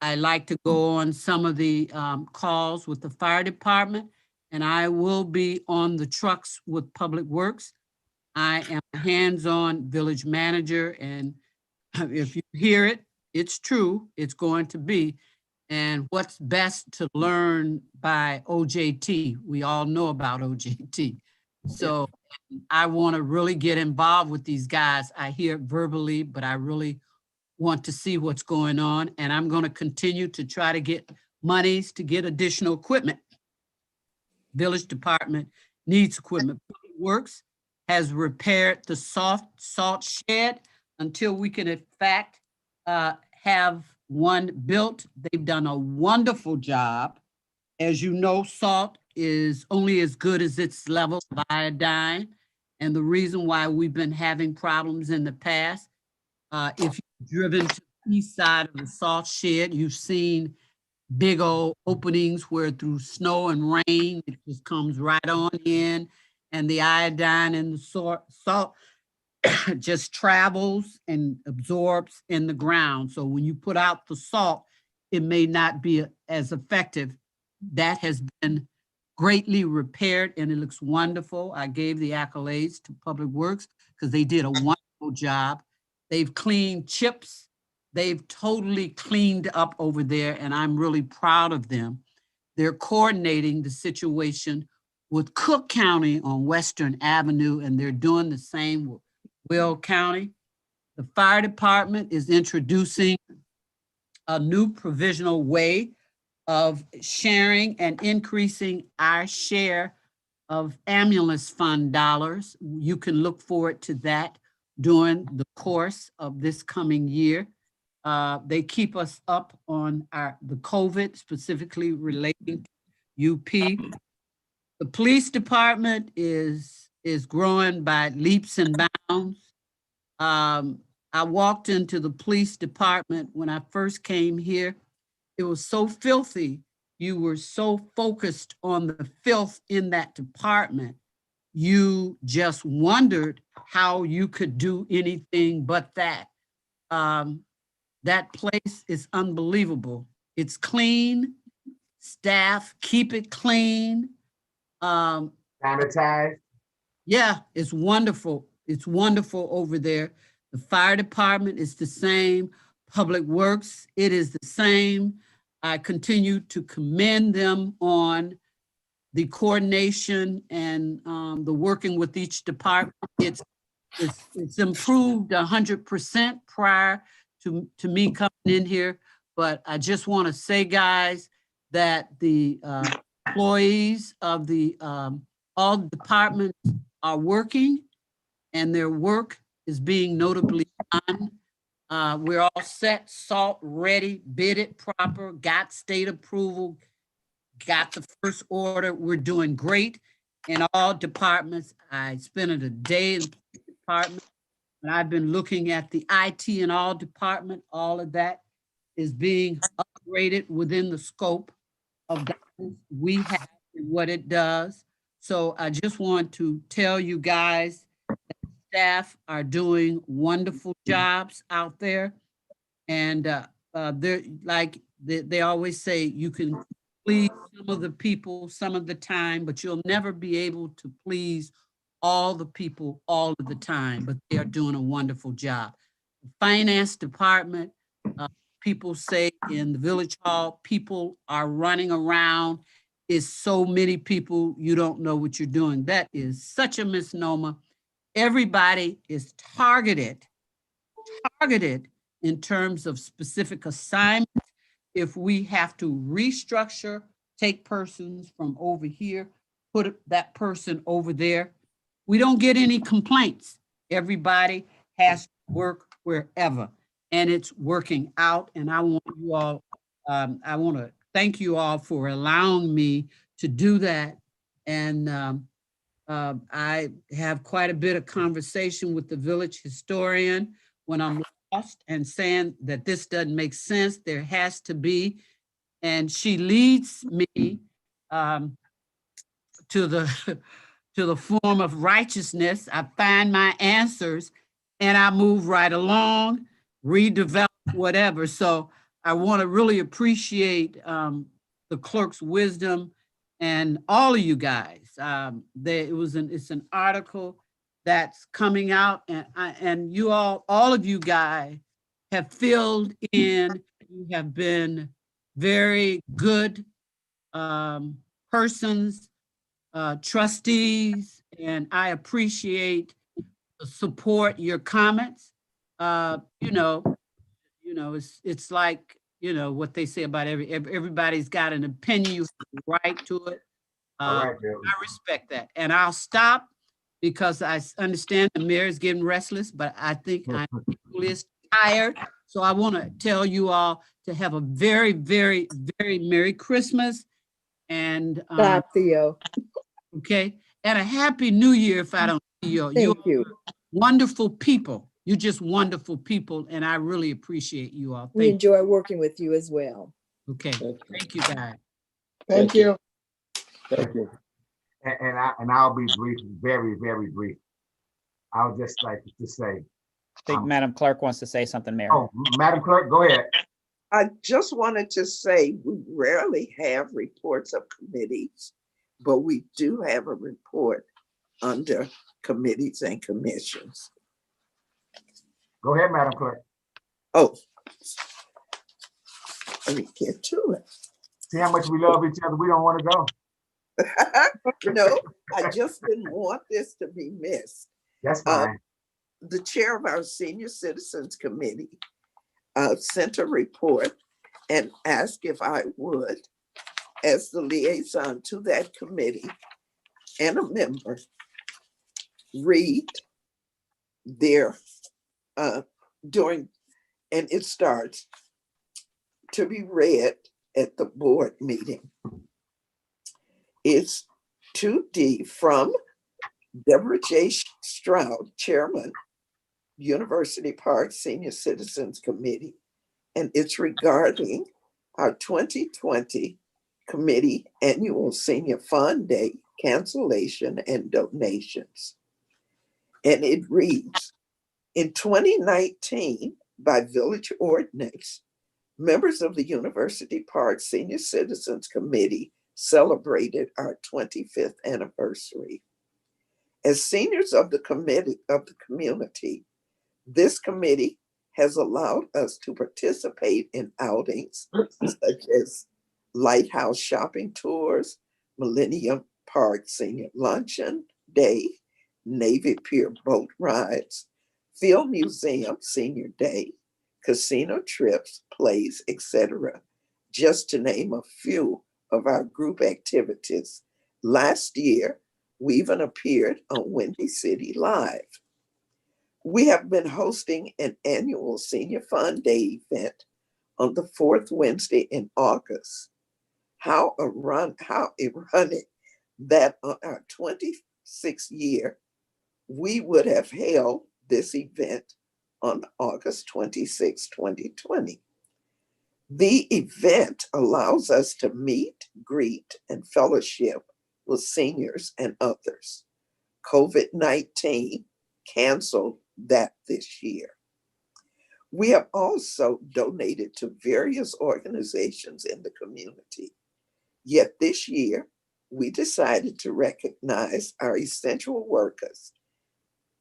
I like to go on some of the calls with the fire department, and I will be on the trucks with Public Works. I am a hands-on village manager, and if you hear it, it's true, it's going to be. And what's best to learn by OJT? We all know about OJT. So I want to really get involved with these guys. I hear it verbally, but I really want to see what's going on. And I'm going to continue to try to get monies to get additional equipment. Village department needs equipment. Public Works has repaired the soft salt shed until we can in fact have one built. They've done a wonderful job. As you know, salt is only as good as its level of iodine. And the reason why we've been having problems in the past, if you've driven to the east side of the salt shed, you've seen big old openings where through snow and rain, it just comes right on in, and the iodine in the salt just travels and absorbs in the ground. So when you put out the salt, it may not be as effective. That has been greatly repaired and it looks wonderful. I gave the accolades to Public Works because they did a wonderful job. They've cleaned chips. They've totally cleaned up over there and I'm really proud of them. They're coordinating the situation with Cook County on Western Avenue and they're doing the same with Will County. The fire department is introducing a new provisional way of sharing and increasing our share of ambulance fund dollars. You can look forward to that during the course of this coming year. They keep us up on the COVID, specifically relating to UP. The police department is growing by leaps and bounds. I walked into the police department when I first came here. It was so filthy. You were so focused on the filth in that department. You just wondered how you could do anything but that. That place is unbelievable. It's clean. Staff keep it clean. Sanitized. Yeah, it's wonderful. It's wonderful over there. The fire department is the same. Public Works, it is the same. I continue to commend them on the coordination and the working with each department. It's improved 100% prior to me coming in here. But I just want to say, guys, that the employees of the all departments are working and their work is being notably done. We're all set, salt ready, bid it proper, got state approval, got the first order. We're doing great in all departments. I spent a day in the department and I've been looking at the IT in all department. All of that is being upgraded within the scope of guidance we have and what it does. So I just want to tell you guys that staff are doing wonderful jobs out there. And they're like they always say, you can please some of the people some of the time, but you'll never be able to please all the people all of the time, but they are doing a wonderful job. The finance department, people say in the village hall, people are running around. It's so many people, you don't know what you're doing. That is such a misnomer. Everybody is targeted in terms of specific assignments. If we have to restructure, take persons from over here, put that person over there, we don't get any complaints. Everybody has to work wherever, and it's working out. And I want you all, I want to thank you all for allowing me to do that. And I have quite a bit of conversation with the village historian when I'm lost and saying that this doesn't make sense. There has to be, and she leads me to the form of righteousness. I find my answers and I move right along, redevelop whatever. So I want to really appreciate the clerk's wisdom and all of you guys. It's an article that's coming out, and you all of you guys have filled in. You have been very good persons, trustees, and I appreciate the support, your comments. It's like, what they say about everybody's got an opinion, you have a right to it. I respect that. And I'll stop because I understand the mayor is getting restless, but I think I'm equally as tired. So I want to tell you all to have a very, very, very Merry Christmas and Stop, Theo. okay, and a Happy New Year if I don't see you. You're Thank you. wonderful people. You're just wonderful people, and I really appreciate you all. We Thank enjoy working with you as well. you. Okay, thank you, guys. Thank you. Thank you. And I'll be brief, very, very brief. I would just like to say, I think Madam Clerk wants to say something, Mary. oh, Madam Clerk, go ahead. I just wanted to say we rarely have reports of committees, but we do have a report under committees and commissions. Go ahead, Madam Clerk. Oh, let me get to it. See how much we love each other. We don't want to go. No, I just didn't want this to be missed. That's fine. The chair of our Senior Citizens Committee sent a report and asked if I would, as the liaison to that committee and a member, read their during, and it starts to be read at the board meeting. It's 2D from Deborah J. Stroud, Chairman, University Park Senior Citizens Committee, and it's regarding our 2020 Committee Annual Senior Fund Day cancellation and donations. And it reads, in 2019, by village ordinance, members of the University Park Senior Citizens Committee celebrated our 25th anniversary. As seniors of the community, this committee has allowed us to participate in outings such as Lighthouse shopping tours, Millennium Park Senior Luncheon Day, Navy Pier boat rides, Field Museum Senior Day, casino trips, plays, etc., just to name a few of our group activities. Last year, we even appeared on Windy City Live. We have been hosting an annual Senior Fun Day event on the fourth Wednesday in August. How ironic that on our 26th year, we would have held this event on August 26, 2020. The event allows us to meet, greet, and fellowship with seniors and others. COVID-19 canceled that this year. We have also donated to various organizations in the community. Yet this year, we decided to recognize our essential workers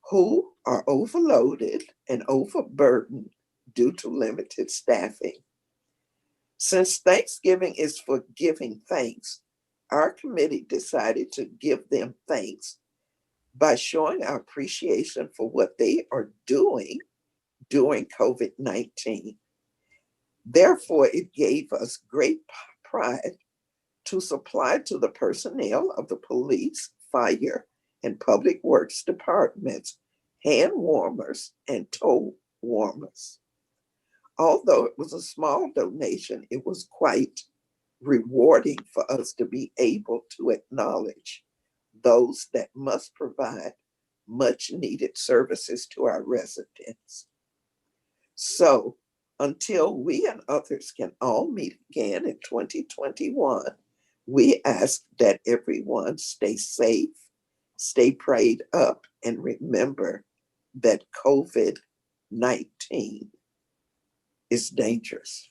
who are overloaded and overburdened due to limited staffing. Since Thanksgiving is for giving thanks, our committee decided to give them thanks by showing our appreciation for what they are doing during COVID-19. Therefore, it gave us great pride to supply to the personnel of the police, fire, and public works departments hand warmers and toe warmers. Although it was a small donation, it was quite rewarding for us to be able to acknowledge those that must provide much needed services to our residents. So until we and others can all meet again in 2021, we ask that everyone stay safe, stay prayed up, and remember that COVID-19 is dangerous.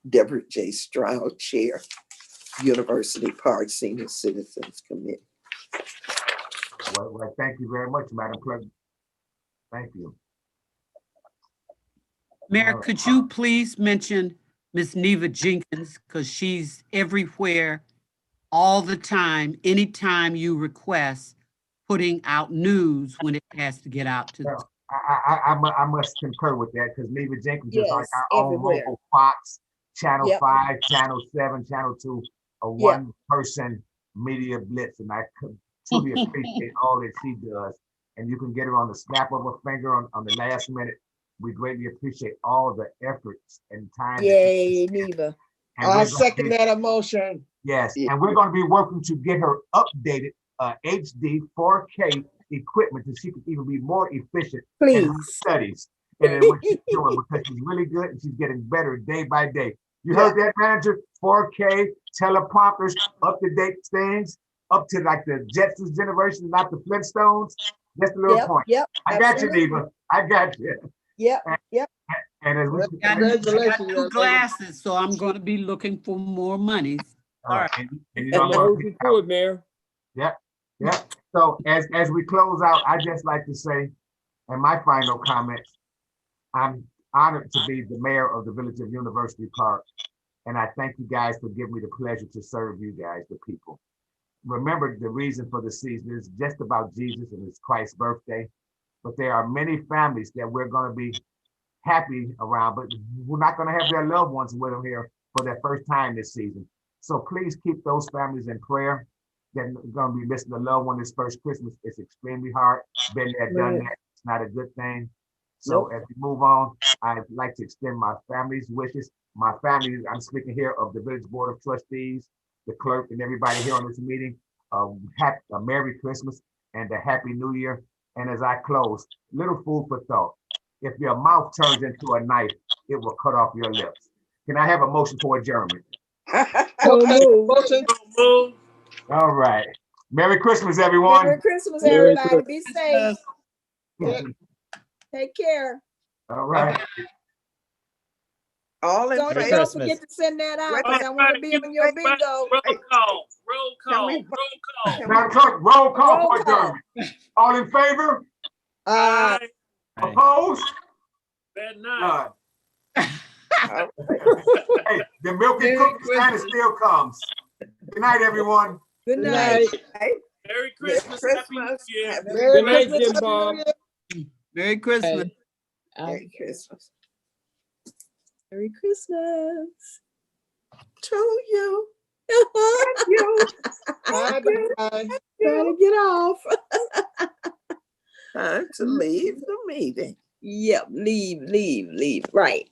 Deborah J. Stroud, Chair, University Park Senior Citizens Committee. Well, thank you very much, Madam Clerk. Thank you. Mayor, could you please mention Ms. Neva Jenkins, because she's everywhere all the time, anytime you request, putting out news when it has to get out to the. I must concur with that, because Neva Jenkins is like our own everywhere. local Fox, Channel Yep. 5, Channel 7, Channel 2, a one-person media blitz, and I truly appreciate all that she does. And you can get her on the snap of a finger on the last minute We greatly appreciate all the efforts and time. that you Yay, spend. Neva. And I we're gonna second be- that emotion. Yes, Yeah. and we're going to be working to get her updated HD 4K equipment so she can even be more efficient in her Please. studies and in what she's doing, because she's really good and she's getting better day by day. You heard that, manager? 4K teleprompters, up-to-date things, up to like the Jetsons generation, not the Flintstones. Just a little Yep, point. yep. I got absolutely. you, Neva. I got you. Yep, yep. And as we Got Congratulations, new young lady. glasses, so I'm going to be looking for more money. all right, and you I know, I'm gonna hope reach you out. do it, Mayor. Yep, yep. So as we close out, I just like to say, in my final comments, I'm honored to be the mayor of the Village of University Park. And I thank you guys for giving me the pleasure to serve you guys, the people. Remember, the reason for the season is just about Jesus and it's Christ's birthday. But there are many families that we're going to be happy around, but we're not going to have their loved ones with them here for their first time this season. So please keep those families in prayer. They're going to be missing a loved one this first Christmas. It's extremely hard. Been there, done that. It's not a good thing. So as we move on, I'd like to extend my family's wishes. My family, I'm speaking here of the Village Board of Trustees, the clerk, and everybody here on this meeting. Happy, a Merry Christmas and a Happy New Year. And as I close, little food for thought. If your mouth turns into a knife, it will cut off your lips. Can I have a motion for adjournment? So moved. Motion. Move. All right. Merry Christmas, everyone. Merry Christmas, Merry everybody. Be safe. Yeah. Take care. All right. All in Don't, Merry favor? don't Christmas. forget to send that out Wait, because I want to be on your bingo. Roll call. Roll call. Can we- Roll call. can Madam Clerk, roll call Roll for call. adjournment. All in favor? Aye. Opposed? Bad night. None. All Hey, the milk and Merry cookies kind of Christmas. still comes. Good night, everyone. Good Good night. night. Merry Christmas. Happy New Year. Happy Merry Good night, Christmas. Jim Bob. Merry Christmas. Merry Christmas Merry Christmas. to you. Bye-bye. Trying to get off. Time to leave the meeting. Yep, leave. Right.